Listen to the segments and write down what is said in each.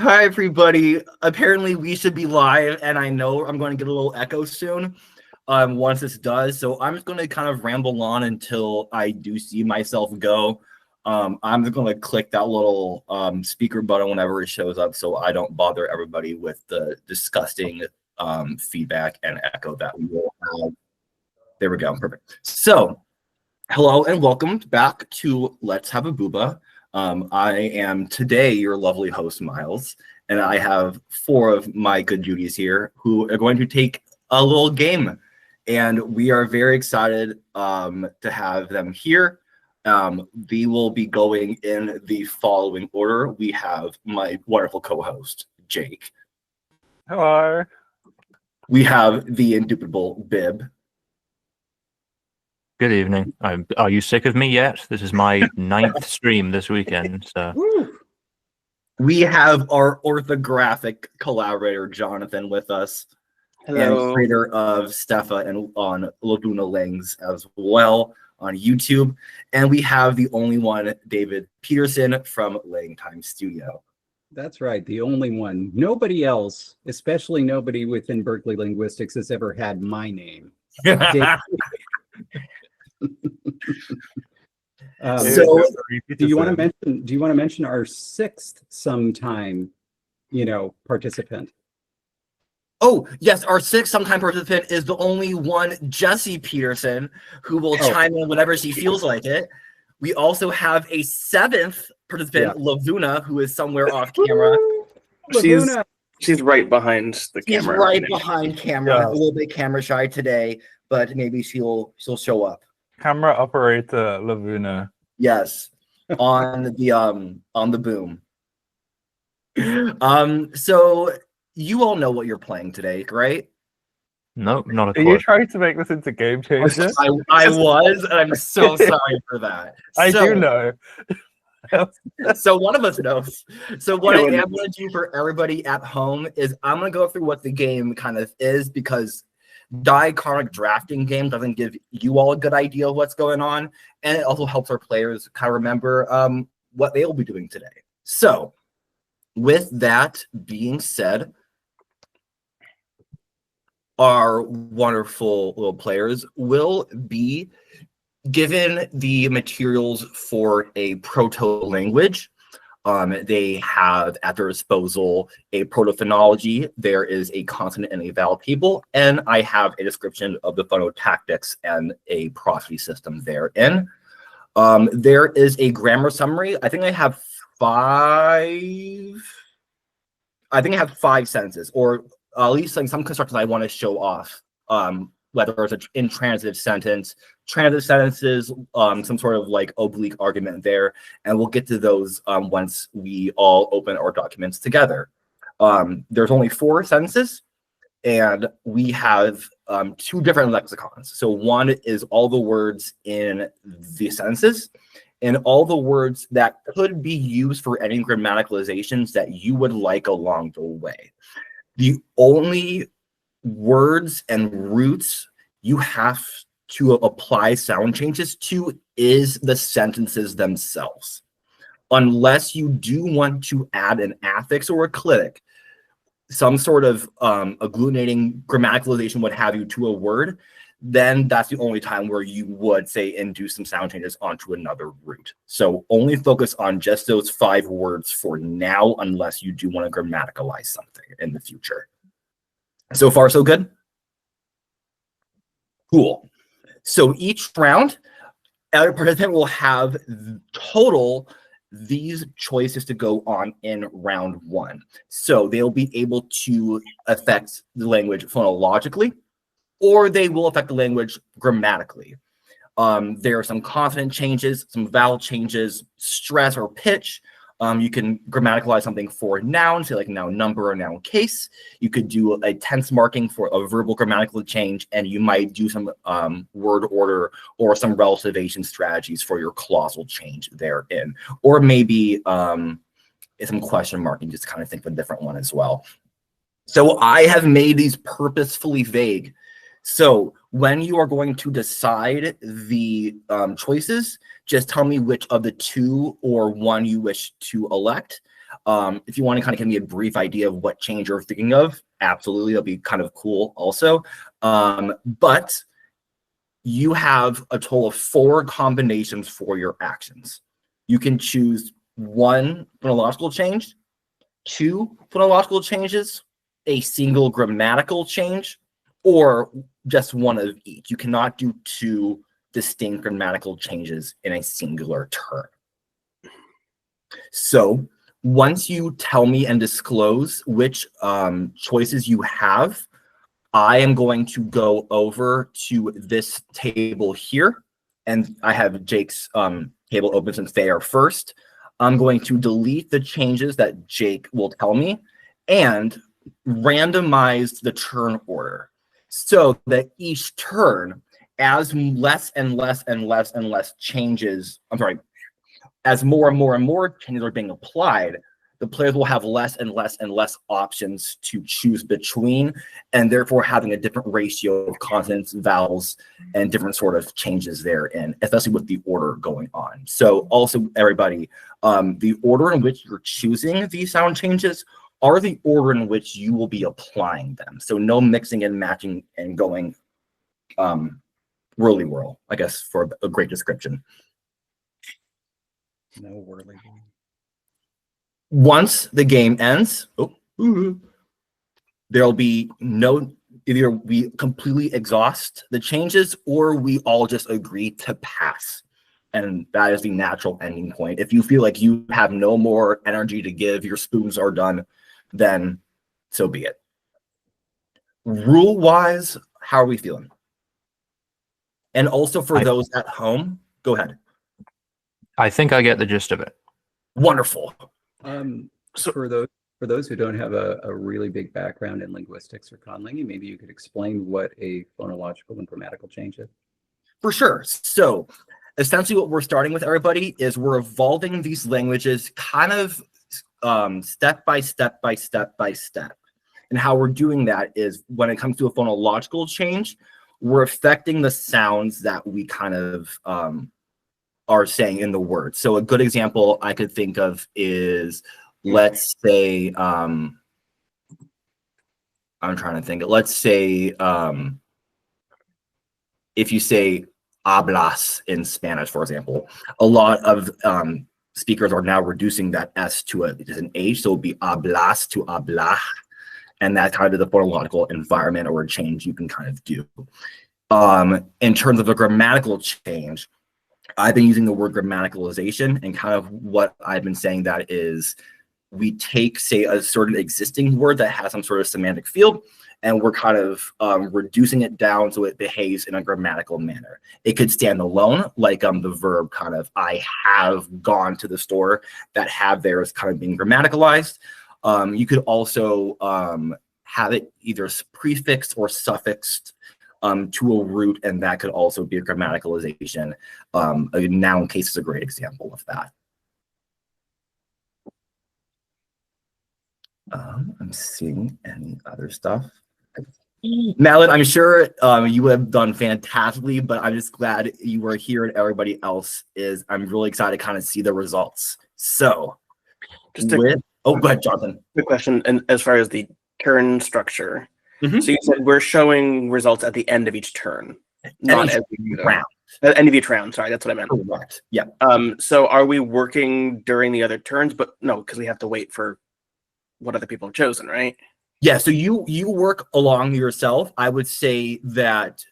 Hi, everybody. Apparently, we should be live, and I know I'm going to get a little echo soon once this does. So I'm just going to kind of ramble on until I do see myself go. I'm just going to click that little speaker button whenever it shows up so I don't bother everybody with the disgusting feedback and echo that we will have. There we go. Perfect. So, hello and welcome back to Let's Have a Booba. I am today your lovely host, Miles, and I have four of my good Judies here who are going to take a little game, and we are very excited to have them here. We will be going in the following order. We have my wonderful co-host, Jake. Hello. We have the indubitable Bib. Good evening. Are you sick of me yet? This is my 9th stream this weekend. So we have our orthographic collaborator Jonathan with us. Hello. And creator of Stefa and on Laguna Langs as well on YouTube. And we have the only one, David Peterson from Lang Time Studio. That's right, the only one. Nobody else, especially nobody within Berkeley Linguistics, has ever had my name. So do you want to mention our sixth sometime participant? Oh yes, our sixth sometime participant is the only one, Jessie Peterson, who will chime in whenever she feels like it. We also have a seventh participant, Lavuna, who is somewhere off camera. She's right behind the camera. She's right behind camera. A little bit camera shy today, but maybe she'll show up. Camera operator Lavuna. Yes, on the boom. So you all know what you're playing today, right? No, not a clue. Are you trying to make this into Game Changer? I was, and I'm so sorry for that. I do know. So one of us knows. So what I am going to do for everybody at home is I'm going to go through what the game kind of is, because Diachronic drafting game doesn't give you all a good idea of what's going on, and it also helps our players kind of remember what they will be doing today. So with that being said, our wonderful little players will be given the materials for a proto-language. They have at their disposal a proto-phonology. There is a consonant and a vowel table, and I have a description of the phonotactics and a prosody system therein. There is a grammar summary. I think I have five sentences, or at least like some constructions I want to show off. Whether it's an intransitive sentence, transitive sentences, some sort of like oblique argument there, and we'll get to those once we all open our documents together. There's only 4 sentences, and we have 2 different lexicons. So one is all the words in the sentences, and all the words that could be used for any grammaticalizations that you would like along the way. The only words and roots you have to apply sound changes to is the sentences themselves. Unless you do want to add an affix or a clitic, some sort of agglutinating grammaticalization would have you to a word, then that's the only time where you would say induce some sound changes onto another root. So only focus on just those 5 words for now, unless you do want to grammaticalize something in the future. So far, so good? Cool. So each round, every participant will have total these choices to go on in round 1. So they'll be able to affect the language phonologically, or they will affect the language grammatically. There are some consonant changes, some vowel changes, stress or pitch. You can grammaticalize something for noun, say like noun number or noun case. You could do a tense marking for a verbal grammatical change, and you might do some word order or some relativation strategies for your clausal change therein. Or maybe some question marking, just kind of think of a different one as well. So I have made these purposefully vague. So when you are going to decide the choices, just tell me which of the 2 or 1 you wish to elect. If you want to kind of give me a brief idea of what change you're thinking of, absolutely, that'll be kind of cool also. But you have a total of 4 combinations for your actions. You can choose 1 phonological change, 2 phonological changes, a single grammatical change, or just 1 of each. You cannot do 2 distinct grammatical changes in a singular turn. So once you tell me and disclose which choices you have, I am going to go over to this table here, and I have Jake's table open since they are first. I'm going to delete the changes that Jake will tell me and randomize the turn order so that each turn, as less and less and less and less changes, as more and more and more changes are being applied, the players will have less and less and less options to choose between, and therefore having a different ratio of consonants, vowels, and different sort of changes therein, especially with the order going on. So also, everybody, the order in which you're choosing these sound changes are the order in which you will be applying them. So no mixing and matching and going whirly-whirl, I guess, for a great description. No whirly. Once the game ends, there'll be no, either we completely exhaust the changes or we all just agree to pass. And that is the natural ending point. If you feel like you have no more energy to give, your spoons are done, then so be it. Rule-wise, how are we feeling? And also for those at home, go ahead. I think I get the gist of it. Wonderful. So for those who don't have a really big background in linguistics or conlanging, maybe you could explain what a phonological and grammatical change is. For sure. So essentially what we're starting with, everybody, is we're evolving these languages kind of step by step by step by step. And how we're doing that is when it comes to a phonological change, we're affecting the sounds that we kind of are saying in the word. So a good example I could think of is, let's say, I'm trying to think. Let's say if you say hablas in Spanish, for example, a lot of speakers are now reducing that S to an H, so it would be hablas to hablar, and that's kind of the phonological environment or a change you can kind of do. In terms of a grammatical change, I've been using the word grammaticalization, and kind of what I've been saying that is we take, say, a certain existing word that has some sort of semantic field, and we're kind of reducing it down so it behaves in a grammatical manner. It could stand alone, like the verb kind of, I have gone to the store. That have there is kind of being grammaticalized. You could also have it either prefixed or suffixed to a root, and that could also be a grammaticalization. A noun case is a great example of that. I'm seeing any other stuff. Malin, I'm sure you have done fantastically, but I'm just glad you were here and everybody else is. I'm really excited to kind of see the results. So, Just go ahead, Jonathan. Good question. And as far as the turn structure, Mhm. so you said we're showing results at the end of each turn, not Each every round. End of each round. Sorry, that's what I meant. Correct. Yeah. So are we working during the other turns? But no, because we have to wait for what other people have chosen, right? Yeah, so you work along yourself. I would say that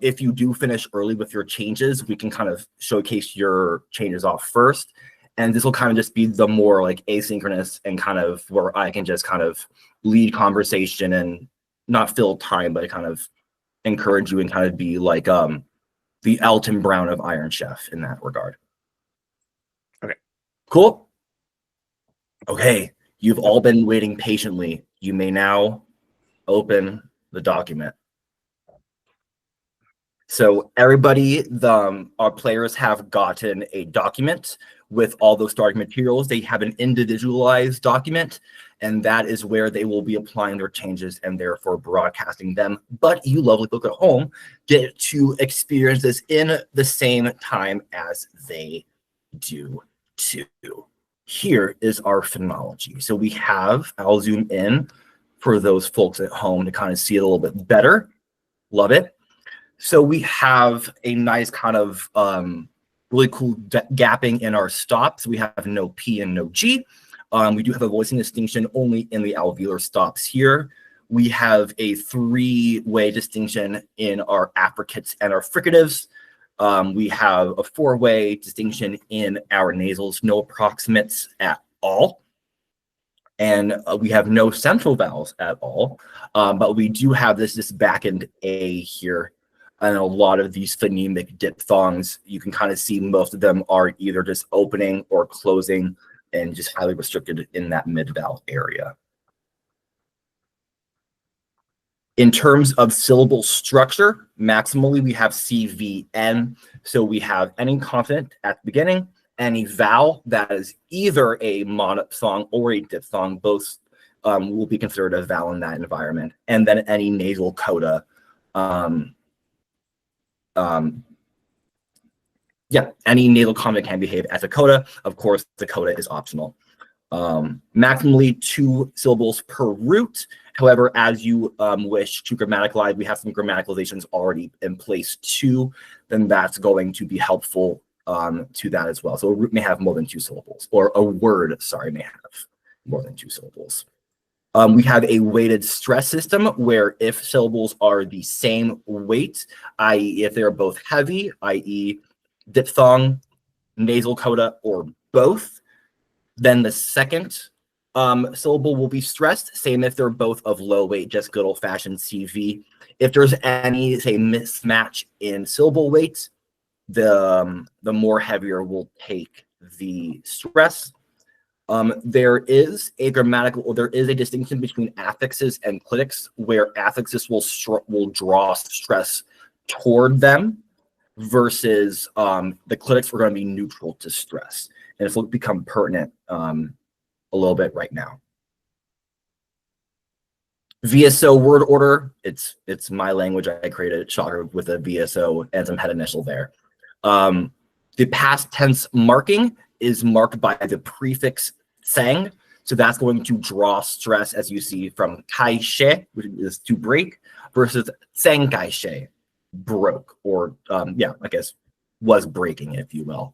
if you do finish early with your changes, we can kind of showcase your changes off first. And this will kind of just be the more like asynchronous and kind of where I can just kind of lead conversation and not fill time, but kind of encourage you and kind of be like the Alton Brown of Iron Chef in that regard. Okay. Cool. Okay. You've all been waiting patiently. You may now open the document. So everybody, our players have gotten a document with all those starting materials. They have an individualized document, and that is where they will be applying their changes and therefore broadcasting them. But you lovely folk at home get to experience this in the same time as they do too. here is our phonology. So we have, I'll zoom in for those folks at home to kind of see it a little bit better. Love it. So we have a nice kind of really cool gapping in our stops. We have no P and no G. We do have a voicing distinction only in the alveolar stops here. We have a three-way distinction in our affricates and our fricatives. We have a four-way distinction in our nasals, no approximates at all. And we have no central vowels at all. But we do have this back-end A here. And a lot of these phonemic diphthongs, you can kind of see most of them are either just opening or closing and just highly restricted in that mid-vowel area. In terms of syllable structure, maximally we have CVN. So we have any consonant at the beginning, any vowel that is either a monophthong or a diphthong, both will be considered a vowel in that environment. And then any nasal coda. Any nasal consonant can behave as a coda. Of course, the coda is optional. Maximally 2 syllables per root. However, as you wish to grammaticalize, we have some grammaticalizations already in place too, then that's going to be helpful to that as well. So a root may have more than 2 syllables, or a word, sorry, may have more than 2 syllables. We have a weighted stress system where if syllables are the same weight, i.e. if they're both heavy, i.e. diphthong, nasal coda, or both, then the second syllable will be stressed. Same if they're both of low weight, just good old-fashioned CV. If there's any, say, mismatch in syllable weight, the more heavier will take the stress. There is a distinction between affixes and clitics, where affixes will draw stress toward them, versus the clitics are going to be neutral to stress, and this will become pertinent a little bit right now. VSO word order, it's my language. I created it, shocker, with a VSO and some head initial there. The past tense marking is marked by the prefix sang, so that's going to draw stress, as you see, from kai she, which is to break, versus sang kai she, broke, or I guess was breaking, if you will.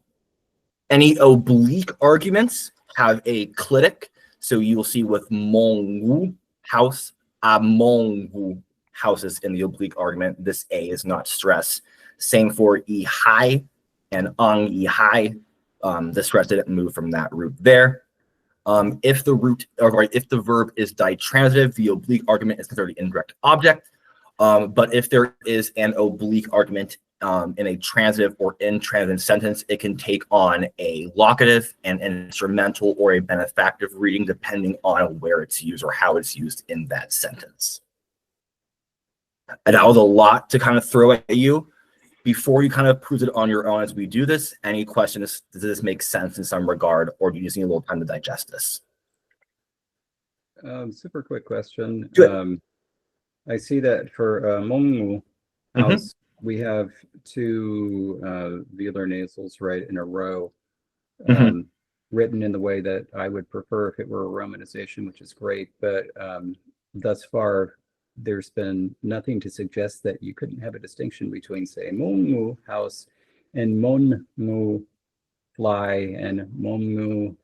Any oblique arguments have a clitic, so you will see with mongu, house, mongu, houses in the oblique argument. This A is not stress. Same for e high and ang e high. The stress didn't move from that root there. If the verb is ditransitive, the oblique argument is considered an indirect object. But if there is an oblique argument in a transitive or intransitive sentence, it can take on a locative, an instrumental, or a benefactive reading, depending on where it's used or how it's used in that sentence. And that was a lot to kind of throw at you. Before you kind of prove it on your own as we do this, any questions? Does this make sense in some regard, or do you just need a little time to digest this? Super quick question. Good. I see that for mongu house, we have 2 velar nasals right in a row, written in the way that I would prefer if it were a romanization, which is great. But thus far, there's been nothing to suggest that you couldn't have a distinction between, say, mongu house and monmu fly and monmu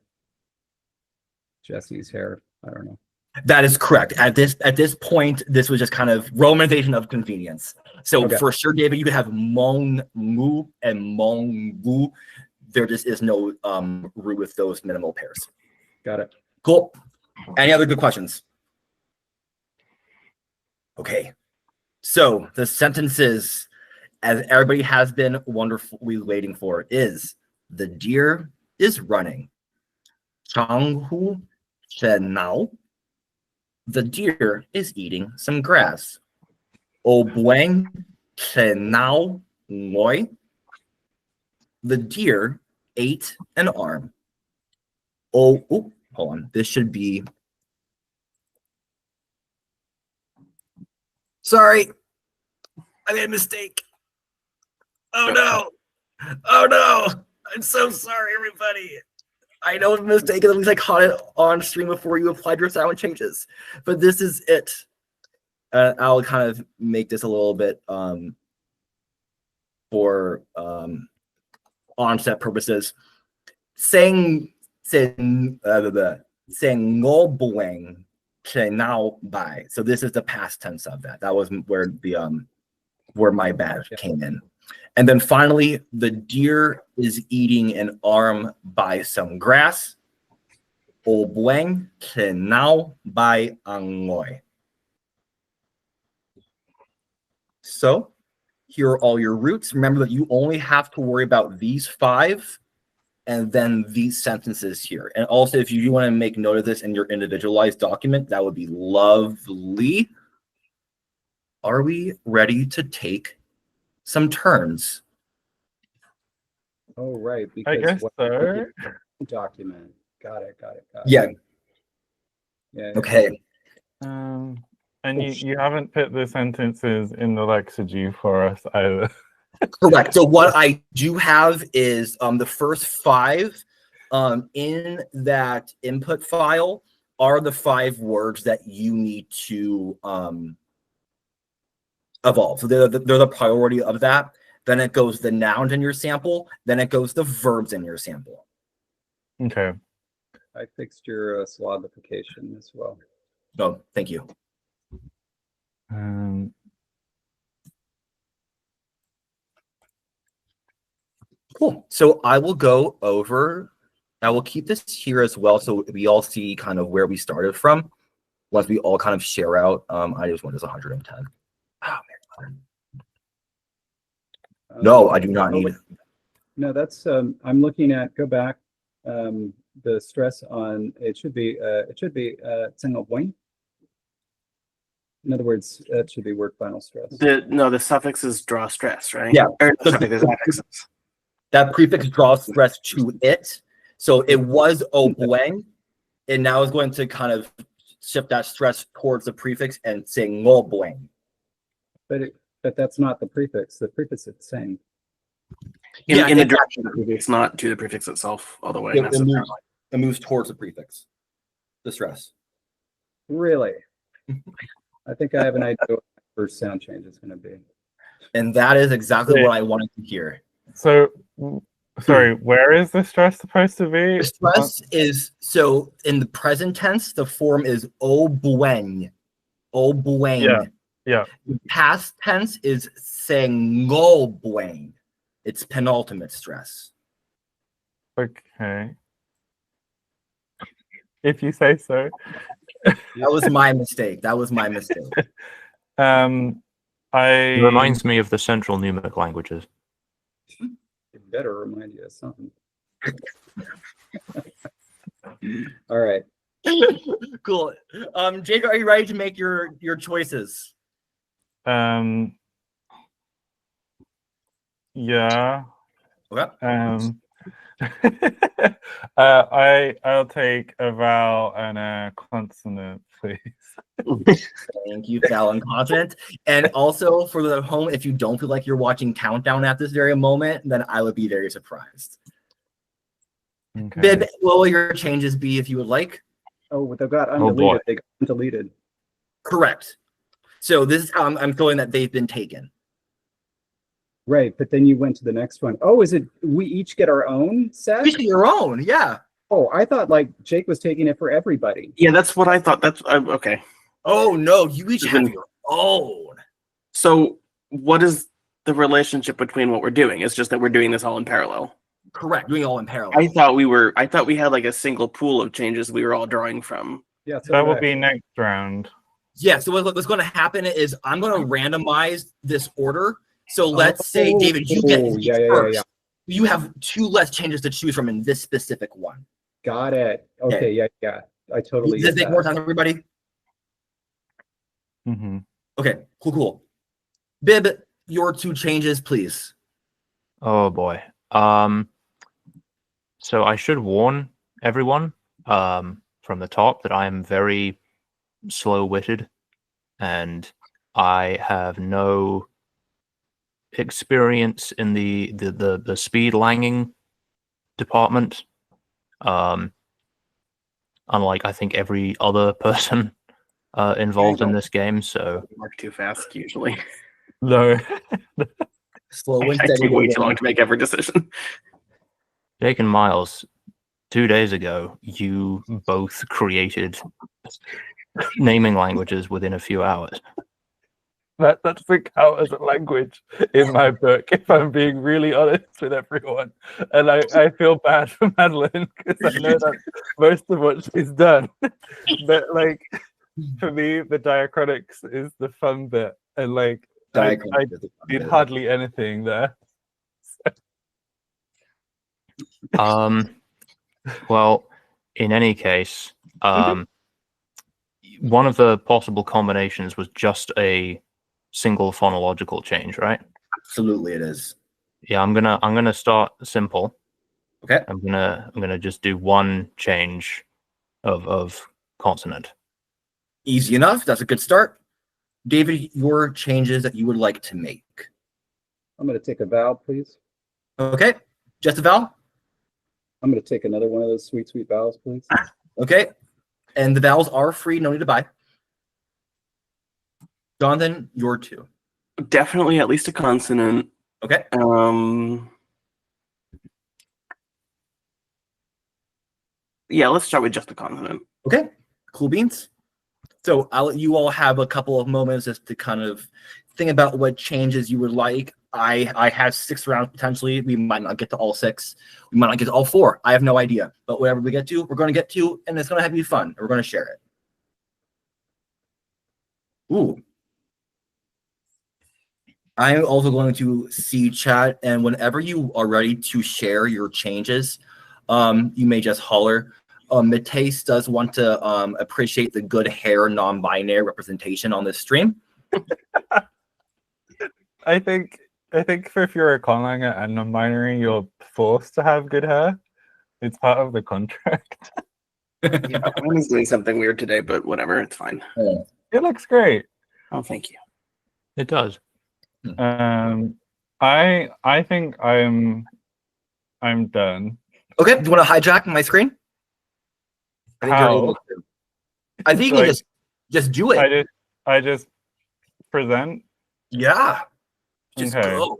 Jesse's hair. I don't know. That is correct. At this point, this was just kind of romanization of convenience. So for sure, David, you could have mon mu and mongu. There just is no root with those minimal pairs. Got it. Cool. Any other good questions? Okay. So the sentences, as everybody has been wonderfully waiting for, is the deer is running. Changhu Shenao. The deer is eating some grass. O bueng Shenao Ngoi. The deer ate an arm. Hold on. This should be. Sorry, I made a mistake. Oh no. Oh no. I'm so sorry, everybody. I know it's a mistake, at least I caught it on stream before you applied your sound changes. But this is it. I'll kind of make this a little bit for onset purposes. Saying ngolboing now by. So this is the past tense of that. That was where my bad came in. And then finally, the deer is eating an arm by some grass. Olboeng now by angoy. So here are all your roots. Remember that you only have to worry about these 5 and then these sentences here. And also, if you do want to make note of this in your individualized document, that would be lovely. Are we ready to take some turns? Oh, right. I Because guess so. document. Got it. Yeah. Yeah. Okay. And you haven't put the sentences in the lexicon for us either. Correct. So what I do have is the first 5 in that input file are the 5 words that you need to evolve. So they're the priority of that. Then it goes the nouns in your sample. Then it goes the verbs in your sample. Okay. I fixed your slogification as well. Oh, thank you. Cool. So I will go over, I will keep this here as well so we all see kind of where we started from. Once we all kind of share out, I just want this 110. Oh, man. No, I do not need it. No, that's I'm looking at, go back, the stress on, it should be "zengopwing." In other words, that should be word final stress. The suffixes draw stress, right? Yeah. Or, sorry, there's affixes. That prefix draws stress to it. So it was obueng, and now it's going to kind of shift that stress towards the prefix and say ngobueng. But that's not the prefix. The prefix is saying. In the direction of the prefix, not to the prefix itself all the way. It moves towards the prefix, the stress. Really? I think I have an idea what my first sound change is going to be. And that is exactly what I wanted to hear. So, sorry, where is the stress supposed to be? The stress is, so in the present tense, the form is obueng. Obueng. Yeah. The past tense is sengobueng. It's penultimate stress. Okay. If you say so. That was my mistake. It reminds me of the central numeric languages. It better remind you of something. All right. Cool. Jake, are you ready to make your choices? Yeah. Okay. I'll take a vowel and a consonant, please. Thank you, vowel and consonant. And also for the home, if you don't feel like you're watching Countdown at this very moment, then I would be very surprised. Okay. Bib, what will your changes be if you would like? Oh, they got Oh, undeleted. boy. They got undeleted. Correct. So this is how I'm feeling that they've been taken. Right, but then you went to the next one. Oh, is it we each get our own set? Each your own, yeah. Oh, I thought like Jake was taking it for everybody. Yeah, that's what I thought. That's okay. Oh no, you each have your own. So what is the relationship between what we're doing? It's just that we're doing this all in parallel. Correct, doing it all in parallel. I thought we had like a single pool of changes we were all drawing from. Yeah, so That will be next round. Yeah, so what's going to happen is I'm going to randomize this order. So let's say, David, you get first. You have 2 less changes to choose from in this specific one. Got it. Okay, yeah. I totally Does get this make that. more sense, everybody? Mm-hmm. Okay, cool. Bib, your 2 changes, please. Oh boy. So I should warn everyone from the top that I am very slow-witted and I have no experience in the speed langing department. Unlike I think every other person involved in this game. So Mark too fast usually. No. Slow and I steady. take way too long to make every decision. Jake and Miles, 2 days ago, you both created naming languages within a few hours. That doesn't count as a language in my book, if I'm being really honest with everyone. And I feel bad for Madeline because I know that's most of what she's done. But like for me, the diachronics is the fun bit. And like I did hardly anything there. Well, in any case, one of the possible combinations was just a single phonological change, right? Absolutely, it is. Yeah, I'm gonna start simple. Okay. I'm gonna just do one change of consonant. Easy enough. That's a good start. David, your changes that you would like to make. I'm going to take a vowel, please. Okay. Just a vowel? I'm going to take another one of those sweet, sweet vowels, please. Okay. And the vowels are free, no need to buy. Jonathan, your two. Definitely at least a consonant. Okay. Yeah, let's start with just a consonant. Okay. Cool beans. So I'll let you all have a couple of moments just to kind of think about what changes you would like. I have 6 rounds potentially. We might not get to all 6. We might not get to all 4. I have no idea. But whatever we get to, we're going to get to, and it's going to be fun. And we're going to share it. Ooh. I'm also going to see chat, and whenever you are ready to share your changes, you may just holler. Mateus does want to appreciate the good hair non-binary representation on this stream. I think if you're a conlanger and non-binary, you're forced to have good hair. It's part of the contract. Yeah, mine is doing something weird today, but whatever, it's fine. It looks great. Oh, thank you. It does. I think I'm done. Okay, do you want to hijack my screen? I think you're able to. I think you can just do it. I just present. Yeah. Just Okay. go.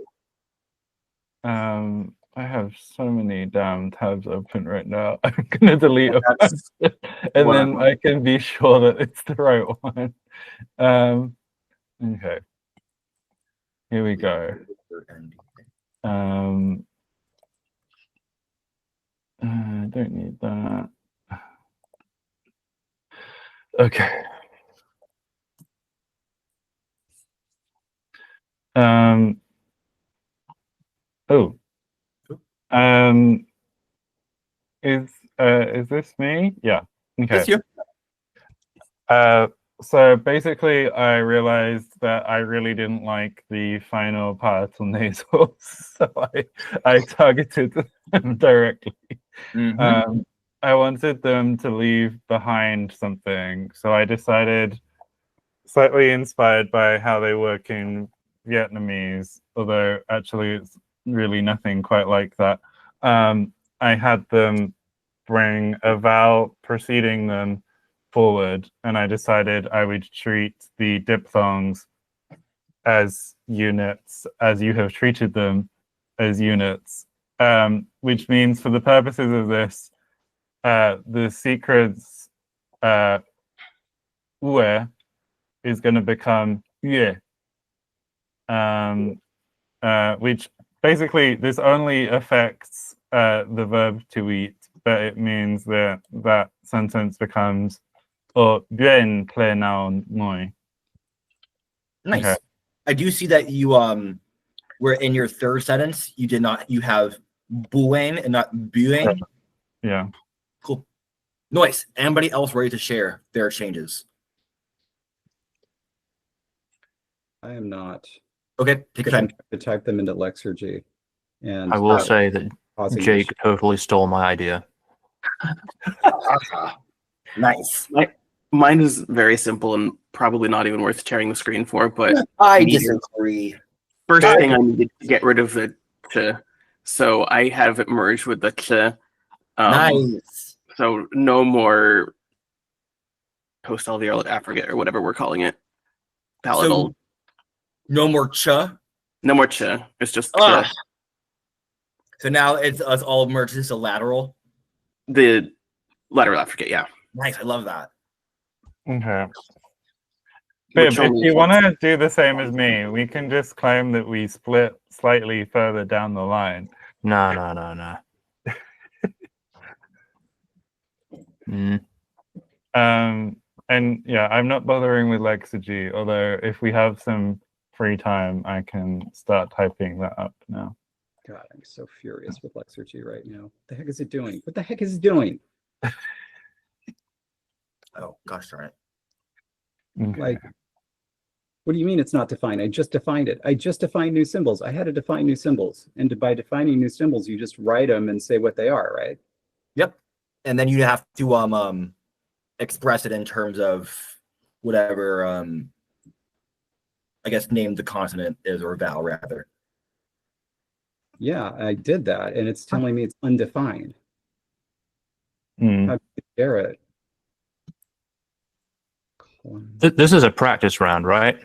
I have so many damn tabs open right now. I'm gonna delete a bunch, and then I can be sure that it's the right one. Okay. Here we go. I don't need that. Okay. Is this me? Yeah. Okay. It's you. So basically, I realized that I really didn't like the final palatal nasals, so I targeted them directly. Mm-hmm. I wanted them to leave behind something, so I decided, slightly inspired by how they work in Vietnamese, although actually it's really nothing quite like that. I had them bring a vowel preceding them forward, and I decided I would treat the diphthongs as units, as you have treated them as units, which means for the purposes of this, the secrets ue is going to become yue, which basically this only affects the verb to eat, but it means that that sentence becomes o bien ple noun moi. Nice. Okay. I do see that you were in your third sentence. You have buen and not buen. Yeah. Cool. Nice. Anybody else ready to share their changes? I am not. Okay, take your time. To type them into Lexergy. And I will say that causing Jake totally stole my idea. Nice. Mine is very simple and probably not even worth sharing the screen for, but I disagree. first thing I needed to get rid of the ch, so I have it merged with the ch. Nice. So no more post-alveolar affrigate or whatever we're calling it. Palatal. So no more ch. No more ch. It's just Ah. So now it's us all merged into lateral. the lateral affrigate. Yeah. Nice. I love that. Okay. Which Bib, if only you want holds- to do the same as me, we can just claim that we split slightly further down the line. No. And yeah, I'm not bothering with Lexigy, although if we have some free time, I can start typing that up now. God, I'm so furious with Lexergy right now. What the heck is it doing? What the heck is it doing? Oh gosh darn it. Okay. Like, what do you mean it's not defined? I just defined it. I just defined new symbols. I had to define new symbols. And by defining new symbols, you just write them and say what they are, right? Yep. And then you have to express it in terms of whatever I guess name the consonant is, or vowel rather. Yeah, I did that, and it's telling me it's undefined. Hmm. How do you dare it? This is a practice round, right?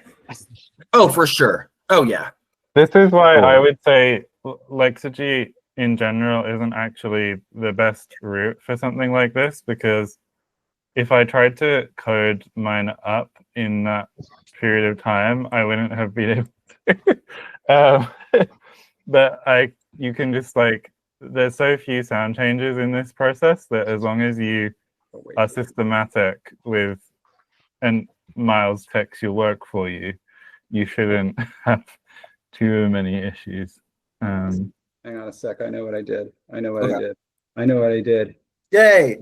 Oh, for sure. Oh yeah. This is why I Cool. would say Lexigy in general isn't actually the best route for something like this, because if I tried to code mine up in that period of time, I wouldn't have been able to. But you can just there's so few sound changes in this process that as long as you Oh, wait. are systematic with, and Miles checks your work for you, you shouldn't have too many issues. Hang on a sec. I know what I did. I know what I Okay. did. I know what I did. Yay.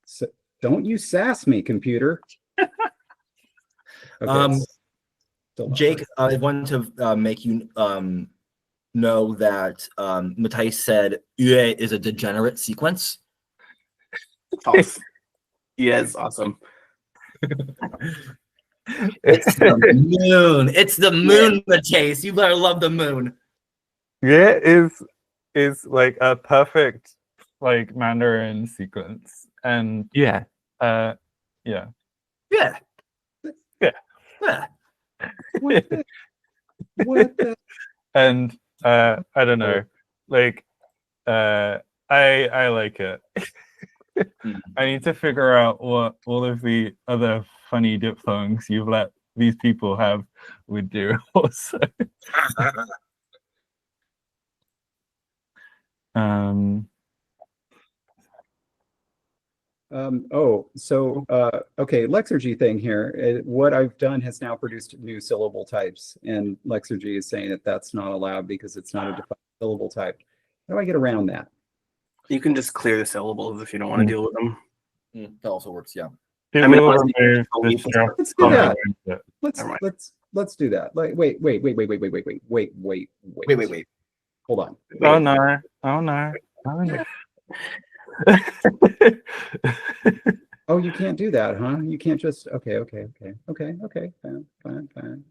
So, don't you sass me, computer. Okay, it's still not Jake, working. I wanted to make you know that Matthijs said UE is a degenerate sequence. False. Yes, awesome. It's the moon. It's the moon, Matthijs. You better love the moon. Yeah, is like a perfect Mandarin sequence, and Yeah. yeah. Yeah. Yeah. Yeah. What the? What the? And I don't know, I like it. I need to figure out what all of the other funny diphthongs you've let these people have would do also. Okay, Lexergy thing here. What I've done has now produced new syllable types, and Lexergy is saying that that's not allowed because it's not a defined syllable type. How do I get around that? You can just clear the syllables if you don't want to deal with them. That also works, yeah. It I mean, will honestly, remove only the stress Let's do that. from Let's do that. Like, wait. Wait. Hold on. Oh no. Oh no. Oh no. Oh, you can't do that, huh? You can't just. Okay. Fine.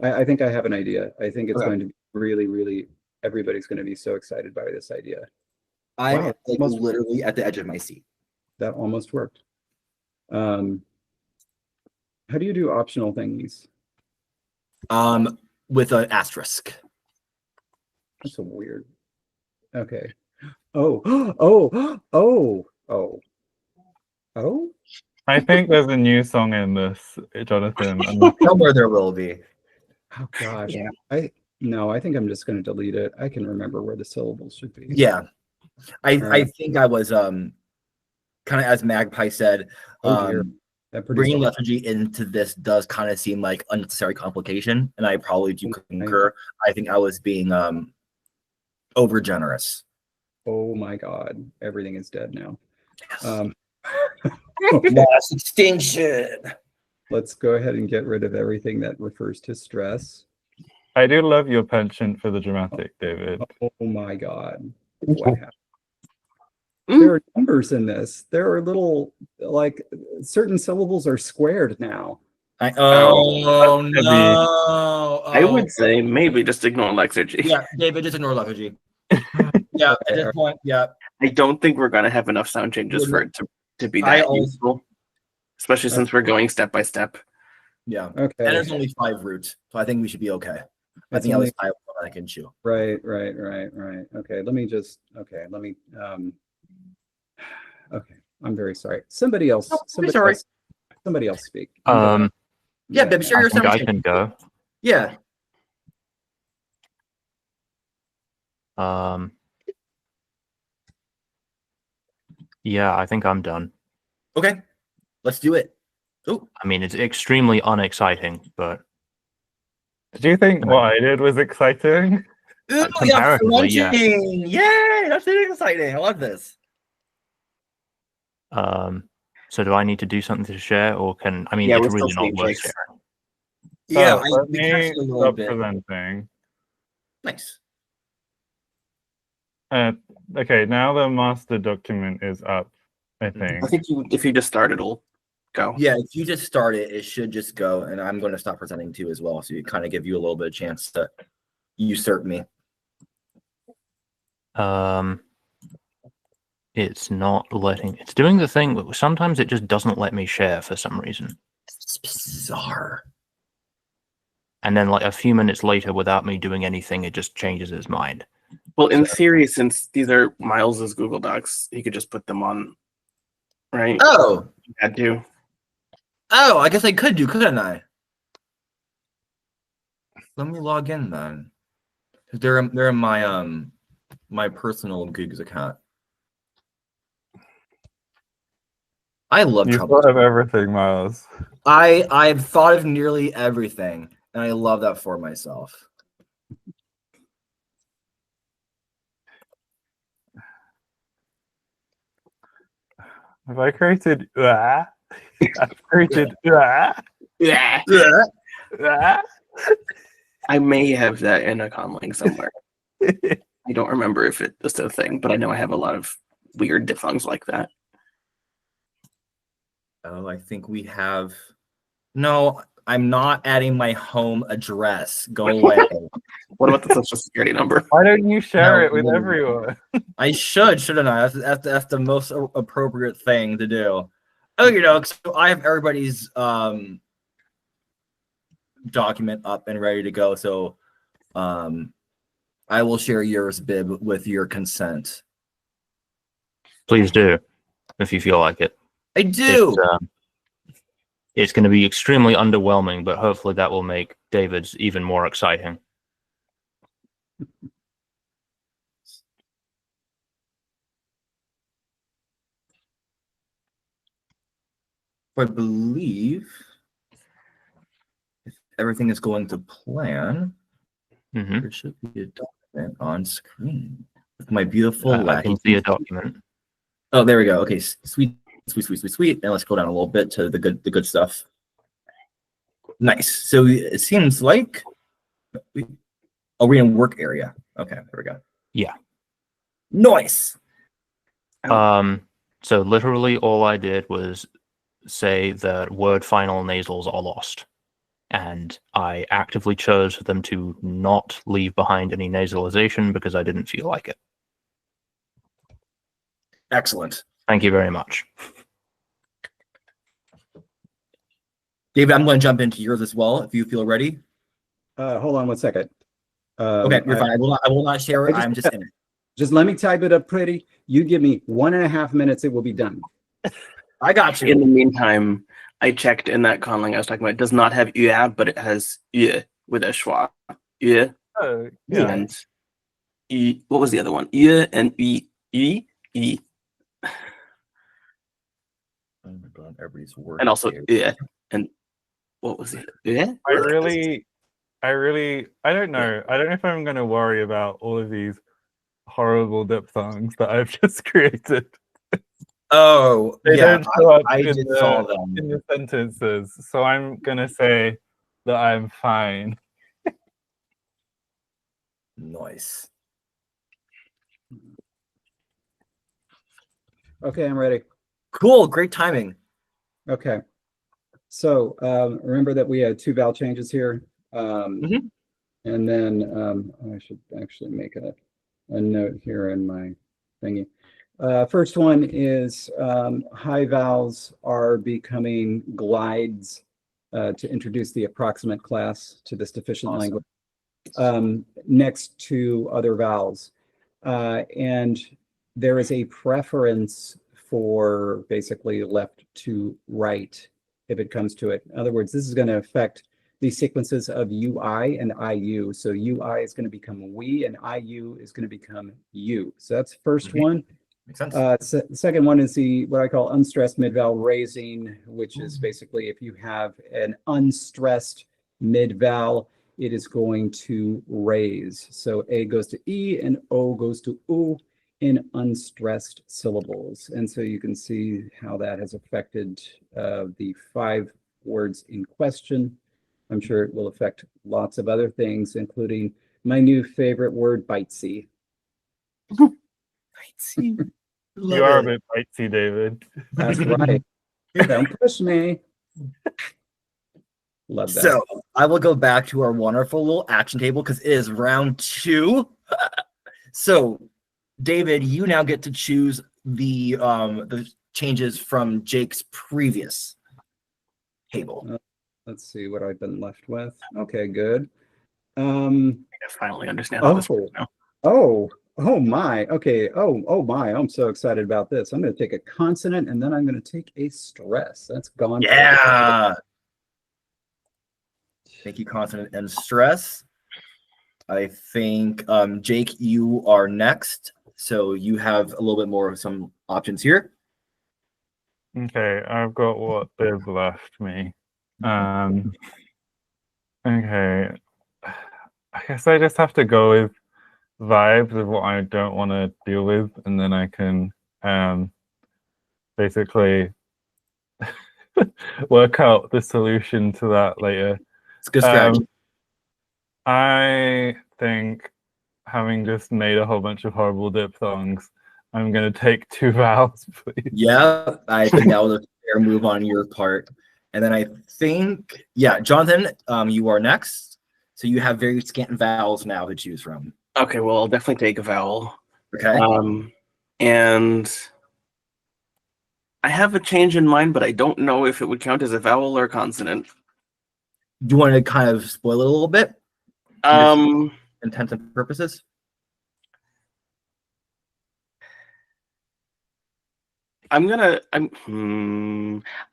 I think I have an idea. I think it's Okay. going to be really. Everybody's going to be so excited by this idea. I'm Wow, literally at the edge of my seat. That almost worked. How do you do optional thingies? With an asterisk. That's a weird. Okay. Oh. I think there's a new song in this, Jonathan. Somewhere there will be. Oh gosh. Yeah. I think I'm just going to delete it. I can remember where the syllables should be. Yeah. I Alright. think I was kind of, as Magpie said, Oh dear. That produced bringing a lot. Lethargy into this does kind of seem like unnecessary complication, and I probably do concur. I think I was being over generous. Oh my God. Everything is dead now. Mass extinction. Let's go ahead and get rid of everything that refers to stress. I do love your penchant for the dramatic, David. Oh my God. What happened? There are numbers in this. There are little, certain syllables are squared now. Oh that's no! I would say maybe just ignore Lexergy. Yeah, David, just ignore Lethargy. Yeah, at this point, yeah. I don't think we're gonna have enough sound changes for it to be that useful, especially since we're going step by step. Yeah. Okay. And there's only 5 roots, so I think we should be okay. I It's think at only- least 5 I can chew. Right. Okay, let me okay, I'm very sorry. Somebody else, sorry. somebody else speak. Yeah, Bib, share your I think sound I change. can go. Yeah. Yeah, I think I'm done. Okay. Let's do it. Oh, I mean, it's extremely unexciting, but Did you think what I did was exciting? comparatively, yeah. Yay! That's really exciting. I love this. So do I need to do something to share, or can I mean? Yeah, it's we're really still not seeing worth Jake's. sharing. Yeah, Let we me catched it a little stop bit. presenting. Nice. Okay, now the master document is up, I think. I think if you just start, it'll go. Yeah, if you just start it, it should just go. And I'm going to stop presenting too as well. So you kind of give you a little bit of chance to usurp me. It's not letting. It's doing the thing, but sometimes it just doesn't let me share for some reason. It's bizarre. And then, like a few minutes later, without me doing anything, it just changes its mind. Well, in theory, since these are Miles's Google Docs, he could just put them on, right? Oh. You had to. Oh, I guess I could do, couldn't I? Let me log in then. They're in my my personal Google's account. I love You trouble. thought of everything, Miles. I've thought of nearly everything, and I love that for myself. Have I created? I've created. Yeah. Ah. I may have that in a conlang somewhere. I don't remember if it was a thing, but I know I have a lot of weird diphthongs like that. Oh, I think we have. No, I'm not adding my home address. Go away. What about the social security number? Why don't you share No, it with no. everyone? I should, shouldn't I? That's the most appropriate thing to do. Oh, you know, so I have everybody's document up and ready to go. So I will share yours, Bib, with your consent. Please do, if you feel like it. I do. It's going to be extremely underwhelming, but hopefully that will make David's even more exciting. I believe if everything is going to plan, there should be a document on screen with my beautiful I can see a document. Oh, there we go. Okay, sweet. And let's go down a little bit to the good stuff. Nice. So it seems like we're in work area. Okay, there we go. Yeah. Nice. So literally all I did was say that word final nasals are lost. And I actively chose for them to not leave behind any nasalization because I didn't feel like it. Excellent. Thank you very much. David, I'm going to jump into yours as well if you feel ready. Hold on one second. Okay, you're fine. I will not share it. I'm just in it. Just let me type it up pretty. You give me 1.5 minutes, it will be done. I got you. In the meantime, I checked in that conlang I was talking about. It does not have ua, but it has ue with a schwa. Ue. Oh, yeah. And e. What was the other one? Ue and e. E. E. Oh my God, everybody's working. And also ue. And what was it? Ue? I don't know. I don't know if I'm going to worry about all of these horrible diphthongs that I've just created. Oh, They yeah, don't show up I in just saw them. in the sentences, so I'm going to say that I'm fine. Nice. Okay, I'm ready. Cool, great timing. Okay. So remember that we had 2 vowel changes here. And then I should actually make a note here in my thingy. First one is high vowels are becoming glides to introduce the approximate class to this deficient Awesome. language next to other vowels. And there is a preference for basically left to right if it comes to it. In other words, this is going to affect the sequences of UI and IU. So UI is going to become we and IU is going to become you. So that's the first one. Makes sense. The second one is the what I call unstressed mid-vowel raising, which is basically if you have an unstressed mid-vowel, it is going to raise. So A goes to E and O goes to U in unstressed syllables. And so you can see how that has affected the 5 words in question. I'm sure it will affect lots of other things, including my new favorite word, bitesy. Bitesy. You are a bit bitesy, David. That's right. Don't push me. Love that. So I will go back to our wonderful little action table because it is round 2. So David, you now get to choose the changes from Jake's previous table. Let's see what I've been left with. Okay, good. I finally understand how this works now. Oh my. Okay. Oh my. I'm so excited about this. I'm going to take a consonant and then I'm going to take a stress. That's gone. Yeah. Thank you, consonant and stress. I think Jake, you are next. So you have a little bit more of some options here. Okay, I've got what they've left me. Okay. I guess I just have to go with vibes of what I don't want to deal with, and then I can basically work out the solution to that later. It's a good strategy. I think, having just made a whole bunch of horrible diphthongs, I'm going to take 2 vowels, please. Yeah, I think that was a fair move on your part. And then I think, yeah, Jonathan, you are next. So you have very scant vowels now to choose from. Okay, well, I'll definitely take a vowel. Okay. And I have a change in mind, but I don't know if it would count as a vowel or a consonant. Do you want to kind of spoil it a little bit? Intents and purposes? I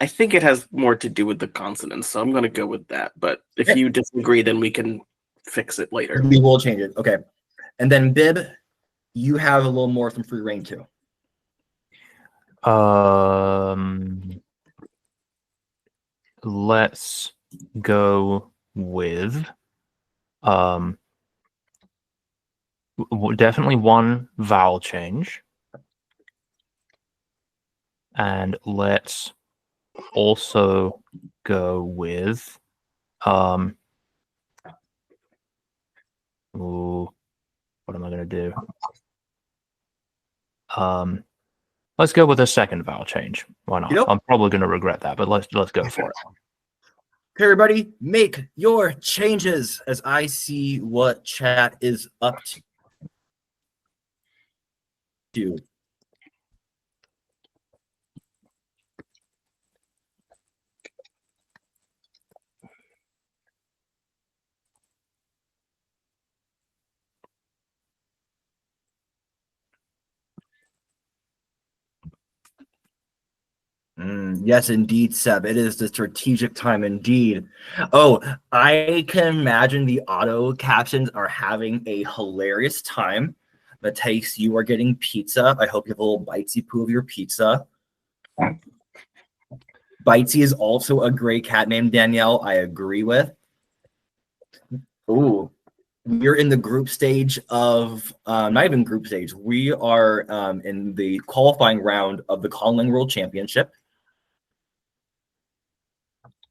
think it has more to do with the consonants, so I'm gonna go with that. But if you disagree, then we can fix it later. We will change it. Okay. And then Bib, you have a little more some free reign too. Let's go with definitely 1 vowel change. And let's also go with what am I going to do? Let's go with a 2nd vowel change. Why not? Yep. I'm probably going to regret that, but let's go for it. Okay, everybody, make your changes as I see what chat is up to. Yes, indeed, Seb. It is the strategic time indeed. Oh, I can imagine the auto captions are having a hilarious time. Matisse, you are getting pizza. I hope you have a little bitesy poo of your pizza. Bitesy is also a great cat named Danielle. I agree with. Ooh, we're in the group stage of, not even group stage. We are in the qualifying round of the Conlang World Championship.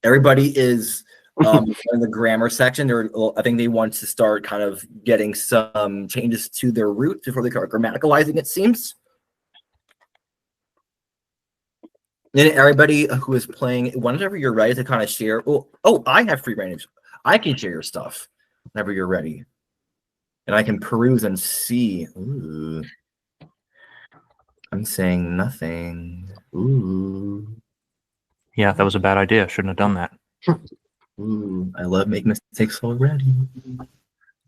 Everybody is in the grammar section. I think they want to start kind of getting some changes to their root before they start grammaticalizing, it seems. And everybody who is playing, whenever you're ready to kind of share. Oh, I have free range. I can share your stuff whenever you're ready. And I can peruse and see. Ooh. I'm saying nothing. Ooh. Yeah, that was a bad idea. Shouldn't have done that. Ooh. I love making mistakes already.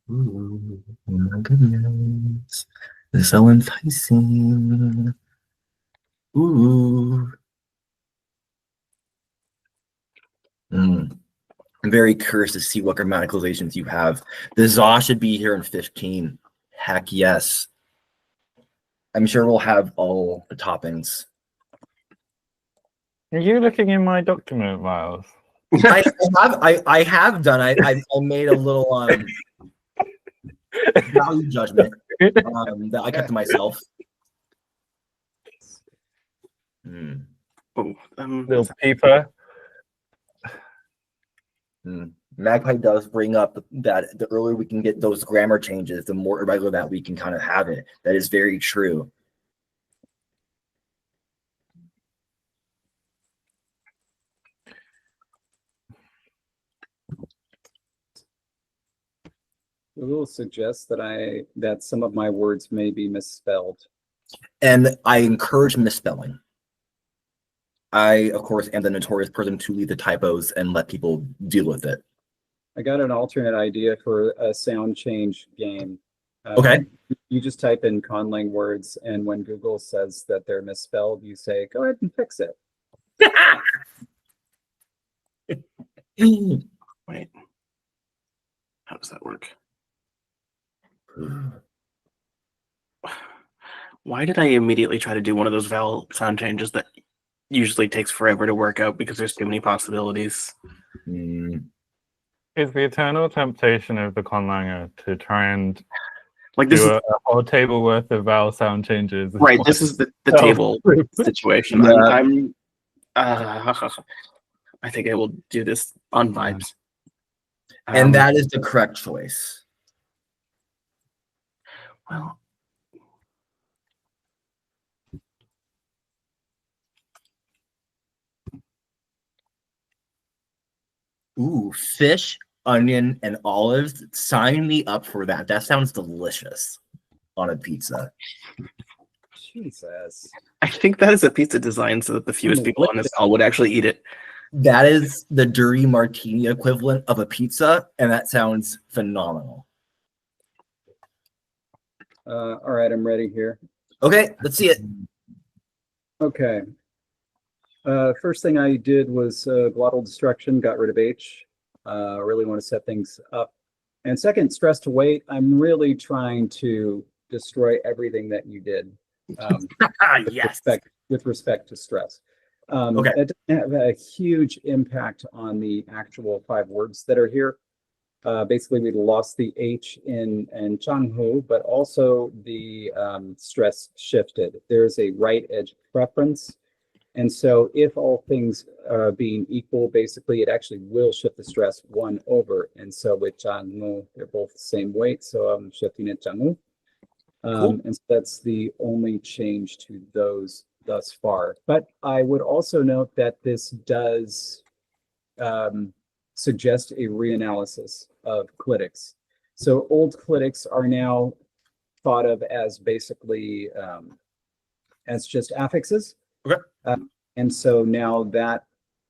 Ooh. Oh my goodness. This is so enticing. Ooh. I'm very curious to see what grammaticalizations you have. The za should be here in 15. Heck yes. I'm sure we'll have all the toppings. Are you looking in my document, Miles? I have done. I made a little value judgment that I kept to myself. Oh, Little peeper. Magpie does bring up that the earlier we can get those grammar changes, the more irregular that we can kind of have it. That is very true. Google suggests that some of my words may be misspelled. And I encourage misspelling. I, of course, am the notorious person to leave the typos and let people deal with it. I got an alternate idea for a sound change game. Okay. You just type in conlang words, and when Google says that they're misspelled, you say, go ahead and fix it. wait. How does that work? Why did I immediately try to do one of those vowel sound changes that usually takes forever to work out because there's too many possibilities? It's the eternal temptation of the conlanger to try and Like this do is a whole table worth of vowel sound changes. right. This is the Oh. table situation. Yeah. I think I will do this on vibes. And that is the correct choice. Well, Ooh, fish, onion, and olives. Sign me up for that. That sounds delicious on a pizza. Jesus. I think that is a pizza design so that the fewest people on this call would actually eat it. That is the dirty martini equivalent of a pizza, and that sounds phenomenal. All right, I'm ready here. Okay, let's see it. Okay. First thing I did was glottal destruction, got rid of H. Really want to set things up. And second, stress to weight. I'm really trying to destroy everything that you did. Yes. With respect to stress. Okay. That doesn't have a huge impact on the actual 5 words that are here. Basically, we lost the H in Changhu, but also the stress shifted. There's a right edge preference. And so if all things being equal, basically, it actually will shift the stress 1 over. And so with Changhu, they're both the same weight. So I'm shifting it Changhu. Cool. And so that's the only change to those thus far. But I would also note that this does suggest a reanalysis of clitics. So old clitics are now thought of as basically as just affixes. Okay. And so now that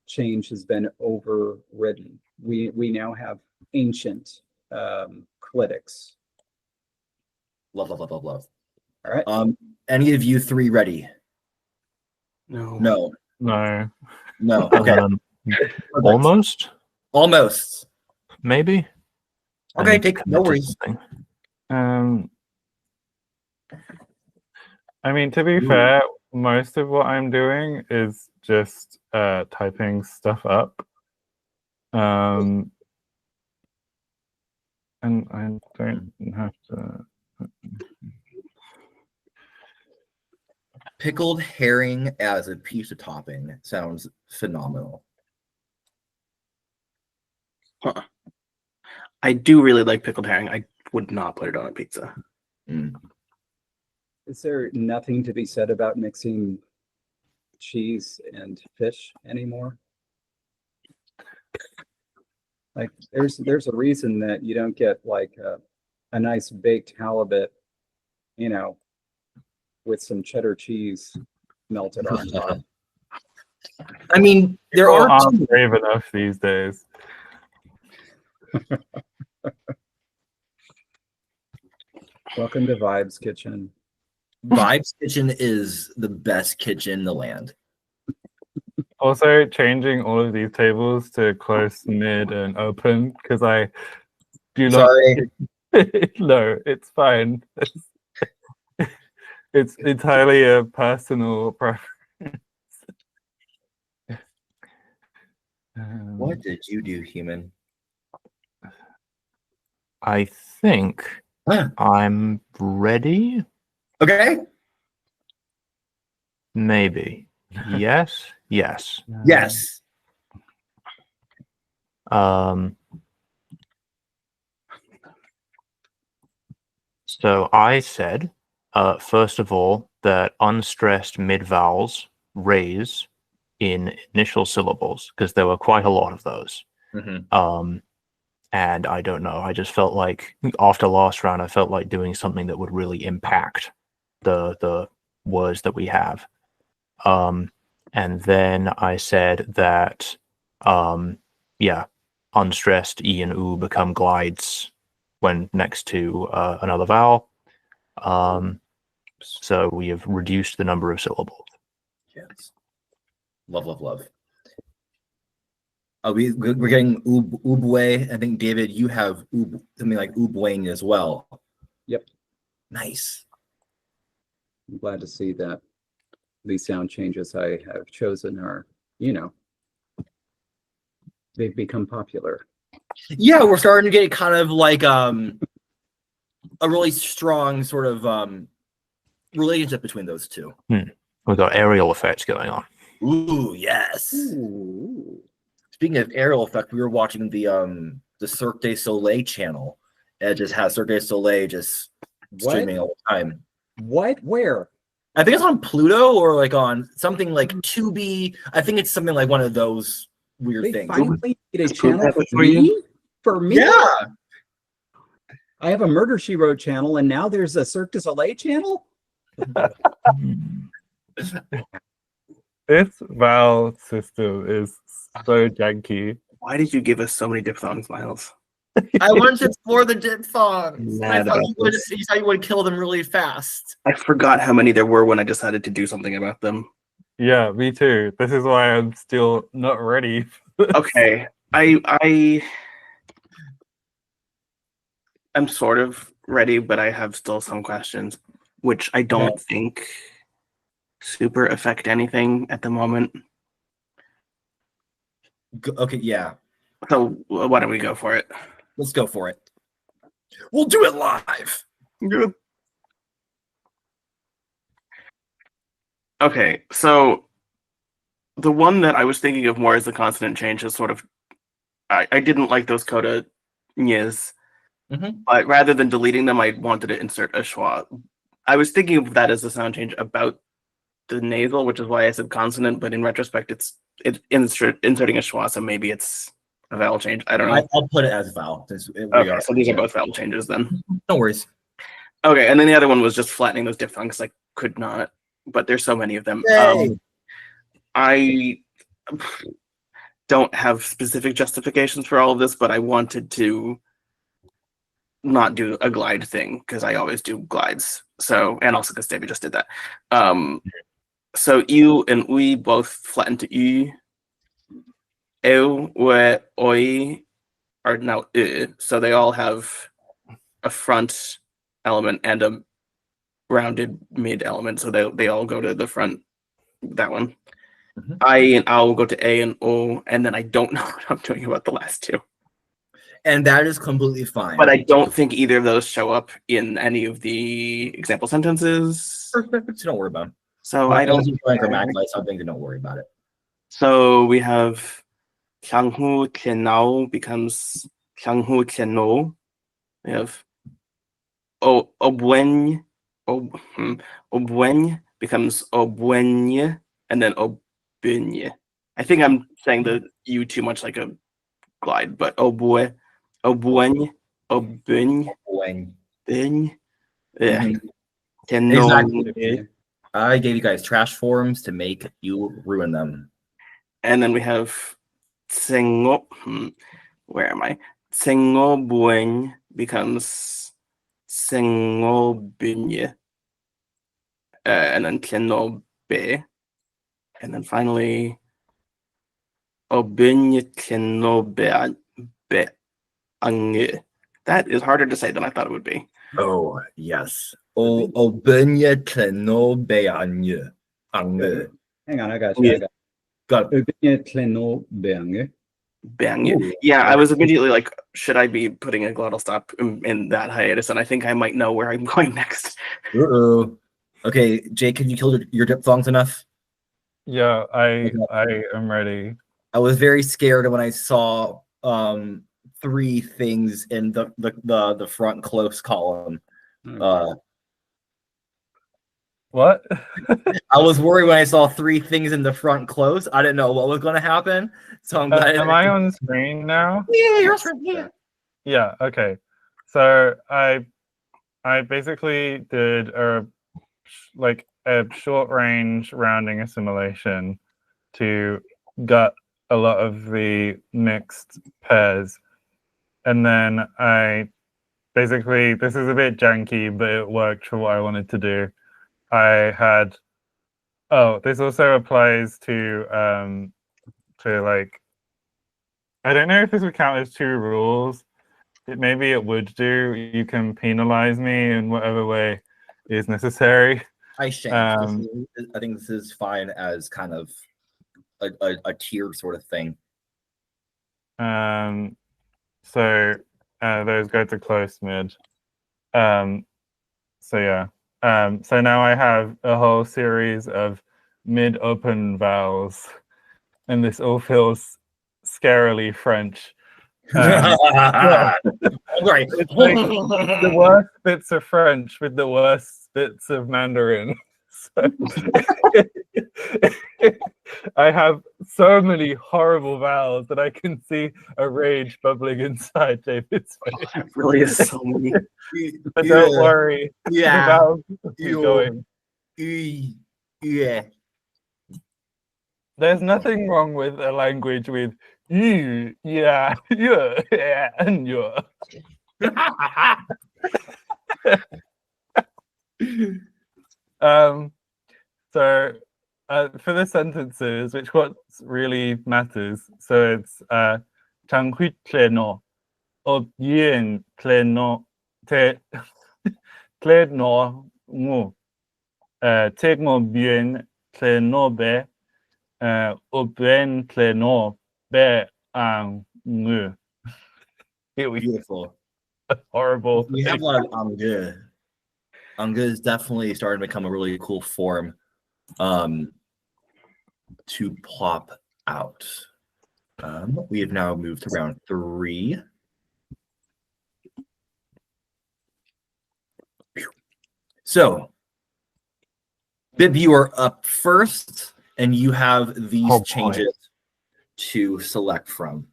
change has been overridden. We now have ancient clitics. Love, love, love, love, love. All right. Any of you 3 ready? No. No. No. No. Okay. Almost, Almost. maybe. I Okay, need to take no commit to worries. something. I mean, to be fair, most of what I'm doing is just typing stuff up. And I don't have to. Pickled herring as a pizza topping sounds phenomenal. Huh. I do really like pickled herring. I would not put it on a pizza. Is there nothing to be said about mixing cheese and fish anymore? Like there's a reason that you don't get like a nice baked halibut, you know, with some cheddar cheese melted on top. I mean, there People are aren't two. brave enough these days. Welcome to Vibes Kitchen. Vibes Kitchen is the best kitchen in the land. Also, changing all of these tables to close, mid, and open because I do not. Sorry. No, it's fine. It's entirely a personal preference. What did you do, human? I think Huh. I'm ready. Okay. Maybe. Yes. Yes. Yes. So I said, first of all, that unstressed mid-vowels raise in initial syllables because there were quite a lot of those. Mhm. And I don't know. I just felt like after last round, I felt like doing something that would really impact the words that we have. And then I said that, unstressed E and U become glides when next to another vowel. So we have reduced the number of syllables. Yes. Love, love, love. We're getting ubwe. I think, David, you have something like ubwang as well. Yep. Nice. I'm glad to see that these sound changes I have chosen are, they've become popular. Yeah, we're starting to get kind of like a really strong sort of relationship between those two. We've got aerial effects going on. Ooh, yes. Ooh. Speaking of aerial effect, we were watching the Cirque du Soleil channel. It just has Cirque du Soleil just streaming all the time. What? Where? I think it's on Pluto or like on something like Tubi. I think it's something like one of those weird They things. finally made a Is Pluto channel for for you? me? For me? Yeah. I have a Murder, She Wrote channel, and now there's a Cirque du Soleil channel? This vowel system is so janky. Why did you give us so many diphthongs, Miles? I wanted to explore the diphthongs. I Mad thought about you would, this. you thought you would kill them really fast. I forgot how many there were when I decided to do something about them. Yeah, me too. This is why I'm still not ready. Okay, I'm sort of ready, but I have still some questions, which I don't think super affect anything at the moment. Okay, yeah. So why don't we go for it? Let's go for it. We'll do it live. Good. Okay, so the one that I was thinking of more as the consonant change is sort of, I didn't like those coda nyas, but rather than deleting them, I wanted to insert a schwa. I was thinking of that as a sound change about the nasal, which is why I said consonant, but in retrospect, it's inserting a schwa, so maybe it's a vowel change. I don't know. I'll put it as vowel. Okay, so these are both vowel changes then. No worries. Okay, and then the other one was just flattening those diphthongs. I could not, but there's so many of them. Yay. I don't have specific justifications for all of this, but I wanted to not do a glide thing because I always do glides. So, and also because David just did that. So you and we both flatten to u. Eu, we, oi are now u. So they all have a front element and a rounded mid element. So they all go to the front. That one. I and I'll go to A and O, and then I don't know what I'm doing about the last two. And that is completely fine. But I don't think either of those show up in any of the example sentences. Perfect. Don't worry about it. So I don't. Grammatical something. Don't worry about it. So we have Changhu Chenao becomes Changhu Cheno. We have Obwen becomes Obwenye, and then Obunye. I think I'm saying the U too much like a glide, but Obwenye, Obunye, When Bun, yeah. Exactly. I gave you guys trash forms to make you ruin them. And then we have Tsengo. Where am I? Tsengobueng becomes Tsengobunye. And then Tlenobe. And then finally, Obunye Tlenobe Ange. That is harder to say than I thought it would be. Oh, yes. Obenye tleno beanye. Ange. Hang on, I got you. Yeah. I got Got you. Öbünye tleno beange. Bang. Ooh. Yeah, I was immediately like, should I be putting a glottal stop in that hiatus? And I think I might know where I'm going next. Uh-oh. Okay, Jake, can you kill your diphthongs enough? Yeah, I am ready. I was very scared when I saw 3 things in the front close column. What? I was worried when I saw 3 things in the front close. I didn't know what was going to happen. So I'm glad. Am I on screen now? Yeah, you're on screen. Yeah. Yeah. Okay. So I basically did a short range rounding assimilation to gut a lot of the mixed pairs, and then I basically, this is a bit janky, but it worked for what I wanted to do. I had, this also applies to like, I don't know if this would count as 2 rules. Maybe it would do. You can penalize me in whatever way is necessary. I shan't. I think this is fine as kind of a tiered sort of thing. So those go to close mid. So yeah. So now I have a whole series of mid-open vowels, and this all feels scarily French. Right. It's like the worst bits of French with the worst bits of Mandarin. So I have so many horrible vowels that I can see a rage bubbling inside David's face. It really is so many. But don't worry, Yeah. the vowels will keep going. Yeah. There's nothing wrong with a language with you, yeah, yeah, and yeah. So for the sentences, which what really matters, so it's Chanhui tleno, obien tleno, te tleno mu, tegmo bien tleno be, obien tleno be ang mu. Beautiful. Horrible. We have a lot of ange. Ange is definitely starting to become a really cool form to plop out. We have now moved to round 3. So, Bib, you are up first, and you have these changes to select from.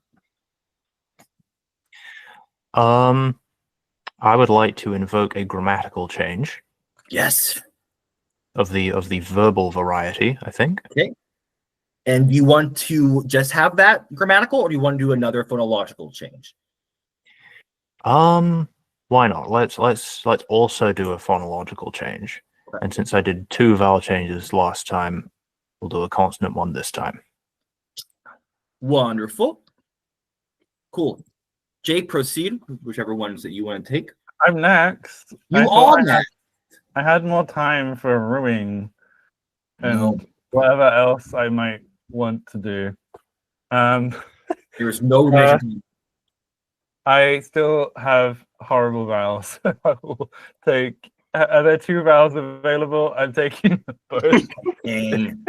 I would like to invoke a grammatical change. Yes. Of the verbal variety, I think. Okay. And you want to just have that grammatical, or do you want to do another phonological change? Why not? Let's also do a phonological change. Okay. And since I did 2 vowel changes last time, we'll do a consonant one this time. Wonderful. Cool. Jake, proceed. Whichever ones that you want to take. I'm next. You are next. I had more time for ruining and whatever else I might want to do. There's no reason. I still have horrible vowels. I will take. Are there 2 vowels available? I'm taking both. Dang.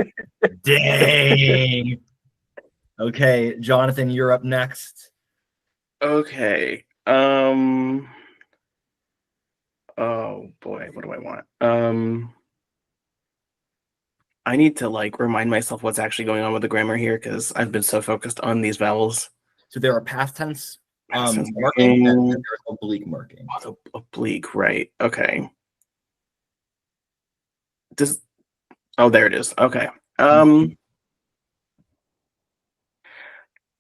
Dang. Okay, Jonathan, you're up next. Okay. Oh boy, what do I want? I need to remind myself what's actually going on with the grammar here because I've been so focused on these vowels. So there are past tense marking and there's oblique marking. Oh, the oblique, right? Okay. Oh, there it is. Okay.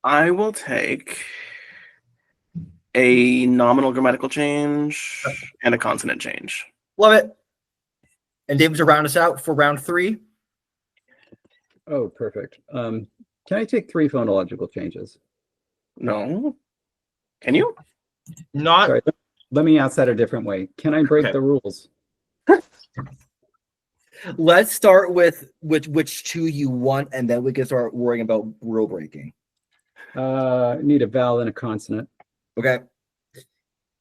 I will take a nominal grammatical change and a consonant change. Love it. And David, to round us out for round 3. Oh, perfect. Can I take 3 phonological changes? No. Can you? Not Sorry, let me ask that a different way. Can I break Okay. the rules? Let's start with which 2 you want, and then we can start worrying about rule breaking. I need a vowel and a consonant. Okay.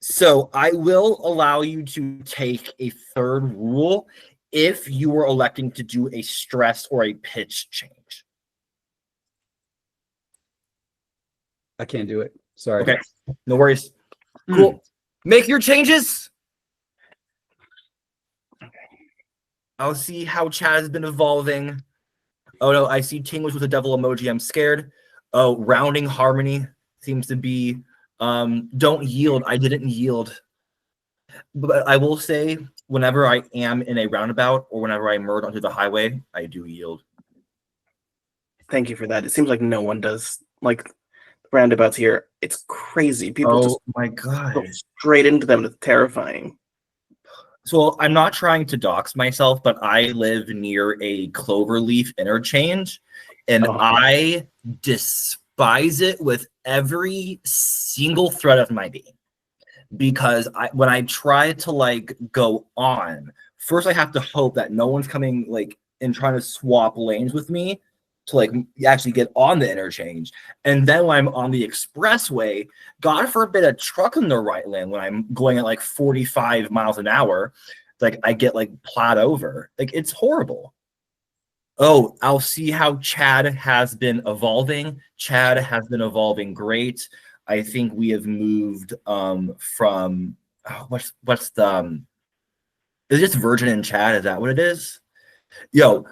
So I will allow you to take a 3rd rule if you were electing to do a stress or a pitch change. I can't do it. Sorry. Okay. No worries. Cool. Make your changes. I'll see how Chad has been evolving. Oh no, I see Tinglish with a devil emoji. I'm scared. Oh, rounding harmony seems to be don't yield. I didn't yield. But I will say, whenever I am in a roundabout or whenever I merge onto the highway, I do yield. Thank you for that. It seems like no one does. Like roundabouts here, it's crazy. People just my go god. straight into them. It's terrifying. So I'm not trying to dox myself, but I live near a cloverleaf interchange, and Oh. I despise it with every single thread of my being. Because when I try to like go on, first I have to hope that no one's coming like and trying to swap lanes with me to like actually get on the interchange. And then when I'm on the expressway, God forbid a truck in the right lane when I'm going at like 45 miles an hour, like I get like plowed over. Like it's horrible. Oh, I'll see how Chad has been evolving. Chad has been evolving great. I think we have moved from what's the is it just Virgin and Chad? Is that what it is? Yo,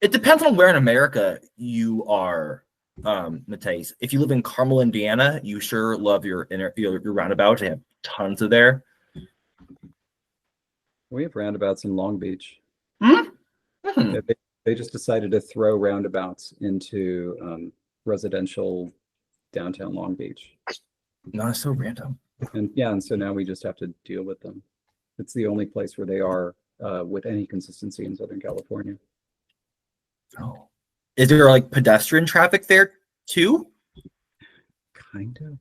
it depends on where in America you are, Matthijs. If you live in Carmel, Indiana, you sure love your roundabout. They have tons of there. We have roundabouts in Long Beach. Mm-hmm. Yeah, they just decided to throw roundabouts into residential downtown Long Beach. Not so random. And yeah, and so now we just have to deal with them. It's the only place where they are with any consistency in Southern California. Oh, is there like pedestrian traffic there too? Kind of.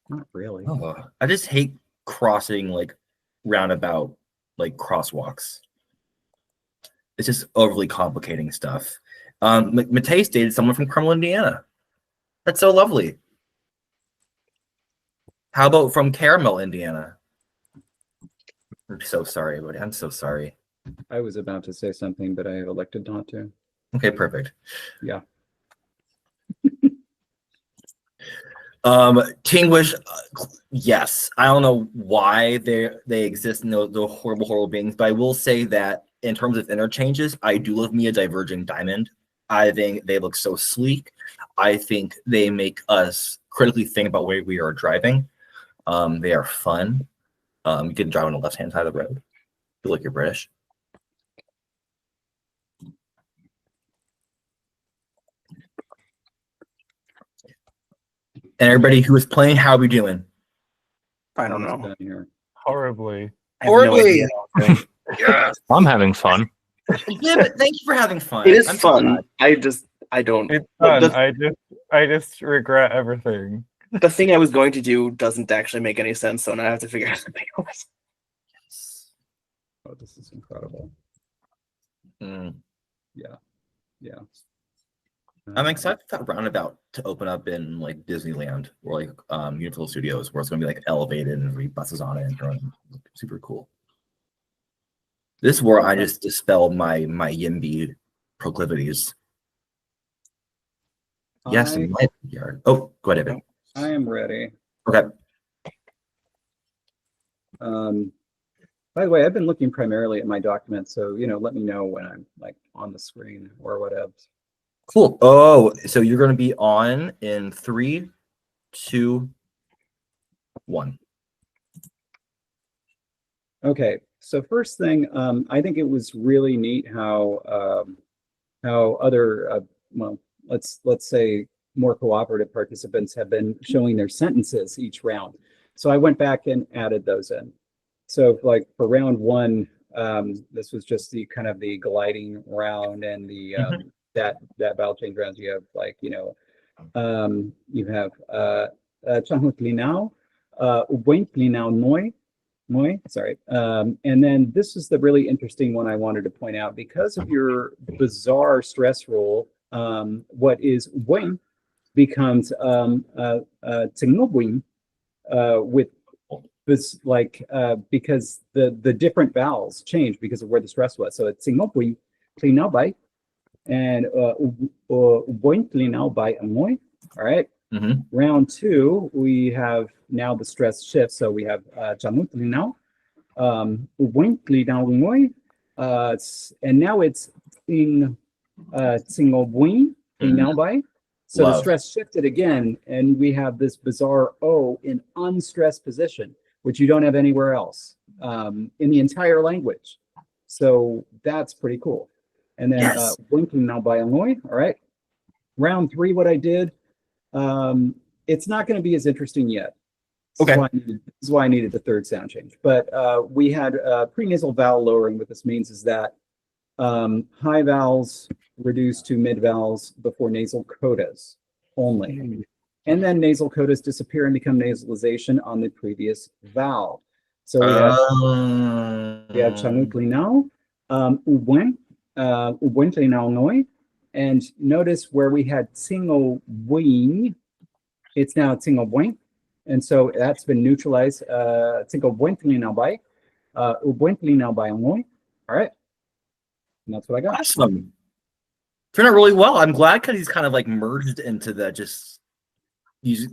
Not really. Oh, I just hate crossing like roundabout like crosswalks. It's just overly complicating stuff. Matthijs dated someone from Carmel, Indiana. That's so lovely. How about from Caramel, Indiana? I'm so sorry, buddy. I'm so sorry. I was about to say something, but I have elected not to. Okay, perfect. Yeah. Tinglish, yes. I don't know why they exist in the horrible beings, but I will say that in terms of interchanges, I do love me a diverging diamond. I think they look so sleek. I think they make us critically think about where we are driving. They are fun. You can drive on the left-hand side of the road. Feel like you're British. And everybody who is playing, how are we doing? I don't Almost know. done here. Horribly. I have no Horribly. idea. Yes. I'm having fun. Yeah, but thank you for having fun. It is I'm so fun. glad. I don't. It's But fun. I just regret everything. the thing I was going to do doesn't actually make any sense, so now I have to figure out something else. Yes. Oh, this is incredible. Mm. Yeah. Yeah. I'm excited for that roundabout to open up in like Disneyland or like Universal Studios, where it's going to be like elevated and read buses on it and going super cool. This is where I just dispelled my YIMBY proclivities. Yes, in my yard. Oh, go ahead, Evan. I am ready. Okay. By the way, I've been looking primarily at my documents, so let me know when I'm like on the screen or whatever. Cool. Oh, so you're going to be on in 3, 2, 1. Okay, So first thing, I think it was really neat how other well, let's say more cooperative participants have been showing their sentences each round. So I went back and added those in. So like for round one, this was just the kind of the gliding round and the that vowel change rounds. You have like you have Changhutlinao, Ubuentlinao Noi, sorry. And then this is the really interesting one I wanted to point out. Because of your bizarre stress rule, what is Wing becomes Tsingnobuing with this because the different vowels change because of where the stress was. So it's Tsingnobuing, Klinabai, and Ubuentlinao Amoy. All right. Round two, we have now the stress shift. So we have Chanutlinao, Ubuentlinao Ngoy, and now it's Tsingobuing, Klinabai. So the stress shifted again, and we have this bizarre O in unstressed position, which you don't have anywhere else in the entire language. So that's pretty cool. And then Winking now by Amoy. All right. Round three, what I did, it's not going to be as interesting yet. Okay. This is why I needed the third sound change. But we had prenasal vowel lowering. What this means is that high vowels reduce to mid vowels before nasal codas only. And then nasal codas disappear and become nasalization on the previous vowel. So we have Chanutlinao, Ubuentlinao Noi, and notice where we had Tsingo Wing, it's now Tsingo Bueng. And so that's been neutralized. Tsingo Buentlinao Bai, Ubuentlinao Bai Noi. All right. And that's what I got. Awesome. Turned out really well. I'm glad because he's kind of like merged into the just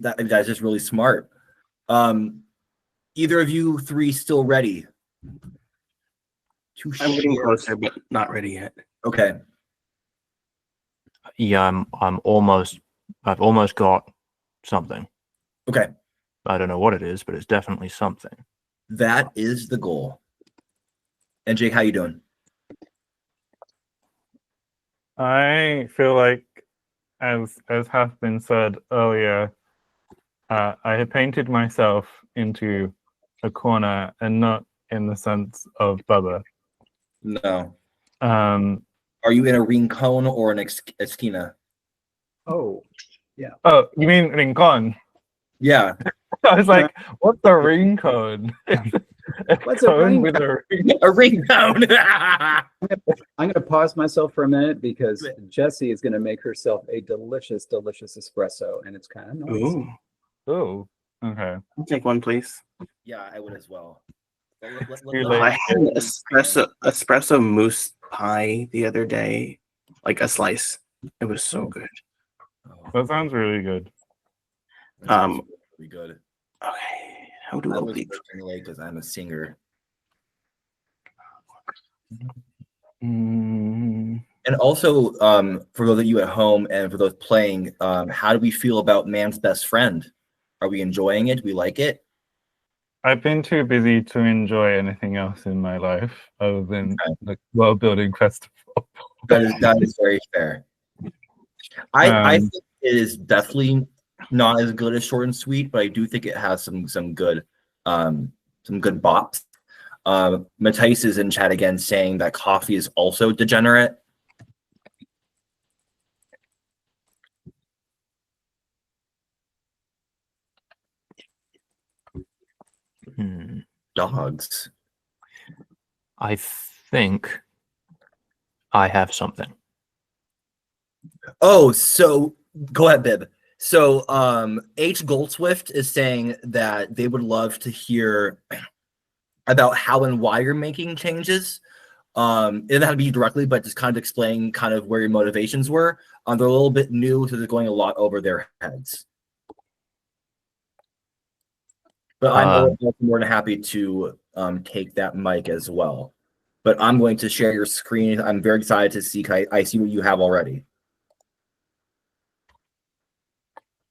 that's just really smart. Either of you three still ready? I'm getting closer, but not ready yet. Okay. Yeah, I've almost got something. Okay. I don't know what it is, but it's definitely something. That is the goal. And Jake, how you doing? I feel like, as has been said earlier, I had painted myself into a corner, and not in the sense of Bubba. No. Are you in a rincon or an esquina? Oh, yeah. Oh, you mean rincon? Yeah. I was like, what's a rincon? What's a ring with a ring? A rincon. I'm going to pause myself for a minute because Jessie is going to make herself a delicious, delicious espresso, and it's kind of noisy. Ooh. Okay. I'll take one, please. Yeah, I would as well. I had an espresso mousse pie the other day, like a slice. It was so good. That sounds really good. Pretty good. Okay, how do I leave? Because I'm a singer. Mm. And also, for those of you at home and for those playing, how do we feel about Man's Best Friend? Are we enjoying it? Do we like it? I've been too busy to enjoy anything else in my life other than the World Building Festival. That is very fair. I think it is definitely not as good as Short and Sweet, but I do think it has some good bops. Matthijs is in chat again saying that coffee is also degenerate. Dogs. I think I have something. Oh, so go ahead, Bib. So H. Goldswift is saying that they would love to hear about how and why you're making changes. It doesn't have to be directly, but just kind of explain kind of where your motivations were. They're a little bit new, so they're going a lot over their heads. But I'm more than happy to take that mic as well. But I'm going to share your screen. I'm very excited to see. I see what you have already.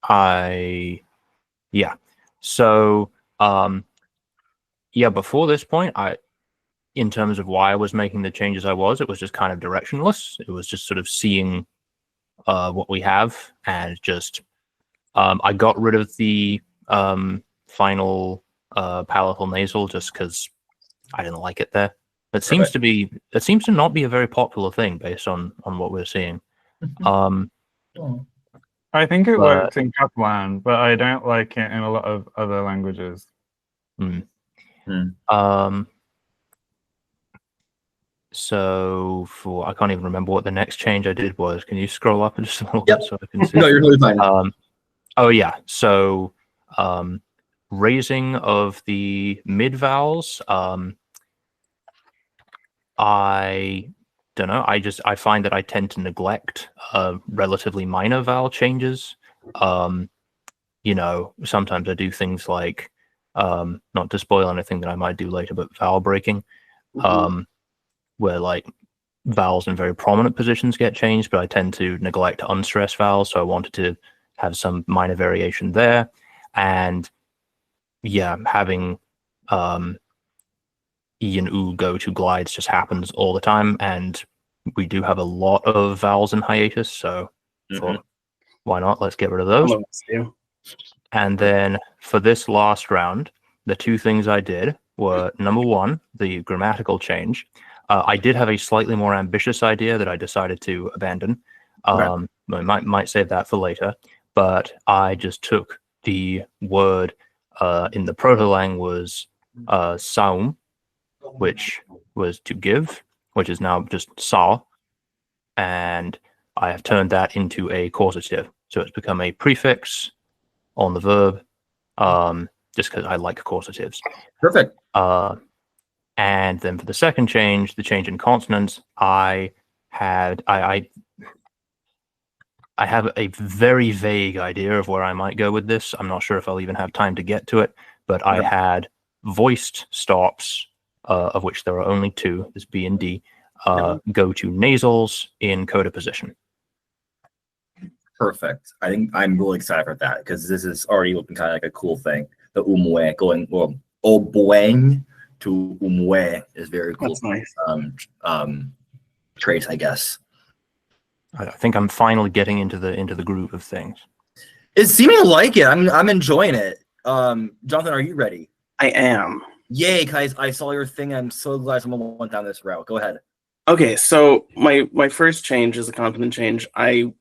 Yeah. So, before this point, in terms of why I was making the changes it was just kind of directionless. It was just sort of seeing what we have, and just I got rid of the final palatal nasal just because I didn't like it there. It seems to not be a very popular thing based on what we're seeing. I think it works in Catalan, but I don't like it in a lot of other languages. So I can't even remember what the next change I did was. Can you scroll up just a little bit so I can see? No, you're really fine. Oh yeah. So raising of the mid vowels. I don't know. I find that I tend to neglect relatively minor vowel changes. You know, sometimes I do things like, not to spoil anything that I might do later, but vowel breaking, where like vowels in very prominent positions get changed, but I tend to neglect unstressed vowels. So I wanted to have some minor variation there. And yeah, having E and U go to glides just happens all the time. And we do have a lot of vowels in hiatus. So thought, why not? Let's get rid of those. And then for this last round, the two things I did were, number one, the grammatical change. I did have a slightly more ambitious idea that I decided to abandon. I might save that for later. But I just took the word in the proto-lang was saum, which was to give, which is now just sa. And I have turned that into a causative. So it's become a prefix on the verb, just because I like causatives. Perfect. And then for the second change, the change in consonants, I have a very vague idea of where I might go with this. I'm not sure if I'll even have time to get to it, but I had voiced stops, of which there are only two, this B and D, go to nasals in coda position. Perfect. I think I'm really excited for that because this is already looking kind of like a cool thing. The umwe going oboeng to umwe is very cool. That's nice. Trace, I guess. I think I'm finally getting into the groove of things. It's seeming like it. I'm enjoying it. Jonathan, are you ready? I am. Yay, guys! I saw your thing. I'm so glad someone went down this route. Go ahead. Okay, so my first change is a consonant change. I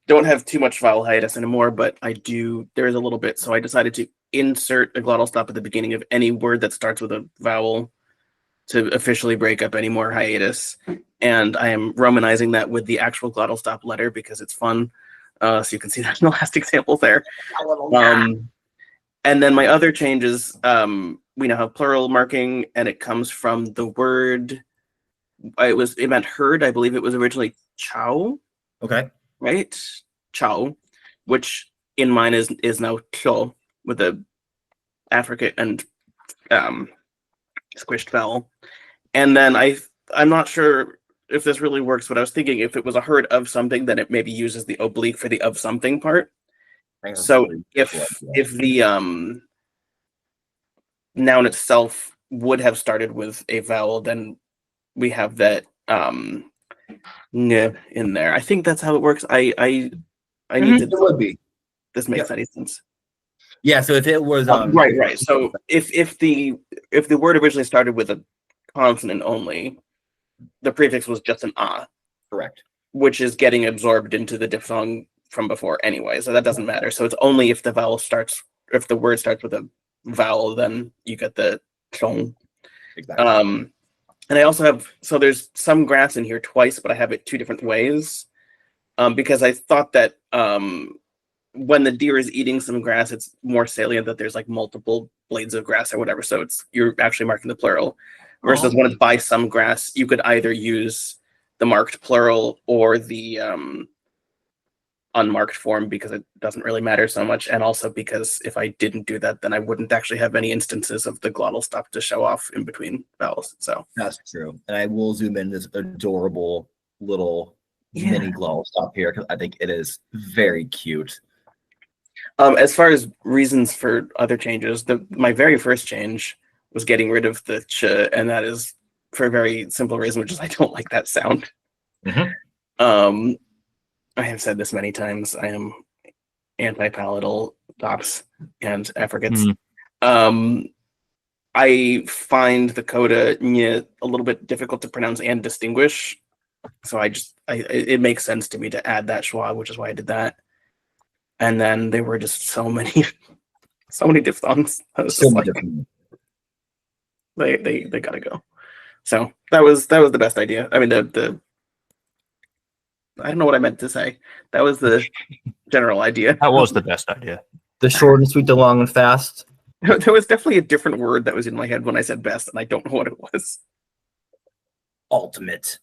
don't have too much vowel hiatus anymore, but I do. There is a little bit, so I decided to insert a glottal stop at the beginning of any word that starts with a vowel to officially break up any more hiatus. And I am romanizing that with the actual glottal stop letter because it's fun. So you can see there's no last example there. And then my other changes, we now have plural marking, and it comes from the word. It meant herd. I believe it was originally chow. Okay. Right? Chow, which in mine is now cho with a affricate and squished vowel. And then I'm not sure if this really works, but I was thinking if it was a herd of something, then it maybe uses the oblique for the of something part. So if the noun itself would have started with a vowel, then we have that in there. I think that's how it works. I need to. It would be. This makes any sense. Yeah. So if it was right. So if the word originally started with a consonant only, the prefix was just an correct, which is getting absorbed into the diphthong from before anyway. So that doesn't matter. So it's only if the word starts with a vowel, then you get the chong. Exactly. And I also have, so there's some grass in here twice, but I have it two different ways because I thought that when the deer is eating some grass, it's more salient that there's like multiple blades of grass or whatever. So you're actually marking the plural versus when it's by some grass, you could either use the marked plural or the unmarked form because it doesn't really matter so much. And also because if I didn't do that, then I wouldn't actually have any instances of the glottal stop to show off in between vowels. So that's true. And I will zoom in this adorable little mini glottal stop here because I think it is very cute. As far as reasons for other changes, my very first change was getting rid of the ch, and that is for a very simple reason, which is I don't like that sound. Mhm. I have said this many times. I am anti-palatal dops and affricates. I find the coda a little bit difficult to pronounce and distinguish. So it makes sense to me to add that schwa, which is why I did that. And then there were just so many diphthongs. I was So just much like, different. they gotta go. So that was the best idea. I mean, the I don't know what I meant to say. That was the general idea. That was the best idea. The short and sweet, the long and fast. There was definitely a different word that was in my head when I said best, and I don't know what it was. Ultimate.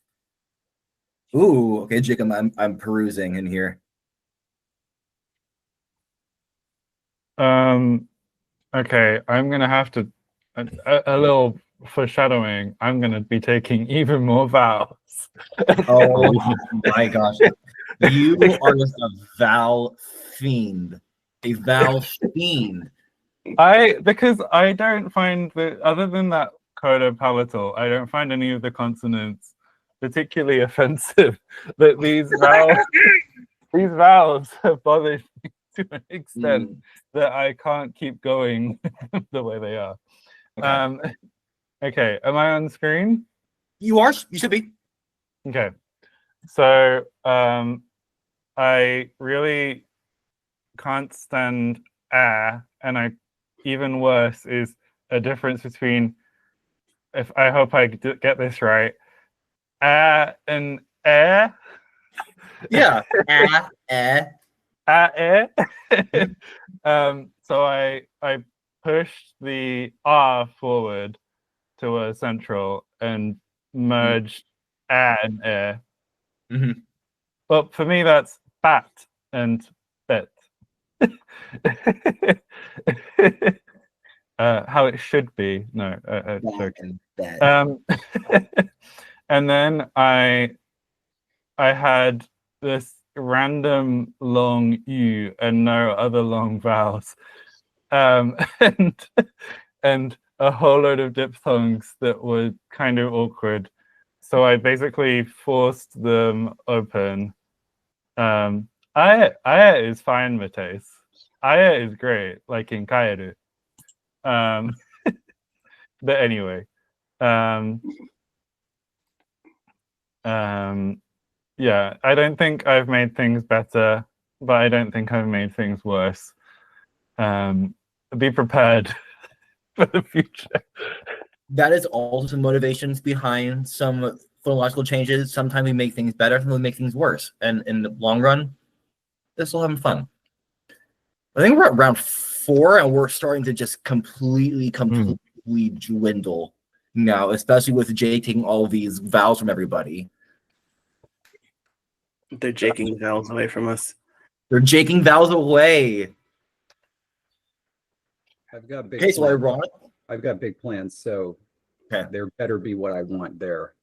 Ooh, okay, Jacob, I'm perusing in here. Okay, I'm gonna have to a little foreshadowing. I'm gonna be taking even more vowels. Oh my gosh. You are just a vowel fiend. A vowel fiend. Because I don't find other than that coda palatal, I don't find any of the consonants particularly offensive. That these vowels have bothered me to an extent that I can't keep going the way they are. Okay. Okay, am I on screen? You are. You should be. Okay, so I really can't stand and even worse is a difference between, if I hope I get this right, and Yeah. So I pushed the R forward to a central and merged and Mhm. But for me, that's bat and bet. How it should be. No, joking. And then I had this random long U and no other long vowels, and a whole load of diphthongs that were kind of awkward. So I basically forced them open. Aya is fine, Mateus. Aya is great, like in Kaeru. But anyway, yeah, I don't think I've made things better, but I don't think I've made things worse. Be prepared for the future. That is also some motivations behind some phonological changes. Sometimes we make things better, sometimes we make things worse. And in the long run, this will have fun. I think we're at round 4, and we're starting to just completely dwindle now, especially with Jay taking all of these vowels from everybody. They're jaking vowels away from us. They're jaking vowels away. I've got big. Okay, so ironic. I've got big plans, so there better be what I want there.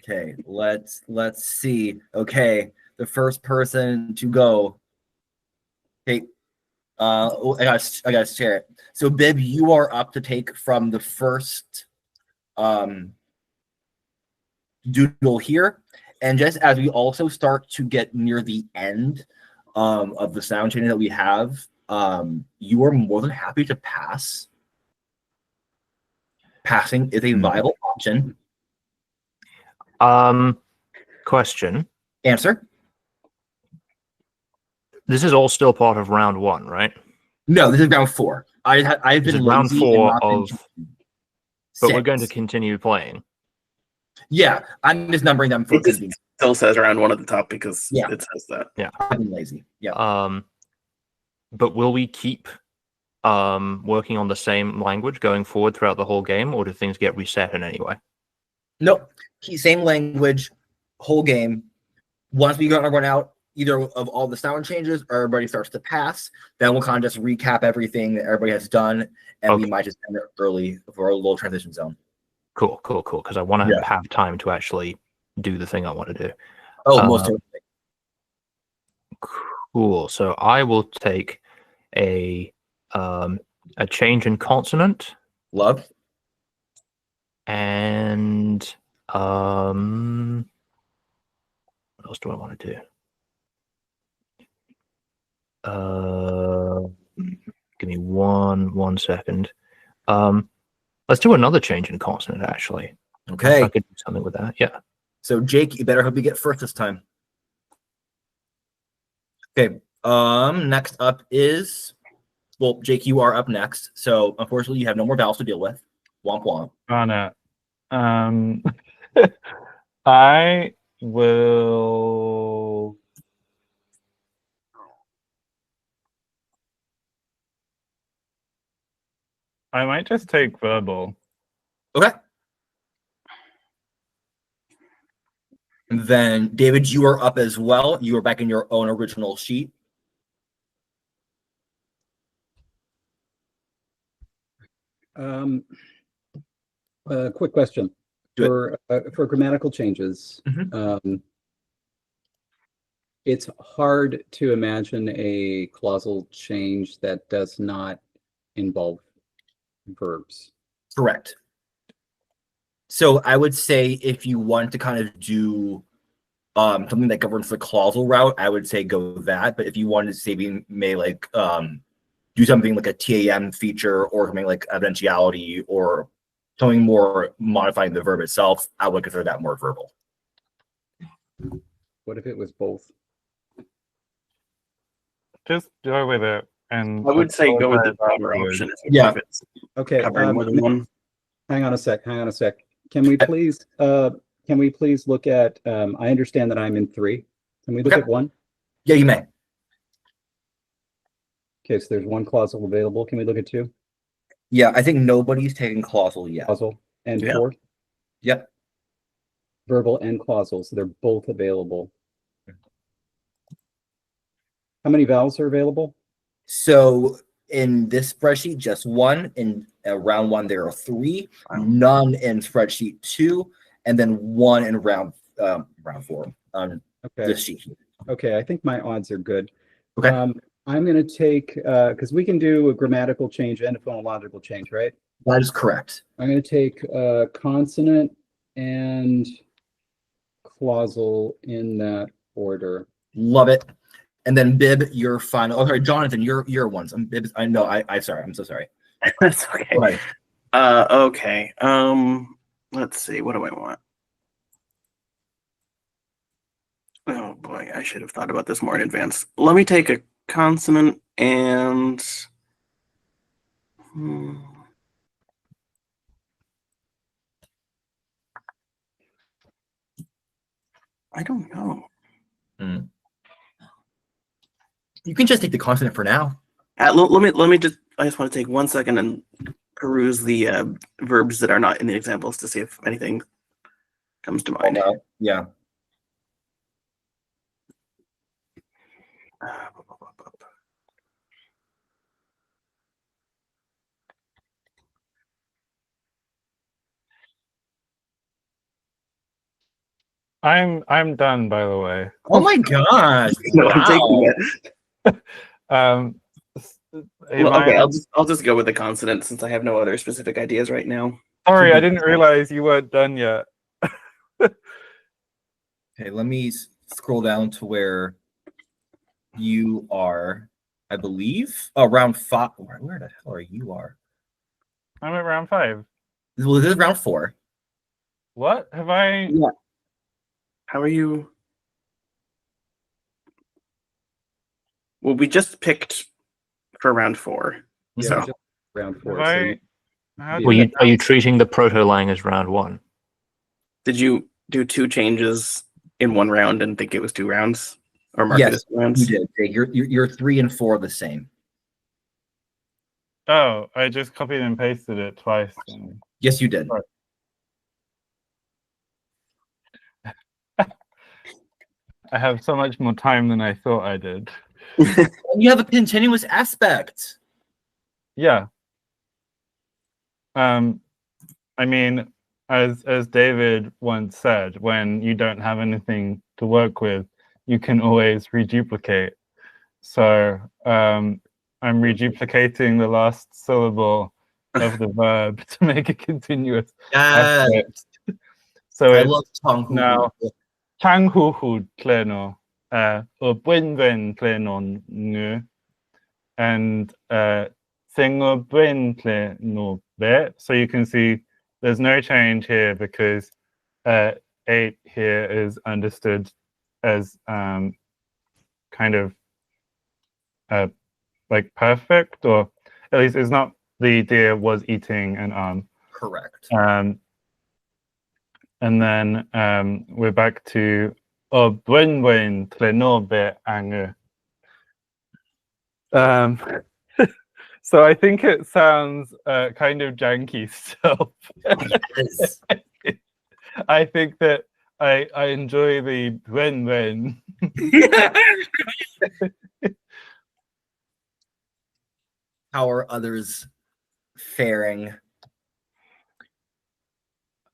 Okay, let's see. Okay, the first person to go. Okay, I gotta share it. So Bib, you are up to take from the first doodle here, and just as we also start to get near the end of the sound chain that we have, you are more than happy to pass. Passing is a viable option. Question. Answer. This is all still part of round 1, right? No, this is round 4. I've been round lazy 4 and of. But we're going to continue playing. Yeah, I'm just numbering them for it still says round 1 at the top because it says that. Yeah, I've been lazy. Yeah. But will we keep working on the same language going forward throughout the whole game, or do things get reset in any way? Nope. Same language, whole game. Once we run out either of all the sound changes or everybody starts to pass, then we'll kind of just recap everything that everybody has done, and we might just end it early for a little transition zone. Cool. Because I want to have time to actually do the thing I want to do. Oh, most totally. Cool. So I will take a change in consonant. Love. And what else do I want to do? Give me one second. Let's do another change in consonant, actually. Okay. I could do something with that. Yeah. So Jake, you better hope you get first this time. Okay. Next up is, well, Jake, you are up next. So unfortunately, you have no more vowels to deal with. Womp womp. On it. I will. I might just take verbal. Okay. And then David, you are up as well. You are back in your own original sheet. Quick question. For grammatical changes, it's hard to imagine a clausal change that does not involve verbs. Correct. So I would say if you want to kind of do something that governs the clausal route, I would say go that. But if you wanted to say we may like do something like a TAM feature or something like evidentiality or something more modifying the verb itself, I would consider that more verbal. What if it was both? Just go with it. And I would say go with the cover option. Yeah. If it's Okay. covering more than one. Hang on a sec. Can we please look at, I understand that I'm in 3. Can we look at 1? Yeah, you may. Okay, so there's 1 clausal available. Can we look at 2? Yeah, I think nobody's taken clausal yet. Clausal and Yeah. 4? Yep. Verbal and clausal, so they're both available. How many vowels are available? So in this spreadsheet, just 1. In round 1, there are 3. None in spreadsheet 2, and then 1 in round 4 on this sheet. Okay, I think my odds are good. Okay. I'm going to take, because we can do a grammatical change and a phonological change, right? That is correct. I'm going to take consonant and clausal in that order. Love it. And then Bib, your final. Oh, sorry, Jonathan, your ones. Bib. I know. I'm sorry. I'm so sorry. That's okay. Right. Okay. Let's see. What do I want? Oh boy, I should have thought about this more in advance. Let me take a consonant and. I don't know. You can just take the consonant for now. Let me just. I just want to take 1 second and peruse the verbs that are not in the examples to see if anything comes to mind. Yeah. I'm done, by the way. Oh my gosh! No, Wow. I'm taking it. Okay, I'll just go with the consonant since I have no other specific ideas right now. Sorry, I didn't realize you weren't done yet. Okay, let me scroll down to where you are, I believe. Oh, round 5. Where the hell are you? I'm at round 5. Well, this is round 4. What have I? Yeah. How are you? Well, we just picked for round 4. Yeah, So just round 4. Have So I? Are you treating the proto-lang as round 1? did you do 2 changes in 1 round and think it was 2 rounds, or mark it as 2 rounds? You did. You're 3 and 4 the same. Oh, I just copied and pasted it twice. Yes, you did. Right. I have so much more time than I thought I did. You have a continuous aspect. Yeah. I mean, as David once said, when you don't have anything to work with, you can always reduplicate. So I'm reduplicating the last syllable of the verb to make it continuous. Yeah, So I it's love Tong Hu. now Changhuhu Tleno, Bwinwen Tleno Ngu, and Singo Bwin Tleno Be. So you can see there's no change here because 8 here is understood as kind of like perfect, or at least it's not the deer was eating an Correct. and then we're back to Bwinwen Tleno Be Angu. So I think it sounds kind of janky still. Yes. I think that I enjoy the win-win. How are others faring?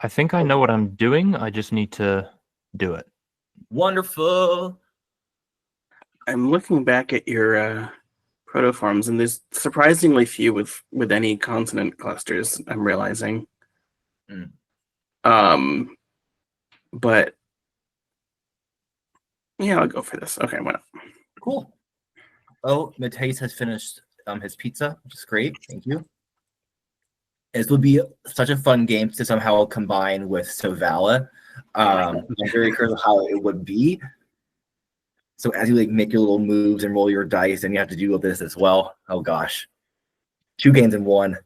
I think I know what I'm doing. I just need to do it. Wonderful. I'm looking back at your protoforms, and there's surprisingly few with any consonant clusters. I'm realizing. But yeah, I'll go for this. Okay, why not? Cool. Oh, Mateus has finished his pizza, which is great. Thank you. This would be such a fun game to somehow combine with Sovala. I'm very curious of how it would be. So as you like make your little moves and roll your dice, and you have to do this as well. Oh gosh, 2 games in 1.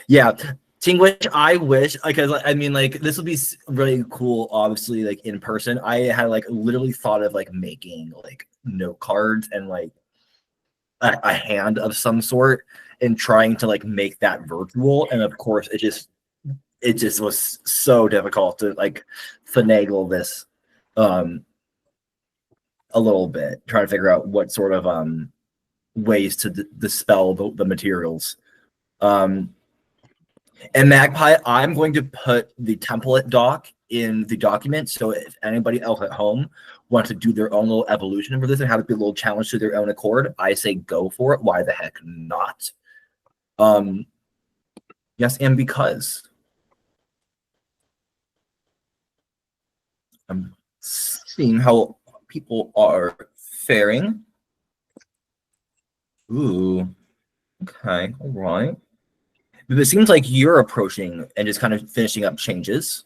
Yeah, Tinglish. I wish, because I mean, like this would be really cool. Obviously, like in person, I had like literally thought of like making like note cards and like a hand of some sort, and trying to like make that virtual. And of course, it just was so difficult to like finagle this a little bit, trying to figure out what sort of ways to dispel the materials. And Magpie, I'm going to put the template doc in the document, so if anybody else at home wants to do their own little evolution for this and have it be a little challenge to their own accord, I say go for it. Why the heck not? Yes, and because I'm seeing how people are faring. Ooh, okay, all right. But it seems like you're approaching and just kind of finishing up changes.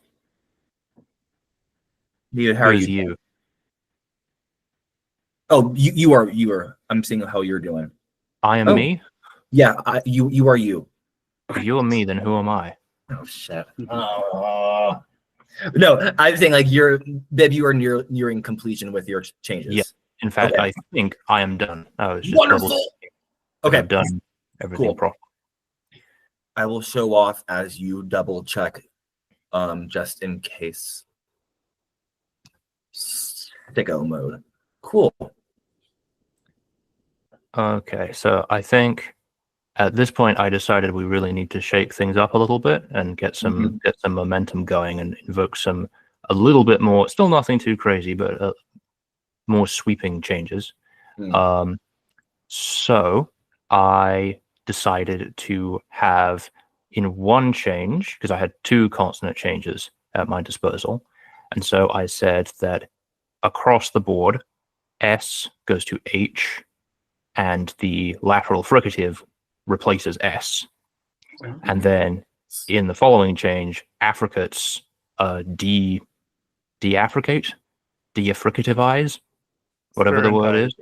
How are Who's you? you? Oh, you are. I'm seeing how you're doing. I am me? Yeah, you are you. If you're me, then who am I? Oh shit. Oh. No, I'm saying like you are nearing completion with your changes. Yeah. In fact, Okay. I think I am done. I was just Wonderful. double-checking that Okay. I've done everything Cool. properly. I will show off as you double check, just in case. Sicko mode. Cool. Okay, so I think at this point I decided we really need to shake things up a little bit and get some momentum going and invoke a little bit more, still nothing too crazy, but more sweeping changes. So I decided to have in one change, because I had 2 consonant changes at my disposal, and so I said that across the board S goes to H and the lateral fricative replaces S. And then in the following change, affricates deaffricativize, whatever the word is.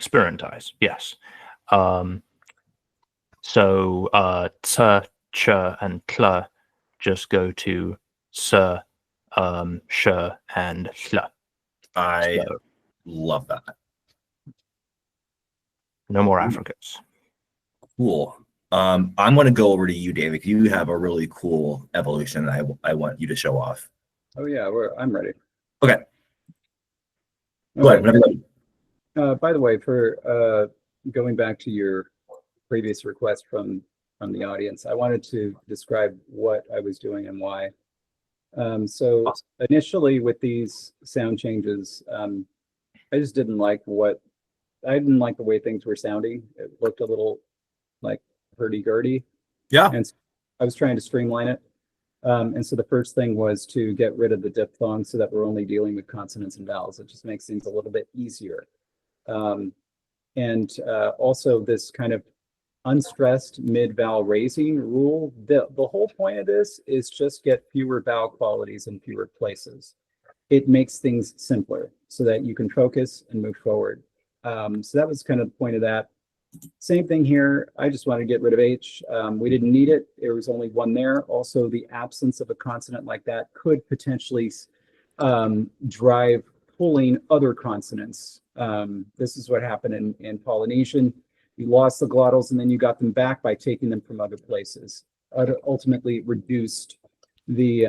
Spirantize, yes. So t, ch, and tl just go to s, sh, and sl. I love that. No more affricates. Cool. I'm going to go over to you, David. You have a really cool evolution that I want you to show off. Oh yeah, I'm ready. Okay. Go ahead. Whenever you're ready. By the way, for going back to your previous request from the audience, I wanted to describe what I was doing and why. So Awesome. initially with these sound changes, I just didn't like the way things were sounding. It looked a little like hurdy-gurdy. Yeah. And so I was trying to streamline it. And so the first thing was to get rid of the diphthong so that we're only dealing with consonants and vowels. It just makes things a little bit easier. Also this kind of unstressed mid-vowel raising rule. The whole point of this is just get fewer vowel qualities in fewer places. It makes things simpler so that you can focus and move forward. So that was kind of the point of that. Same thing here. I just wanted to get rid of H. We didn't need it. There was only one there. Also, the absence of a consonant like that could potentially drive pulling other consonants. This is what happened in Polynesian. You lost the glottals and then you got them back by taking them from other places. Ultimately reduced the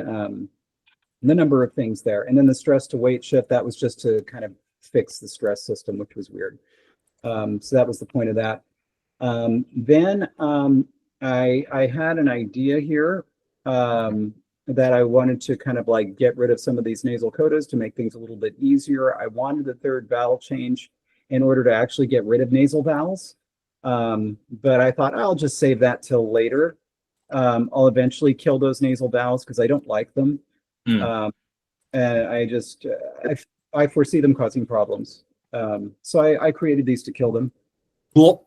number of things there. And then the stress to weight shift, that was just to kind of fix the stress system, which was weird. So that was the point of that. Then I had an idea here that I wanted to kind of like get rid of some of these nasal codas to make things a little bit easier. I wanted the third vowel change in order to actually get rid of nasal vowels. But I thought I'll just save that till later. I'll eventually kill those nasal vowels because I don't like them. And I foresee them causing problems. So I created these to kill them. Cool.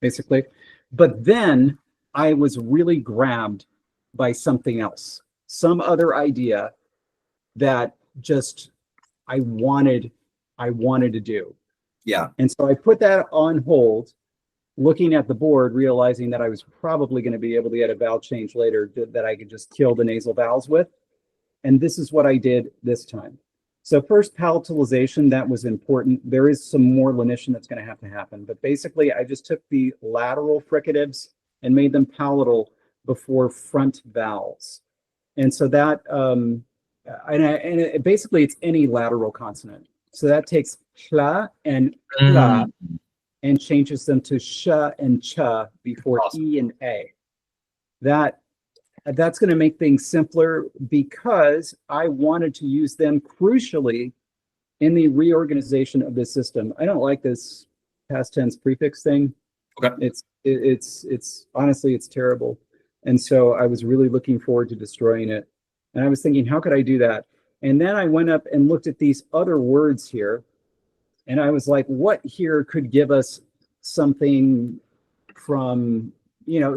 Basically. But then I was really grabbed by something else, some other idea that just I wanted to do. Yeah. And so I put that on hold, looking at the board, realizing that I was probably going to be able to get a vowel change later that I could just kill the nasal vowels with. And this is what I did this time. So first, palatalization, that was important. There is some more lenition that's going to happen. But basically, I just took the lateral fricatives and made them palatal before front vowels. And so that, basically, it's any lateral consonant. So that takes hla and hla and changes them to sh and ch before e and a. That's going to make things simpler because I wanted to use them crucially in the reorganization of the system. I don't like this past tense prefix thing. Okay. It's honestly, it's terrible. And so I was really looking forward to destroying it. And I was thinking, how could I do that? And then I went up and looked at these other words here. And I was like, what here could give us something from,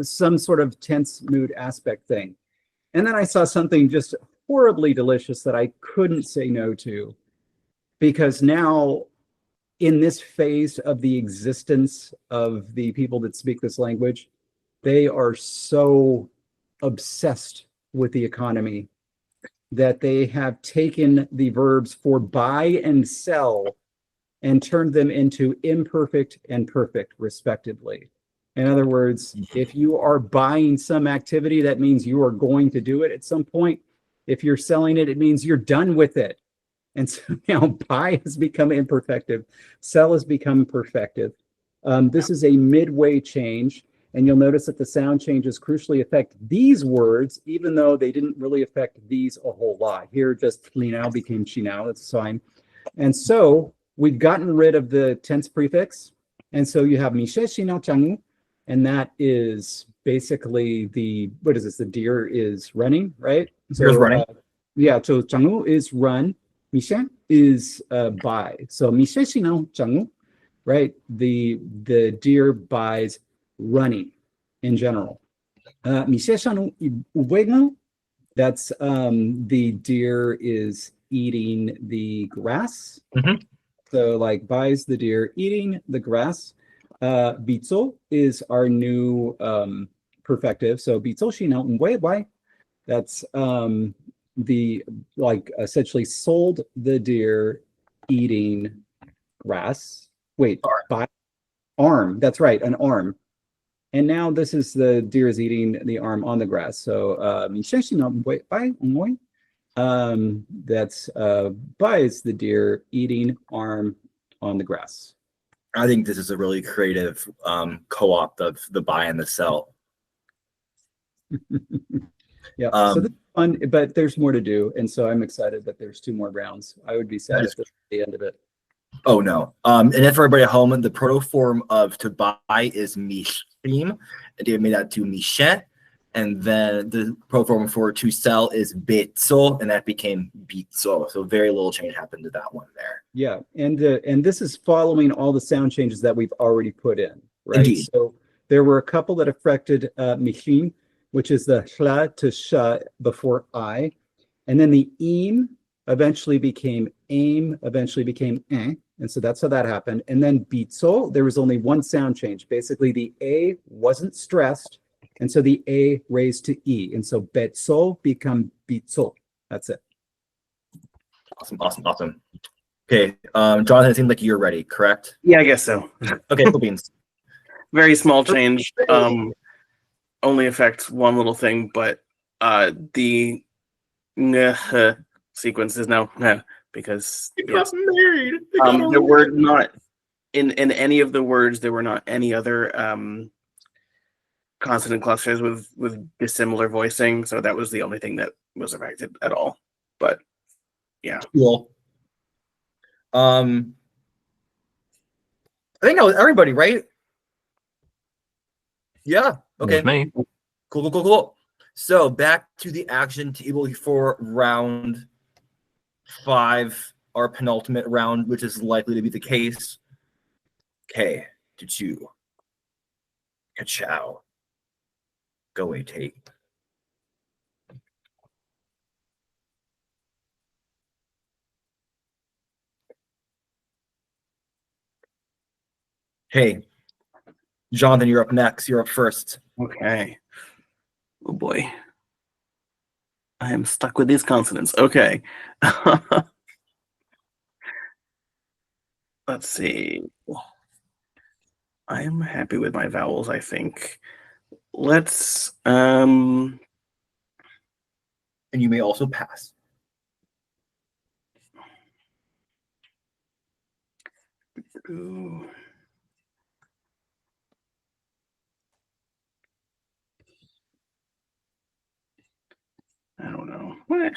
some sort of tense mood aspect thing. And then I saw something just horribly delicious that I couldn't say no to, because now in this phase of the existence of the people that speak this language, they are so obsessed with the economy that they have taken the verbs for buy and sell and turned them into imperfect and perfect, respectively. In other words, if you are buying some activity, that means you are going to do it at some point. If you're selling it, it means you're done with it. And so now buy has become imperfective, sell has become perfective. This is a midway change, and you'll notice that the sound changes crucially affect these words, even though they didn't really affect these a whole lot. Here, just now became she now, that's fine. And so we've gotten rid of the tense prefix. And so you have mishe shina changu. And that is basically what is this? The deer is running, right? So, deer is running. So changu is run. Mishe is buy. So mishe shina changu, right? The deer buys running in general. Mishe shanu uwega, that's the deer is eating the grass. Mm-hmm. So like buys the deer eating the grass. Bitso is our new perfective. So bitso shina unwei, that's the essentially sold the deer eating grass. Wait, by arm. That's right, an arm. And now this is the deer is eating the arm on the grass. So that's buys the deer eating arm on the grass. I think this is a really creative co-op of the buy and the sell. Yeah, so this is fun, but there's more to do, and so I'm excited that there's 2 more rounds. I would be sad if this is the end of it. Oh no! And if everybody at home, the proto form of to buy is mishrim, and David made that to Michel. And then the proform for to sell is bitso, and that became bitso. So very little change happened to that one there. Yeah, and this is following all the sound changes that we've already put in, right? Indeed. So there were a couple that affected michin, which is the hla to sha before I, and then the eam eventually became aim, eventually became and so that's how that happened. And then bitso, there was only one sound change. Basically, the a wasn't stressed, and so the a raised to e, and so betso become bitso. That's it. Awesome. Okay, Jonathan, it seems like you're ready, correct? Yeah, I guess so. Okay, cool beans. Very small change. Only affects one little thing, but the sequence is now because yes. married. There were not in any of the words. There were not any other consonant clusters with dissimilar voicing, so that was the only thing that was affected at all. But yeah, Cool. I think that was everybody, right? Yeah. Okay. With me. Cool. So back to the action table for round 5, our penultimate round, which is likely to be the case. Okay, Chu. Ka-chow. Go away, take. Hey, Jonathan, you're up next. You're up first. okay. Oh boy, I am stuck with these consonants. Okay. Let's see. I'm happy with my vowels, I think. Let's And you may also pass. ooh. I don't know. What?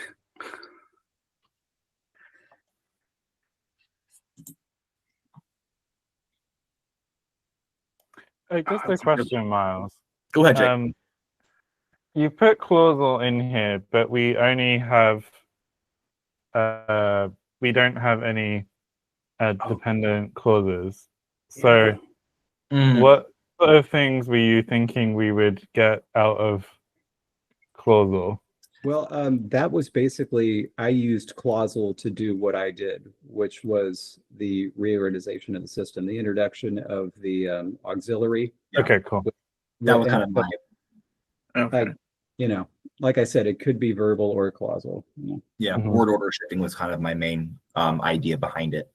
Hey, just a That's a good- question, Miles. Go ahead, Jake. You put clausal in here, but we only have we don't have any dependent clauses. So what sort of things were you thinking we would get out of clausal? Well, that was basically, I used clausal to do what I did, which was the reorganization of the system, the introduction of the auxiliary. Yeah. Okay, cool. That was kind of But, Okay. you know, like I said, it could be verbal or clausal. yeah. Mhm. Word order shifting was kind of my main idea behind it.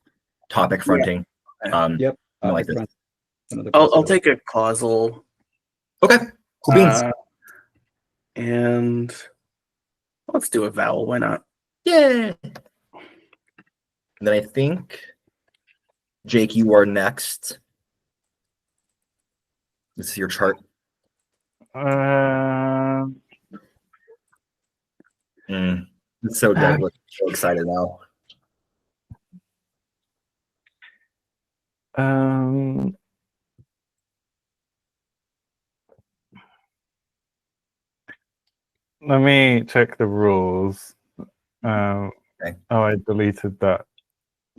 Topic fronting. Yep. I like this. I'll take a clausal. Okay. Cool beans. And let's do a vowel. Why not? Yeah. And then I think, Jake, you are next. This is your chart. It's so dead. We're so excited now. Let me check the rules. Okay. Oh, I deleted that.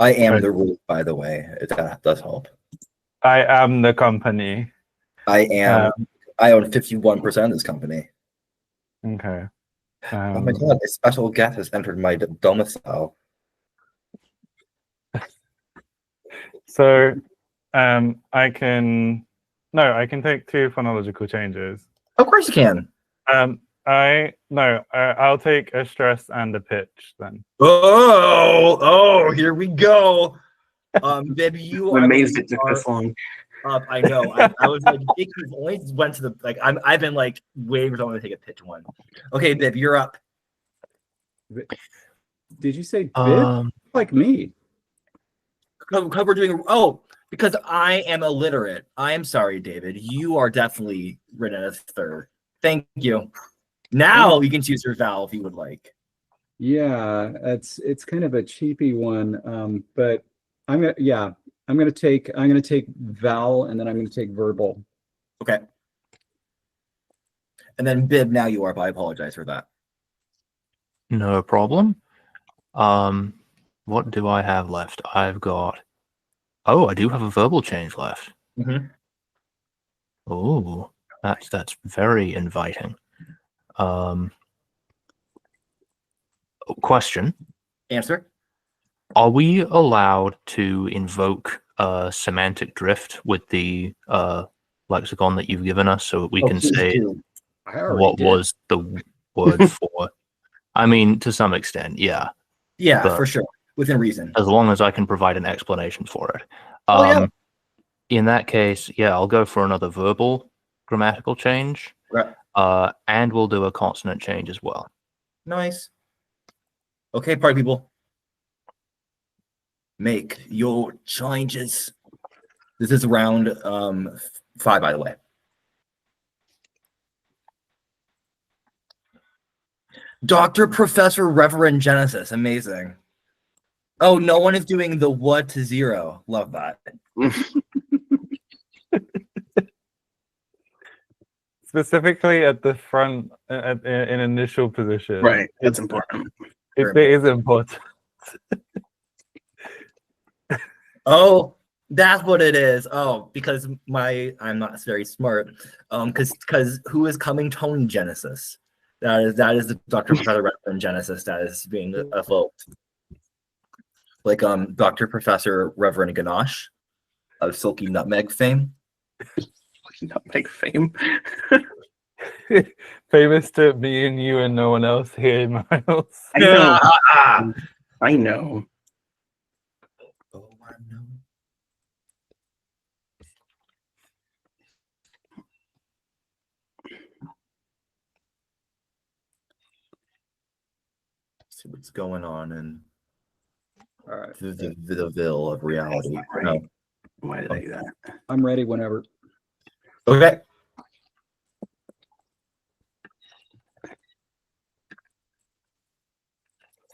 I am Right. the rule, by the way. That does help. I am the company. I am. I own 51% of this company. Okay. Oh my god! A special guest has entered my domicile. So, I can take 2 phonological changes. Of course you can. I'll take a stress and a pitch then. Oh, here we go. Baby, you I'm are amazed it took this long. up. I know. I was like, Jake only went to the I've been like waiting for someone to take a pitch one. Okay, Bib, you're up. Did you say bib? Like me? Because we're doing because I am illiterate. I am sorry, David. You are definitely written as third. Thank you. Now you can choose your vowel if you would like. Yeah, it's kind of a cheapy one, but I'm gonna take vowel, and then I'm gonna take verbal. Okay. And then Bib, now you are, but I apologize for that. No problem. What do I have left? I've got. Oh, I do have a verbal change left. Mhm. Oh, that's very inviting. Question: Answer. Are we allowed to invoke semantic drift with the lexicon that you've given us, so that we can Please say do. I already what did. was the word for? I mean, to some extent, yeah. Yeah, But- for sure. Within reason. As long as I can provide an explanation for it. Oh, yeah. In that case, yeah, I'll go for another verbal grammatical change. Right. And we'll do a consonant change as well. Nice. Okay, party people. Make your changes. This is round 5, by the way. Dr. Professor Reverend Genesis. Amazing. Oh, no one is doing the what to 0. Love that. Specifically at the front, in initial position. Right. That's important. It is important. Oh, that's what it is. Oh, because I'm not very smart. Because who is coming Tony Genesis? That is the Dr. Professor Reverend Genesis that is being evoked. Like Dr. Professor Reverend Ganache of Silky Nutmeg fame. Nutmeg fame. Famous to me and you and no one else here, Miles. I know. I know. Oh, I know. See what's going on in All right. the ville of reality. No. Why did I do that? I'm ready whenever. Okay.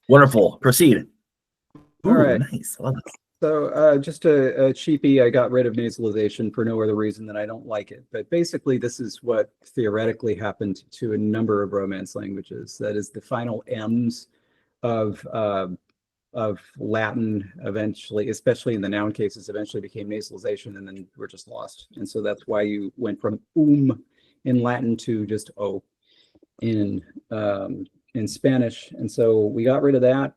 Wonderful. Proceed. Ooh, All right. Nice. I love it. So just a cheapie, I got rid of nasalization for no other reason than I don't like it. But basically, this is what theoretically happened to a number of Romance languages. That is, the final M's of Latin eventually, especially in the noun cases, eventually became nasalization, and then were just lost. And so that's why you went from in Latin to just o in Spanish. And so we got rid of that.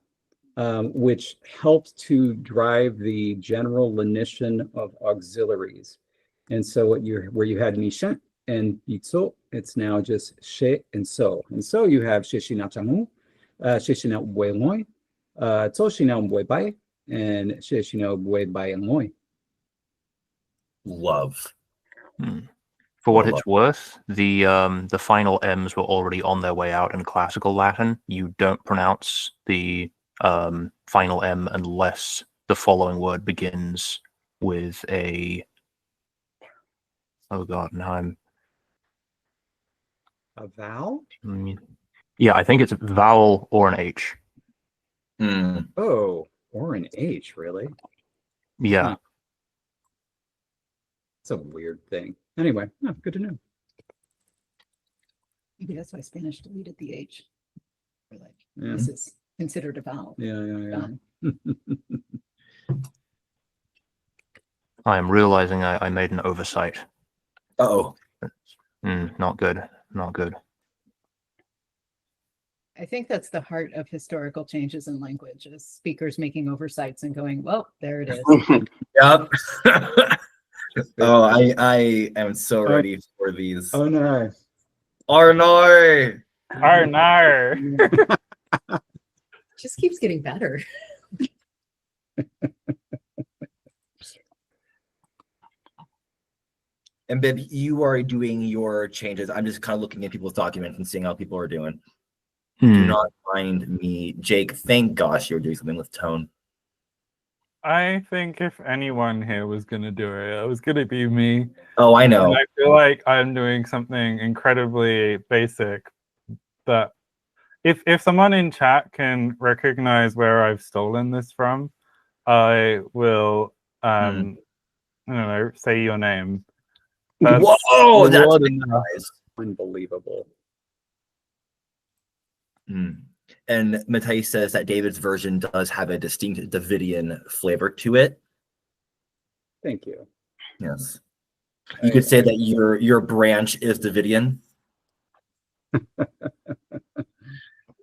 Which helped to drive the general lenition of auxiliaries. And so where you had nishan and itso, it's now just she and so. And so you have sheshina chamu, sheshina ubuemoy, toshina ubuebai, and sheshina ubuebai and moy. Love. For what it's worth, the final M's were already on their way out in classical Latin. You don't pronounce the final M unless the following word begins with a. Oh God, now I'm. A vowel? Yeah, I think it's a vowel or an H. Mm. Oh, or an H, really? Yeah. It's a weird thing. Anyway, good to know. Maybe that's why Spanish deleted the H. Or like, Yeah. this is considered a vowel. Yeah. I am realizing I made an oversight. Uh-oh. Not good. Not good. I think that's the heart of historical changes in language, is speakers making oversights and going, well, there it is. Yep. Oh, I am so ready for these. Oh no. Oh no. Arnar. Just keeps getting better. And Bib, you are doing your changes. I'm just kind of looking at people's documents and seeing how people are doing. Do not mind me. Jake, thank gosh you're doing something with tone. I think if anyone here was going to do it, it was going to be me. Oh, I know. And I feel like I'm doing something incredibly basic that if someone in chat can recognize where I've stolen this from, I will, I don't know, say your name. Whoa, that's more big than enough. guys. Unbelievable. Mm. And Matai says that David's version does have a distinct Davidian flavor to it. Thank you. Yes. You could say that your branch is Davidian.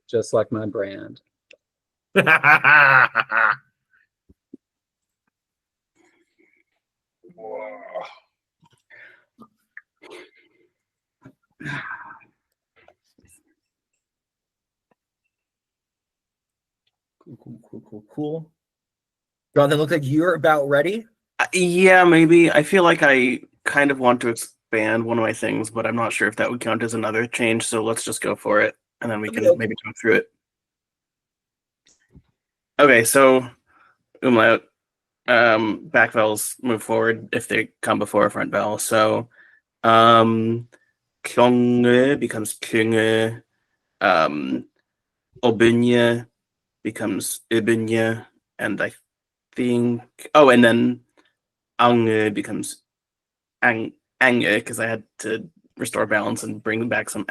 Just like my brand. Cool. Jonathan, looks like you're about ready. Yeah, maybe. I feel like I kind of want to expand one of my things, but I'm not sure if that would count as another change. So let's just go for it, and then we can Okay. maybe talk through it. Okay, so umlaut, back vowels move forward if they come before a front vowel. So, kyonge becomes kyunge. Obunye becomes ibunye, and I think and then ange becomes ange because I had to restore balance and bring back some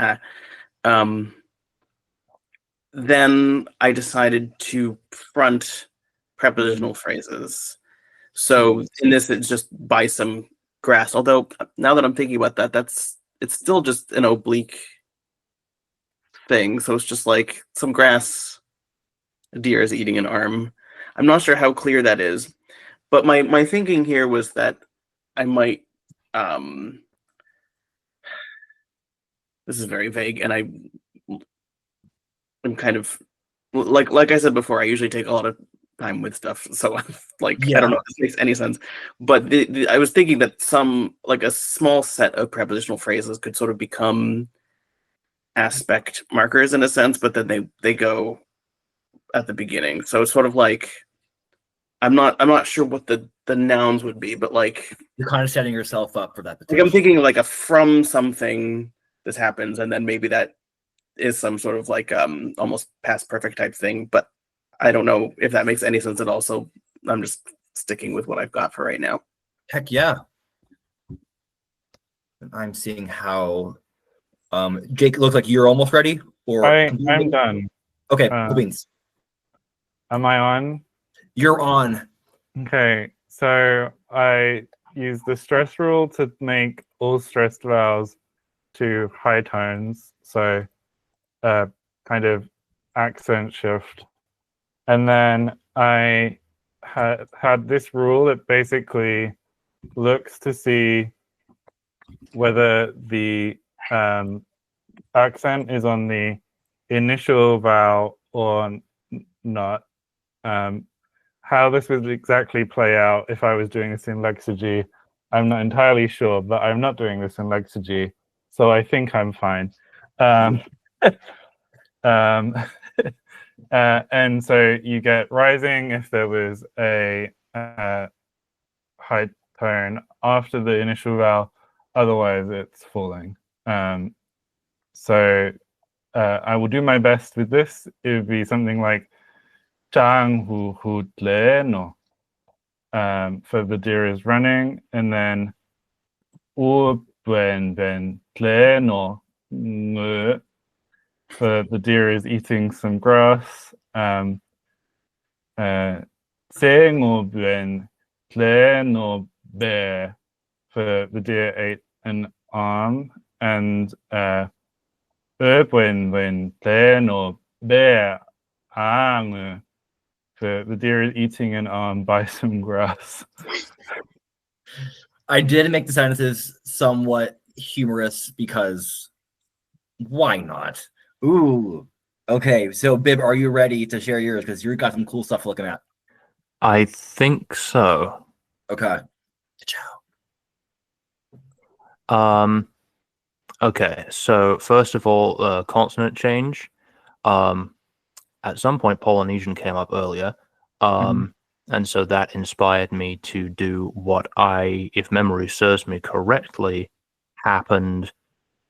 then I decided to front prepositional phrases. So in this, it's just by some grass. Although now that I'm thinking about that, it's still just an oblique thing. So it's just like some grass. A deer is eating an arm. I'm not sure how clear that is, but my thinking here was that I might. This is very vague, and I'm kind of like I said before. I usually take a lot of time with stuff, so like I don't know if this makes any sense. But I was thinking that a small set of prepositional phrases could sort of become aspect markers in a sense, but then they go at the beginning. So it's sort of like I'm not sure what the nouns would be, but like you're kind of setting yourself up for that potential. Like I'm thinking like a from something this happens, and then maybe that is some sort of like almost past perfect type thing, but I don't know if that makes any sense at all. So I'm just sticking with what I've got for right now. Heck yeah. I'm seeing how Jake, looks like you're almost ready. Or I'm done. Okay, cool beans. Am I on? You're on. Okay, so I use the stress rule to make all stressed vowels to high tones. So kind of accent shift. And then I had this rule that basically looks to see whether the accent is on the initial vowel or not. How this would exactly play out if I was doing this in Lexigy, I'm not entirely sure, but I'm not doing this in Lexigy, so I think I'm fine. And so you get rising if there was a high tone after the initial vowel, otherwise it's falling. So I will do my best with this. It would be something like Chang hu hu le no, for the deer is running, and then u ben ben tle no for the deer is eating some grass. Se ngo ben tle no bear for the deer ate an arm, and when tle no bear ang for the deer is eating an arm by some grass. I did make the sentences somewhat humorous because why not? Ooh. Okay, so Bib, are you ready to share yours? Because you got some cool stuff looking at. I think so. Okay. Okay, so first of all, consonant change. At some point, Polynesian came up earlier. And so that inspired me to do what if memory serves me correctly, happened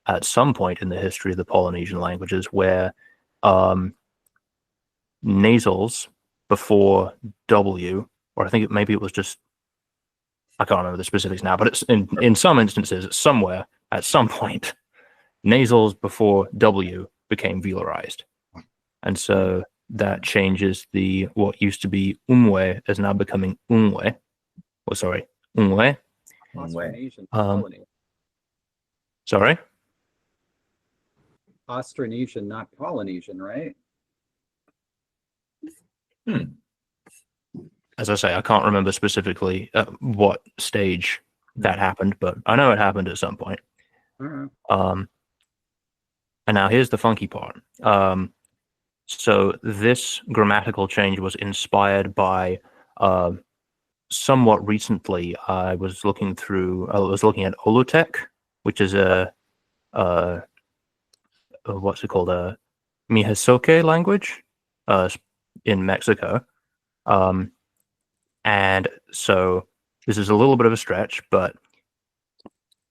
at some point in the history of the Polynesian languages where nasals before W, or I think maybe it was just, I can't remember the specifics now, but it's in some instances, at some point, nasals before W became velarized. And so that changes the what used to be umwe is now becoming unwe. Oh, sorry, unwe. Austronesian, Um, Polynesian. Sorry. Austronesian, not Polynesian, right? As I say, I can't remember specifically at what stage that happened, but I know it happened at some point. All right. And now here's the funky part. So this grammatical change was inspired by somewhat recently. I was looking at Olutec, which is what's it called? A Mihesoke language in Mexico. And so this is a little bit of a stretch, but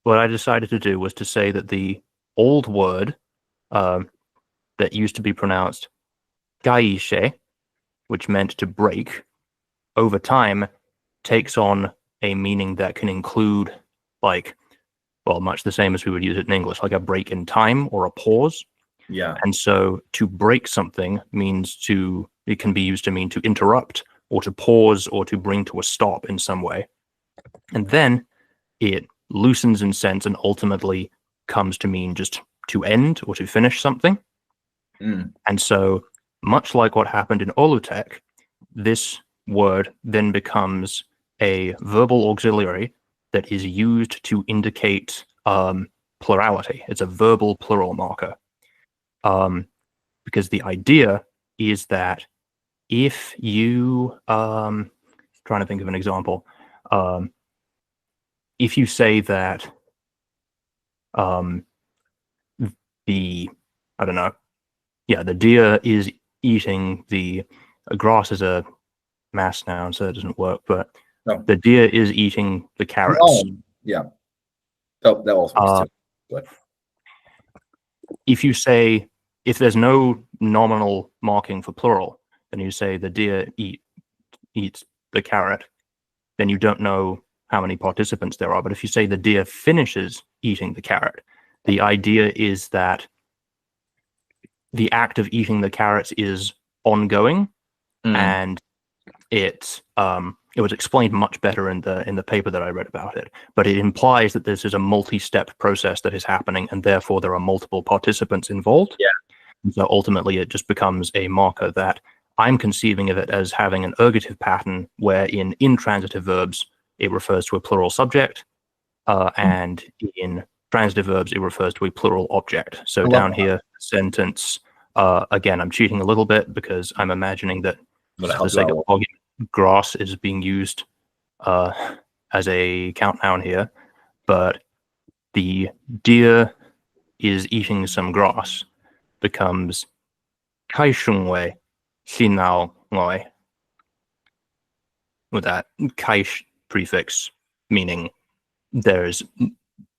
what I decided to do was to say that the old word that used to be pronounced gaishe, which meant to break, over time takes on a meaning that can include, like, well, much the same as we would use it in English, like a break in time or a pause. Yeah. And so to break something means it can be used to mean to interrupt or to pause or to bring to a stop in some way. And then it loosens in sense and ultimately comes to mean just to end or to finish something. And so, much like what happened in Olutec, this word then becomes a verbal auxiliary that is used to indicate plurality. It's a verbal plural marker. Because the idea is that if you, trying to think of an example, if you say that the deer is eating the grass is a mass noun, so it doesn't work, but the deer is eating the carrots. Oh, yeah. Oh, that also works too. But if there's no nominal marking for plural, then you say the deer eats the carrot, then you don't know how many participants there are. But if you say the deer finishes eating the carrot, the idea is that the act of eating the carrots is ongoing, and it was explained much better in the paper that I read about it. But it implies that this is a multi-step process that is happening, and therefore there are multiple participants involved. Yeah. And so ultimately, it just becomes a marker that I'm conceiving of it as having an ergative pattern, where in intransitive verbs it refers to a plural subject, and in transitive verbs it refers to a plural object. So down here, sentence. Again, I'm cheating a little bit because I'm imagining that for the sake of argument, grass is being used as a count noun here, but the deer is eating some grass becomes kai shung wei xin nao ngoi, with that kai prefix meaning there's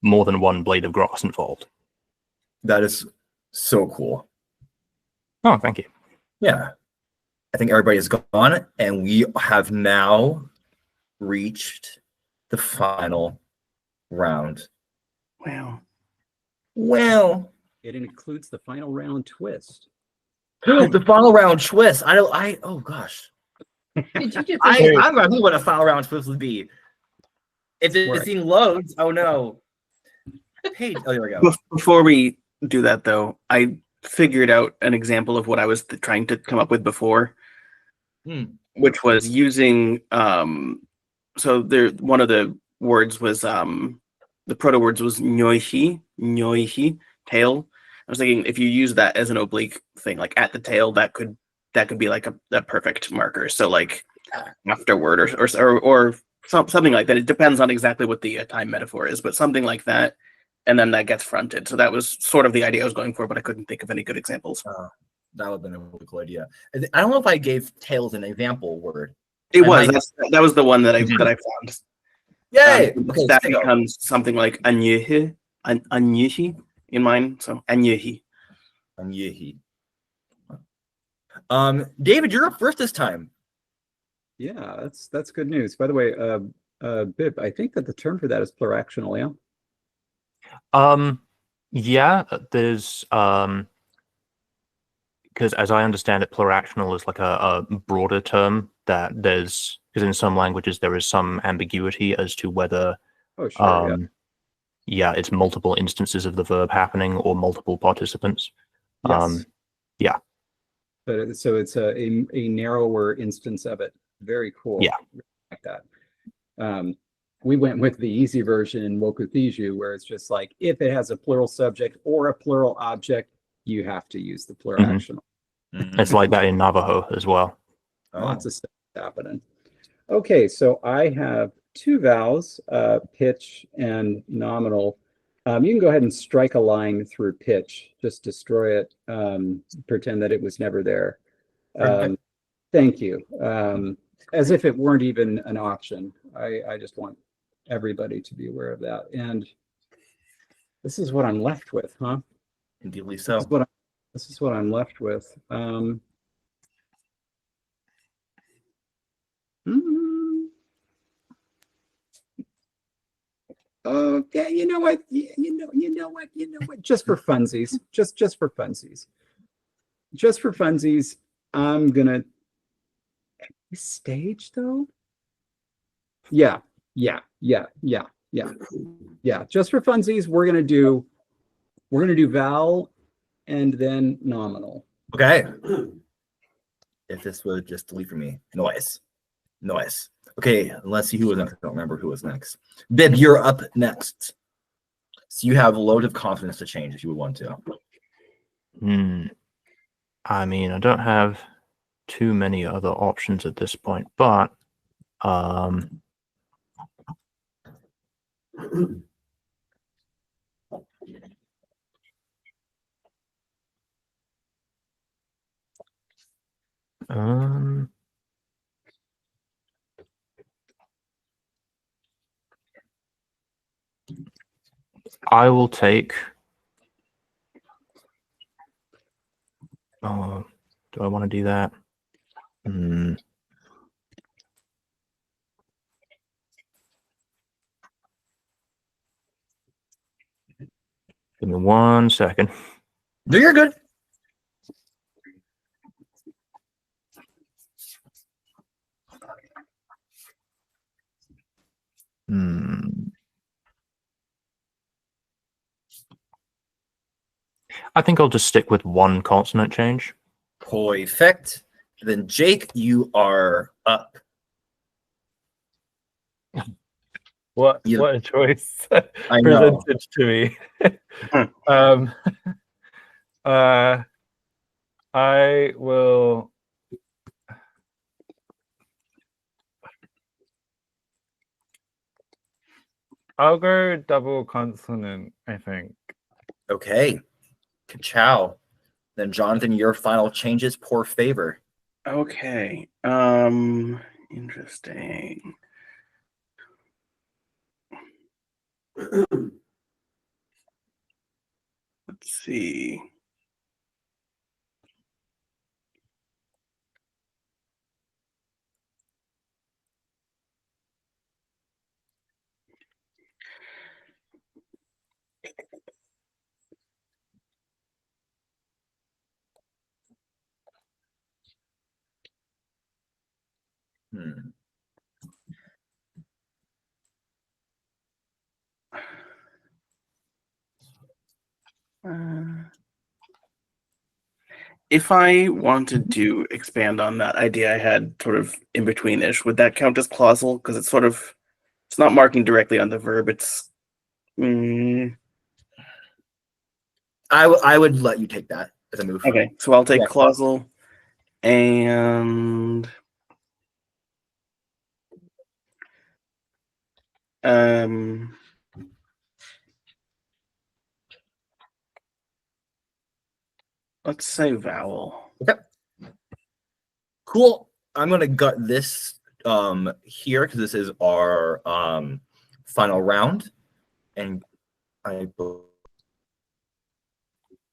more than one blade of grass involved. that is so cool. Oh, thank you. Yeah. I think everybody is gone, and we have now reached the final round. Wow. Well, It includes the final round twist. the final round twist. Oh gosh. Did you just I'm not what a final round twist would be. If this Right. thing loads, oh no. Hey, oh, there we go. Before we do that, though, I figured out an example of what I was trying to come up with before, which was using so there one of the words was the proto words was nyoihi, tail. I was thinking if you use that as an oblique thing, like at the tail, that could be like a perfect marker. So like afterward or something like that. It depends on exactly what the time metaphor is, but something like that. And then that gets fronted. So that was sort of the idea I was going for, but I couldn't think of any good examples. That would have been a really cool idea. I don't know if I gave tails an example word. It was. That was the one that I found. Yay! Okay, that Sego. becomes something like anyehi in mine. So anyehi. Yehi. David, you're up first this time. Yeah, that's good news. By the way, Bib, I think that the term for that is pluractional, yeah? Yeah, there's because as I understand it, pluractional is like a broader term that there's, because in some languages there is some ambiguity as to whether Oh, sure. yeah, it's multiple instances of the verb happening or multiple participants. Yes. Yeah. But so it's a narrower instance of it. Very cool. Yeah. Like that. We went with the easy version in Wokuthiju, where it's just like, if it has a plural subject or a plural object, you have to use the pluractional. It's like that in Navajo as well. Lots of stuff happening. Okay, so I have two vowels, pitch and nominal. You can go ahead and strike a line through pitch, just destroy it, pretend that it was never there. Thank you. As if it weren't even an option. I just want everybody to be aware of that. And this is what I'm left with, huh? Indeedly so. This is what I'm left with. Okay, you know what? Just for funsies, just for funsies, I'm gonna this stage though. Yeah. Just for funsies, we're gonna do vowel and then nominal. Okay. If this would just delete for me. Noise. Okay, let's see who was next. I don't remember who was next. Bib, you're up next. So you have a load of confidence to change if you would want to. I mean, I don't have too many other options at this point, but I will take. Do I want to do that? Give me 1 second. No, you're good. I think I'll just stick with one consonant change. Perfect. Then Jake, you are up. What a choice I know. presented to me. I will. I'll go double consonant, I think. Okay. Ka-chow. Then Jonathan, your final changes, poor favor. Okay. Interesting. Let's see. If I wanted to expand on that idea I had sort of in between-ish, would that count as clausal? Because it's sort of, it's not marking directly on the verb. It's. I would let you take that as a move. Okay, so I'll take clausal and let's say vowel. Okay. Cool. I'm gonna gut this here because this is our final round, and I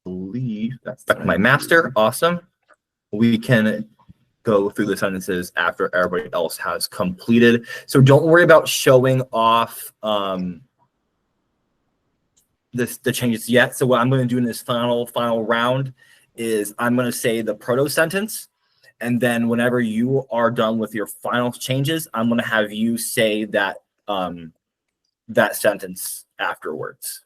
believe that's my master. Awesome. We can go through the sentences after everybody else has completed. So don't worry about showing off the changes yet. So what I'm going to do in this final round is I'm going to say the proto sentence, and then whenever you are done with your final changes, I'm going to have you say that that sentence afterwards.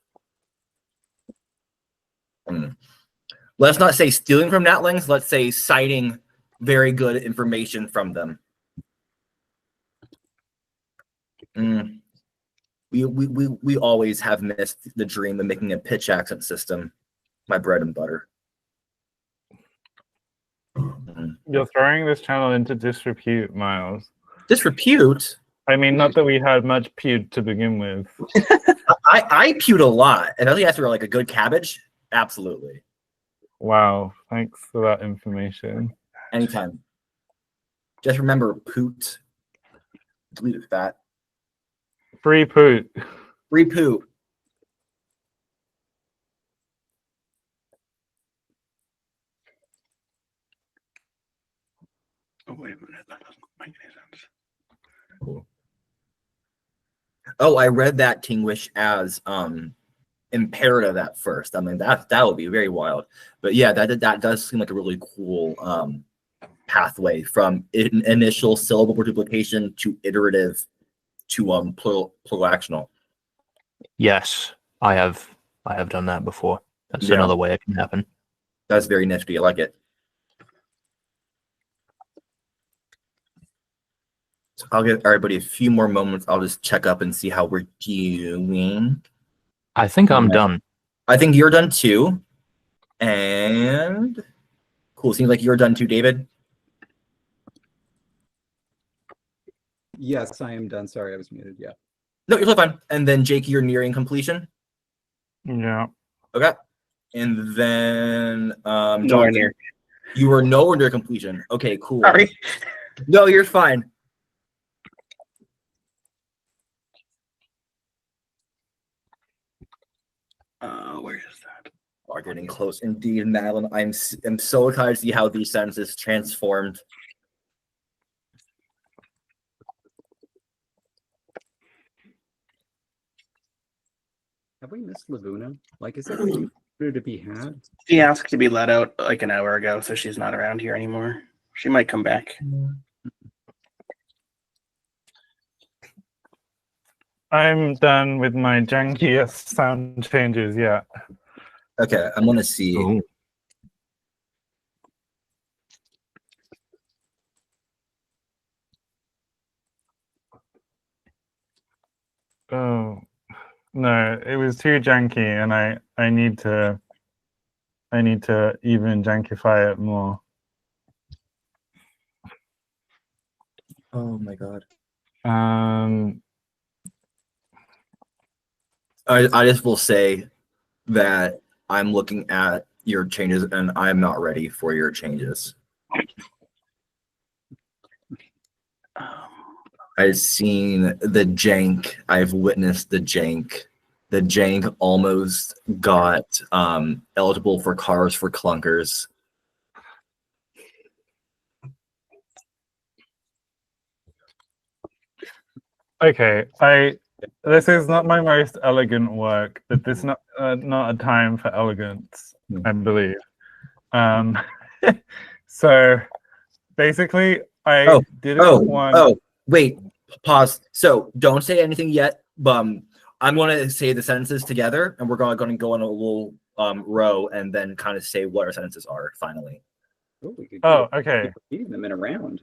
Let's not say stealing from natlings. Let's say citing very good information from them. We always have missed the dream of making a pitch accent system. My bread and butter. You're throwing this channel into disrepute, Miles. Disrepute? I mean, not that we had much pewed to begin with. I pewed a lot, and I think after like a good cabbage, absolutely. Wow, thanks for that information. Anytime. Just remember, poot. Delete that. Free poot. Free poot. Oh, wait a minute. That doesn't make any sense. Cool. Oh, I read that Tinglish as imperative at first. I mean, that would be very wild. But yeah, that does seem like a really cool pathway from initial syllable duplication to iterative to plural actional. Yes, I have done that before. That's another way it can happen. That's very nifty. I like it. So I'll give everybody a few more moments. I'll just check up and see how we're doing. I think I'm done. I think you're done too. And cool. Seems like you're done too, David. Yes, I am done. Sorry, I was muted. Yeah. No, you're totally fine. And then Jake, you're nearing completion. Yeah. Okay. And then Nowhere Jonathan, near. you were nowhere near completion. Okay, cool. Sorry. No, you're fine. Where is that? Are getting close indeed, Madeline. I'm so excited to see how these sentences transformed. Have we missed Laguna? Like, is that to be had? She asked to be let out like an hour ago, so she's not around here anymore. She might come back. I'm done with my jankiest sound changes yet. Okay, I'm gonna see. Ooh. Oh no, it was too janky, and I need to even jankify it more. Oh my god. I just will say that I'm looking at your changes and I'm not ready for your changes. I've seen the jank. I've witnessed the jank. The jank almost got eligible for cars for clunkers. Okay, this is not my most elegant work, but this is not a time for elegance, I believe. So basically, I didn't want. Oh, wait, pause. So don't say anything yet. I'm going to say the sentences together, and we're going to go on a little row, and then kind of say what our sentences are finally. Oh, Okay. Eating them in a round.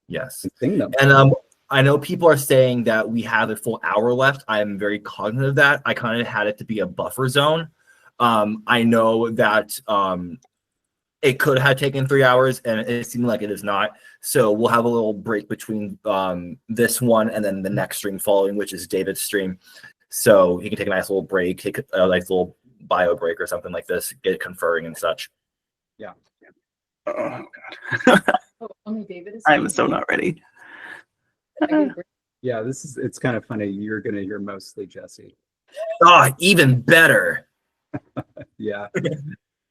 Yes. And sing them. And I know people are saying that we have a full hour left. I'm very cognizant of that. I kind of had it to be a buffer zone. I know that it could have taken 3 hours, and it seemed like it is not. So we'll have a little break between this one and then the next stream following, which is David's stream. So he can take a nice little break, take a nice little bio break or something like this, get conferring and such. Yeah. Oh god. Oh, only David is. I'm so not ready. Yeah, it's kind of funny. You're gonna hear mostly Jesse. Even better. Yeah.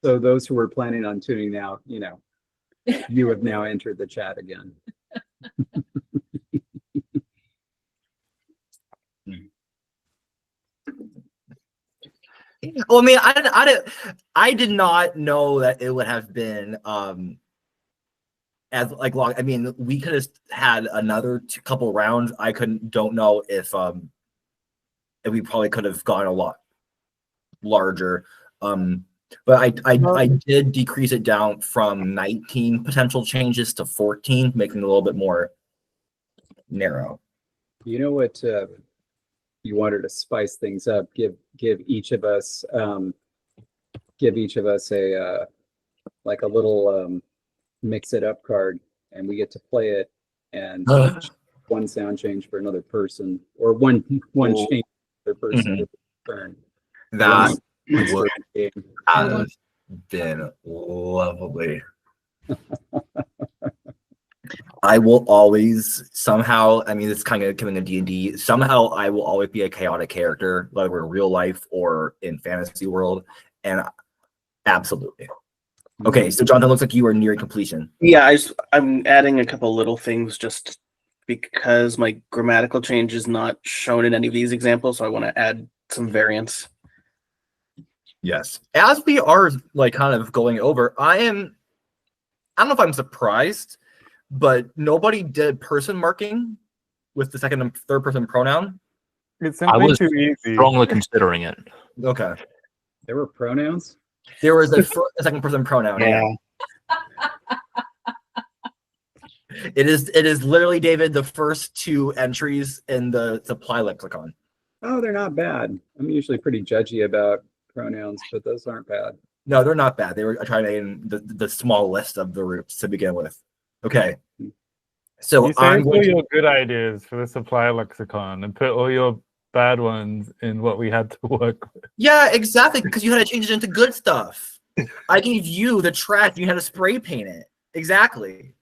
So those who were planning on tuning out, you have now entered the chat again. Well, I mean, I did not know that it would have been as like long. I mean, we could have had another couple rounds. Don't know if we probably could have gone a lot larger. But I did decrease it down from 19 potential changes to 14, making it a little bit more narrow. You know what? You wanted to spice things up. Give each of us a like a little mix it up card, and we get to play it and one sound change for another person, or one change for another person turn. That Once would per game. have been lovely. I will always somehow, I mean, it's kind of coming to D&D, somehow I will always be a chaotic character, whether in real life or in fantasy world, and absolutely. Okay, so Jonathan, looks like you are nearing completion. Yeah, I'm adding a couple little things just because my grammatical change is not shown in any of these examples, so I want to add some variants. Yes. As we are like kind of going over, I don't know if I'm surprised, but nobody did person marking with the second and third person pronoun. It's I simply was too easy. strongly considering it. Okay. There were pronouns. There was a second person pronoun. Yeah. It is literally, David, the first two entries in the supply lexicon. Oh, they're not bad. I'm usually pretty judgy about pronouns, but those aren't bad. No, they're not bad. They were trying to in the small list of the roots to begin with. Okay. So You I'm save all going to, your good ideas for the supply lexicon and put all your bad ones in what we had to work with. yeah, exactly, because you had to change it into good stuff. I gave you the trash, you had to spray paint it. Exactly.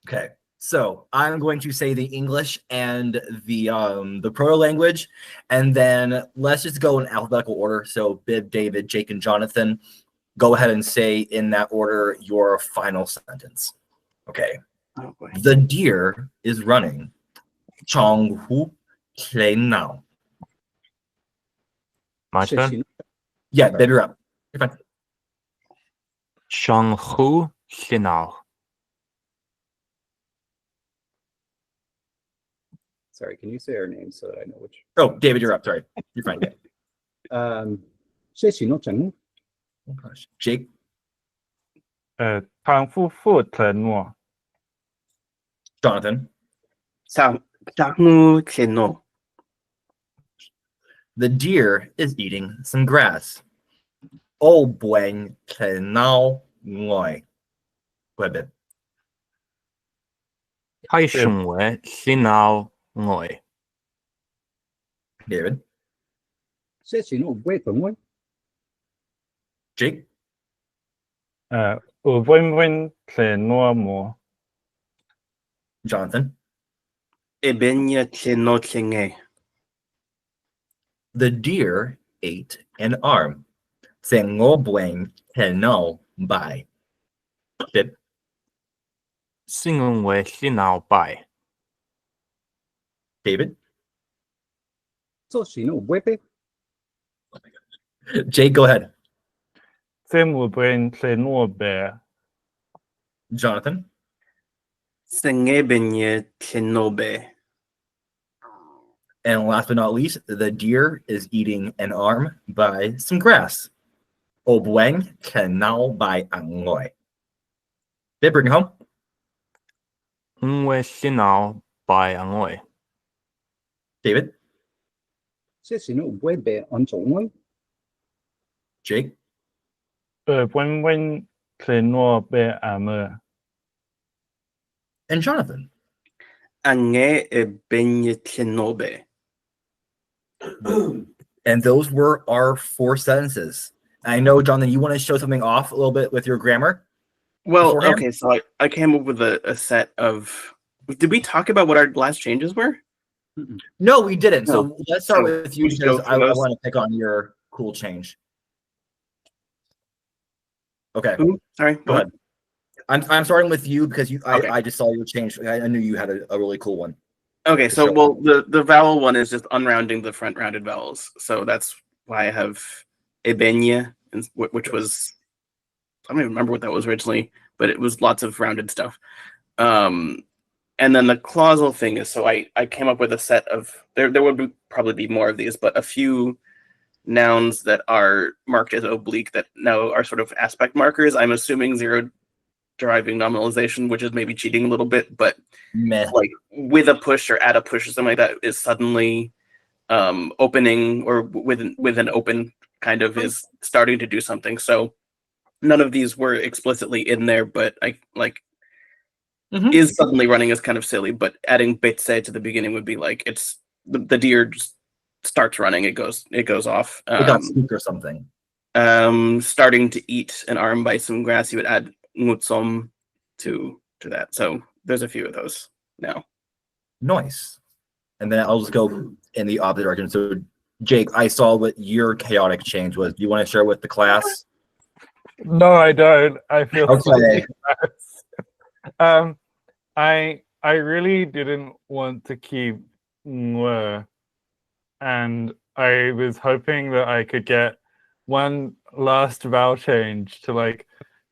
Okay. So I'm going to say the English and the proto-language, and then let's just go in alphabetical order. So Bib, David, Jake, and Jonathan, go ahead and say in that order your final sentence. Okay. Oh boy. The deer is running. Chonghu now. My turn. Yeah, Bib, you're up. You're fine. Shanghu Xinao. Sorry, can you say our names so that I know which? Oh, David, you're up. Sorry. You're fine. Sheshino Oh, gosh. Jake, 唐夫妇承诺 Jonathan. No. The deer is eating some grass. Oh, boing, now, ngoi. Go ahead, Bib. 开胸为 Xinao Ngoi. David. Sheshino wait for one. Jake. 我温温承诺么 Jonathan. Ebenya no chenge. The deer ate an arm. Sengo boing, no, bye. Bib. 信用为 Xinao Bai. David. Sheshino wait. Jake, go ahead. 这么温承诺呗 Jonathan. Sengebenya nobe. And last but not least, the deer is eating an arm by some grass. Obueng canal by Angoy. Bib, bring it home. 因为 Xinao Bai Angoi. David. Sheshino wait on one. Jake. 温温承诺呗阿么 And Jonathan. Ange ebenya nobe. And those were our 4 sentences. I know, Jonathan, you want to show something off a little bit with your grammar? Well, Beforehand? okay, so I came up with a set of. Did we talk about what our last changes were? No, we didn't. So No. let's start So with you we should because go I through those. want to pick on your cool change. Okay, Who? Sorry, go ahead. I'm starting with you because Okay. I just saw your change. I knew you had a really cool one. Okay, so Sure. well, the vowel one is just unrounding the front rounded vowels. So that's why I have ebenye, which was, I don't even remember what that was originally, but it was lots of rounded stuff. And then the clausal thing is, so I came up with a set of, there would probably be more of these, but a few nouns that are marked as oblique that now are sort of aspect markers. I'm assuming zero deriving nominalization, which is maybe cheating a little bit, but Meh. like with a push or at a push or something like that is suddenly opening, or with an open kind of is starting to do something. So none of these were explicitly in there, but I like is suddenly running is kind of silly, but adding betse to the beginning would be like, it's the deer just starts running, it goes off. It got spook or something. Starting to eat an arm by some grass, you would add ngutsom to that. So there's a few of those now. Nice. And then I'll just go in the opposite direction. So Jake, I saw what your chaotic change was. Do you want to share with the class? No, I don't. I feel Okay. I really didn't want to keep ngwe, and I was hoping that I could get one last vowel change to like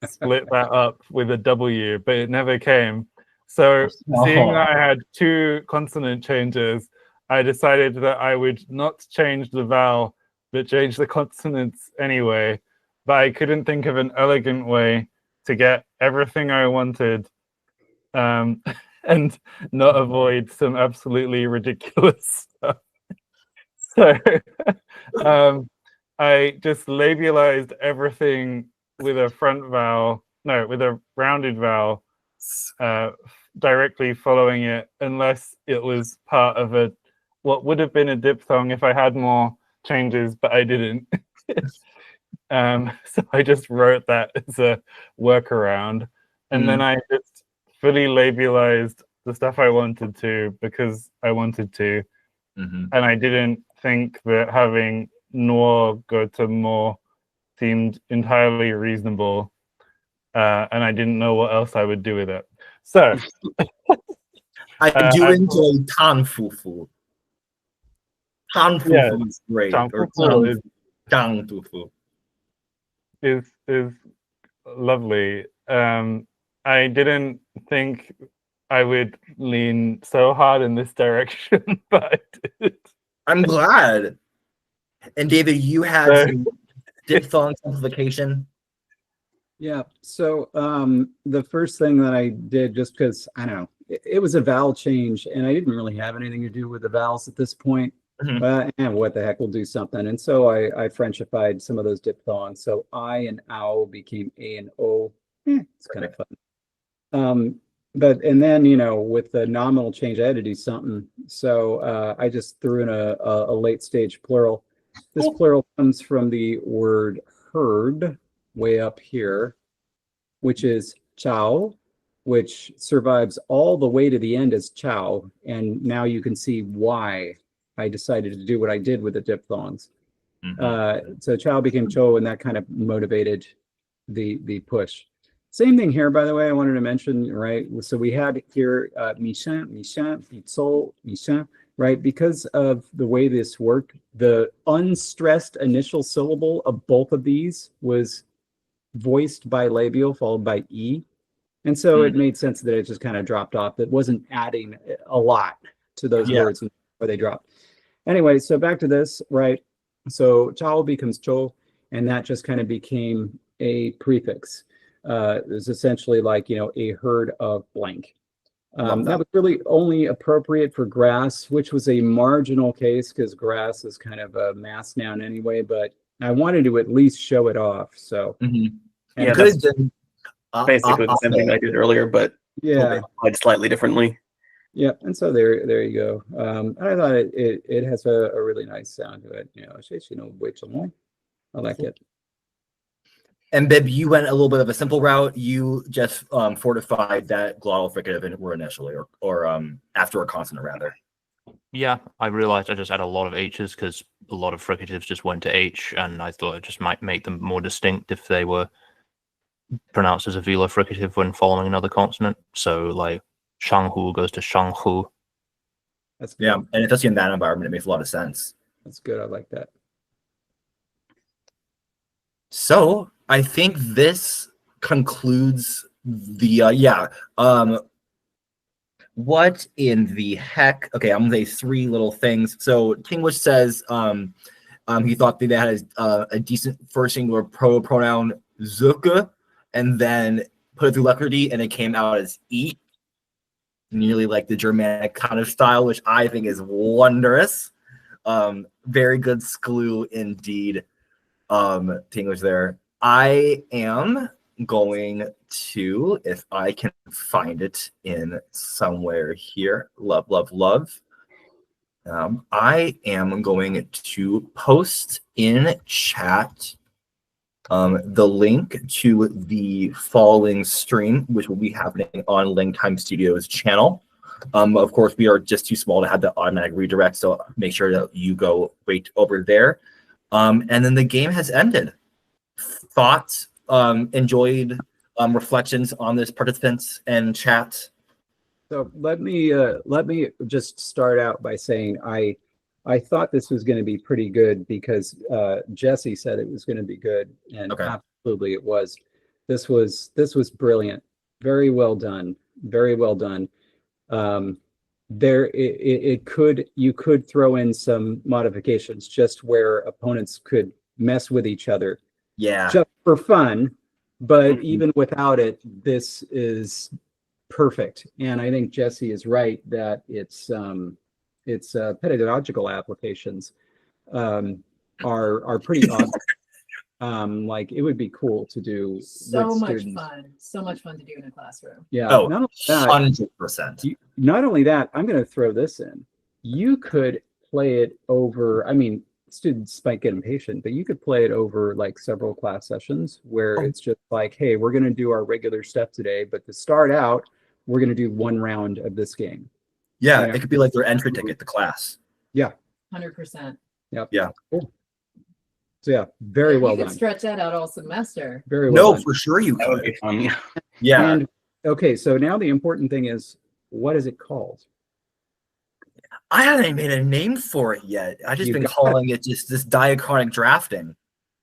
split that up with a W, but it never came. So seeing that I had two consonant changes, I decided that I would not change the vowel, but change the consonants anyway. But I couldn't think of an elegant way to get everything I wanted and not avoid some absolutely ridiculous stuff. So I just labialized everything with a with a rounded vowel directly following it, unless it was part of what would have been a diphthong if I had more changes, but I didn't. So I just wrote that as a workaround, and then I just fully labialized the stuff I wanted to because I wanted to, and I didn't think that having nor go to more seemed entirely reasonable, and I didn't know what else I would do with it. So I do enjoy tan fufu. Tan fufu is great. Or tan fufu is lovely. I didn't think I would lean so hard in this direction, but I did. I'm glad. And David, you had some diphthong simplification. Yeah. So the first thing that I did, just because I don't know, it was a vowel change, and I didn't really have anything to do with the vowels at this point. And what the heck, we'll do something. And so I Frenchified some of those diphthongs. So I and ow became a and o. It's kind of fun. And then, with the nominal change, I had to do something. So I just threw in a late stage plural. This plural comes from the word heard, way up here, which is chow, which survives all the way to the end as chow. And now you can see why I decided to do what I did with the diphthongs. So chow became cho, and that kind of motivated the push. Same thing here, by the way, I wanted to mention, right? So we had here Michin, Pizzo, Michin, right? Because of the way this worked, the unstressed initial syllable of both of these was voiced by labial followed by E. And so it made sense that it just kind of dropped off. It wasn't adding a lot to those words where they dropped. Anyway, so back to this, right? So chao becomes cho, and that just kind of became a prefix. It was essentially like, a herd of blank. That was really only appropriate for grass, which was a marginal case because grass is kind of a mass noun anyway, but I wanted to at least show it off. So yeah, that's basically the same thing I did earlier, but applied slightly differently. Yeah, and so there you go. And I thought it has a really nice sound to it. I like it. And Bib, you went a little bit of a simple route. You just fortified that glottal fricative in word initially, or after a consonant rather. Yeah, I realized I just had a lot of H's because a lot of fricatives just went to H, and I thought it just might make them more distinct if they were pronounced as a velar fricative when following another consonant. So like Shanghu goes to Shanghu. That's good. Yeah, and especially in that environment, it makes a lot of sense. That's good. I like that. So I think this concludes the what in the heck? Okay, I'm gonna say 3 little things. So Tinglish says he thought they had a decent first singular pronoun zuke, and then put it through Lecrity, and it came out as e, nearly like the Germanic kind of style, which I think is wondrous. Very good screw indeed. Tinglish there. I am going to, if I can find it in somewhere here, love. I am going to post in chat the link to the following stream, which will be happening on Langtime Studios channel. Of course, we are just too small to have the automatic redirect, so make sure that you go wait over there. And then the game has ended. Thoughts, enjoyed, reflections on this, participants and chat. So let me just start out by saying I thought this was going to be pretty good because Jesse said it was going to be good, and Okay. Absolutely it was. This was brilliant. Very well done. Very well done. You could throw in some modifications just where opponents could mess with each other. Yeah. Just for fun, but even without it, this is perfect. And I think Jesse is right that it's pedagogical applications are pretty awesome. Like it would be cool to do So with much students. fun. So much fun to do in a classroom. Yeah. Oh, Not only that, 100%. not only that, I'm going to throw this in. You could play it over. I mean, students might get impatient, but you could play it over like several class sessions where it's just like, hey, we're going to do our regular stuff today, but to start out, we're going to do 1 round of this game. Yeah, Yeah. it could be like their entry ticket to class. 100%. Yep. Yeah. Cool. So yeah, very well You could done. stretch that out all semester. Very well No, done. for sure you That would could. be fun. Yeah. And okay, so now the important thing is, what is it called? I haven't made a name for it yet. I've just You been got calling it just this diachronic drafting.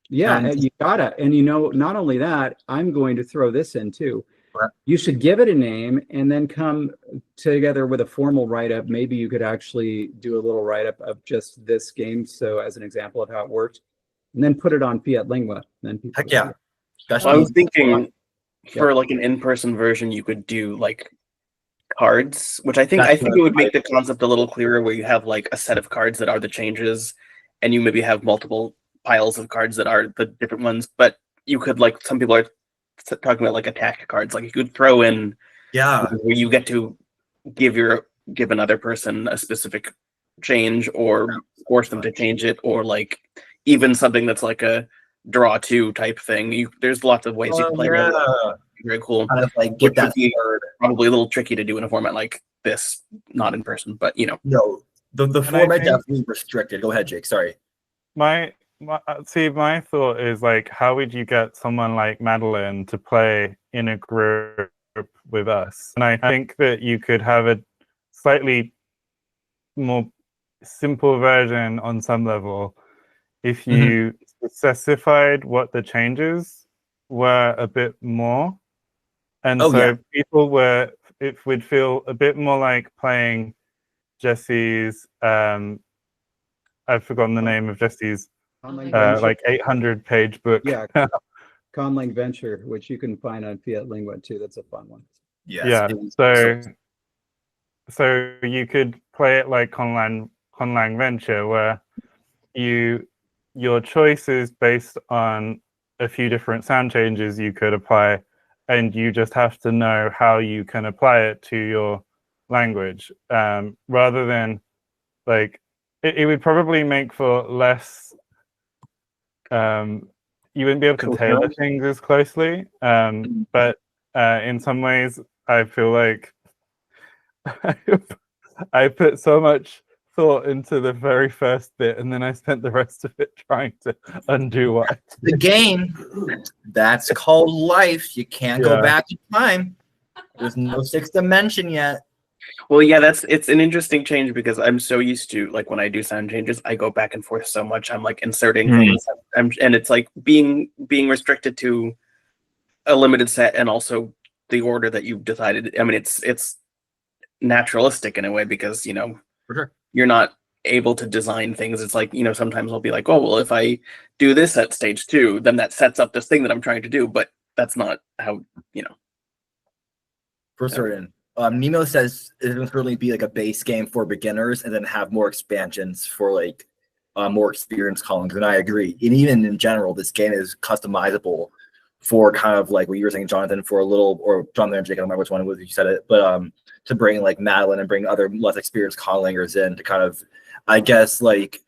Yeah, And- you gotta. And you know, not only that, I'm going to throw this in too. What? You should give it a name and then come together with a formal write-up. Maybe you could actually do a little write-up of just this game, so as an example of how it worked, and then put it on Fiat Lingua. Then people Heck yeah. Well, I was thinking for like an in-person version, you could do like cards, which I think That's it would make the concept a little clearer, where you have like a set of cards that are the changes, and you maybe have multiple piles of cards that are the different ones. But you could, like, some people are talking about like attack cards, like you could throw in where you get to give another person a specific change or force them to change it, or like even something that's like a draw 2 type thing. There's lots of ways you can play with it. Very cool. Kind of like get Which that would be third. probably a little tricky to do in a format like this, not in person, but you know. No, the And I format think- definitely restricted. Go ahead, Jake. Sorry. My thought is, like, how would you get someone like Madeline to play in a group with us? And I think that you could have a slightly more simple version on some level if you specified what the changes were a bit more. And it would feel a bit more like playing Jesse's, I've forgotten the name of Jesse's, like 800-page book. Yeah, Conlang Venture, which you can find on Fiat Lingua too. That's a fun one. Yes, Yeah. it was So you could play it like Conlang Venture, where your choice is based on a few different sound changes you could apply, and you just have to know how you can apply it to your language, rather than like it would probably make for less. You wouldn't be able to tailor things as closely, but in some ways, I feel like I put so much thought into the very first bit, and then I spent the rest of it trying to undo what I did. the game. That's called life. You can't go Yeah. back in time. There's no 6th dimension yet. Well, yeah, it's an interesting change because I'm so used to like when I do sound changes, I go back and forth so much. I'm like inserting things, and it's like being restricted to a limited set and also the order that you've decided. I mean, it's naturalistic in a way because For sure. you're not able to design things. It's like sometimes I'll be like, oh well, if I do this at stage 2, then that sets up this thing that I'm trying to do, but that's not how. For certain. Nemo says it will certainly be like a base game for beginners and then have more expansions for like more experienced columns. And I agree. And even in general, this game is customizable for kind of like what you were saying, Jonathan, for a little, or Jonathan and Jake, I don't remember which one was you said it, but to bring like Madeline and bring other less experienced conlangers in to kind of, I guess, like,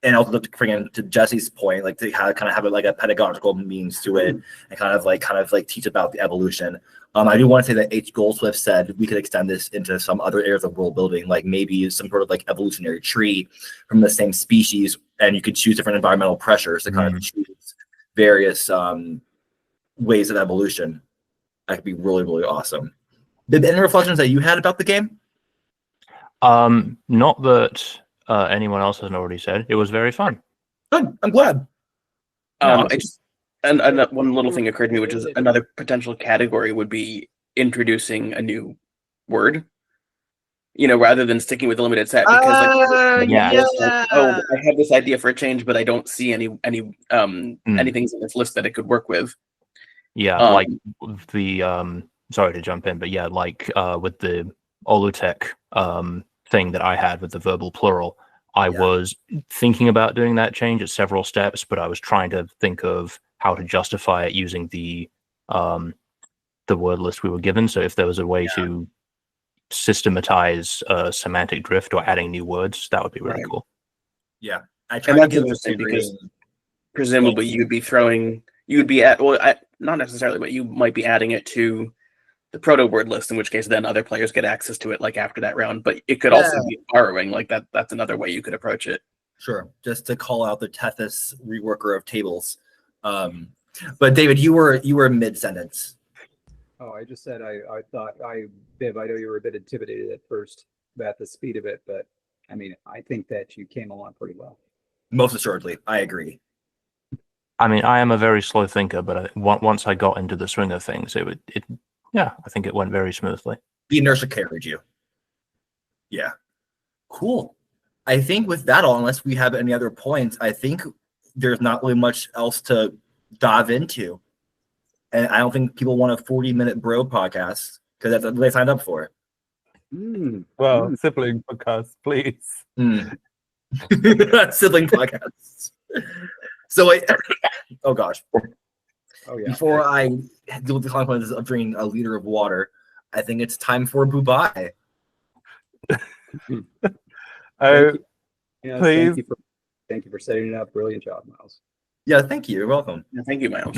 and also to bring in to Jesse's point, like to kind of have it like a pedagogical means to it and kind of like teach about the evolution. I do want to say that H. Goldsmith said we could extend this into some other areas of world building, like maybe some sort of like evolutionary tree from the same species, and you could choose different environmental pressures to kind of choose various ways of evolution. That could be really, really awesome. Did any reflections that you had about the game? Not that anyone else hasn't already said. It was very fun. Good. I'm glad. And one little thing occurred to me, which is another potential category would be introducing a new word, rather than sticking with the limited set. Because I have this idea for a change, but I don't see any things in this list that it could work with. Yeah, like the sorry to jump in, but yeah, like with the Olutech thing that I had with the verbal plural, I was thinking about doing that change at several steps, but I was trying to think of how to justify it using the word list we were given. So if there was a way to systematize semantic drift or adding new words, that would be really cool. Yeah, and that's interesting because presumably you would be not necessarily, but you might be adding it to the proto word list, in which case then other players get access to it like after that round. But it could also be borrowing, like that's another way you could approach it. Sure, just to call out the Tethys reworker of tables. But David, you were mid-sentence. Oh, I just said I thought Viv, I know you were a bit intimidated at first about the speed of it, but I mean, I think that you came along pretty well. Most assuredly, I agree. I mean, I am a very slow thinker, but once I got into the swing of things, I think it went very smoothly. The inertia carried you. Yeah. Cool. I think with that all, unless we have any other points, I think there's not really much else to dive into. And I don't think people want a 40-minute bro podcast because that's what they signed up for. Well, sibling podcast, please. Sibling podcasts. So, oh gosh. Oh yeah. Before I deal with the consequences of drinking a liter of water, I think it's time for bye-bye. Please. Thank you for setting it up. Brilliant job, Miles. Yeah, thank you. You're welcome. Yeah, thank you, Miles.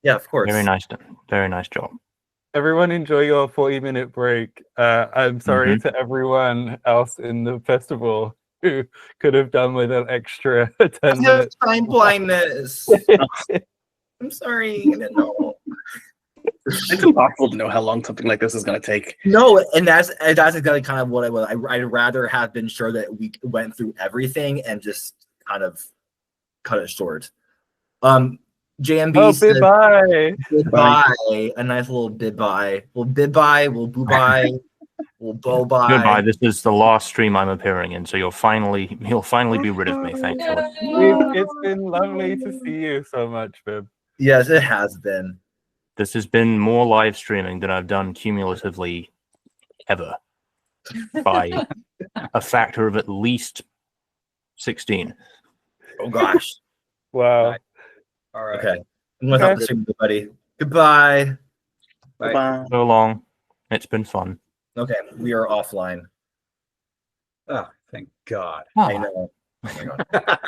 Yeah, of course. Very nice. Very nice job. Everyone enjoy your 40-minute break. I'm sorry to everyone else in the festival who could have done with an extra 10 minutes. Time blindness. I'm sorry. I didn't know. It's impossible to know how long something like this is going to take. No, and that's exactly kind of what I was. I'd rather have been sure that we went through everything and just kind of cut it short. JMB said, bye. Goodbye. A nice little bid-bye. We'll bid-bye. We'll boo-bye. We'll bo-bye. Goodbye. This is the last stream I'm appearing in, so you'll finally be rid of me, thankfully. It's been lovely to see you so much, Bib. Yes, it has been. This has been more live streaming than I've done cumulatively ever by a factor of at least 16. Oh gosh. Wow. All right. Okay. I'm gonna help the stream, everybody. Goodbye. Bye. So long. It's been fun. Okay, we are offline. Oh, thank God. I know. Oh my God.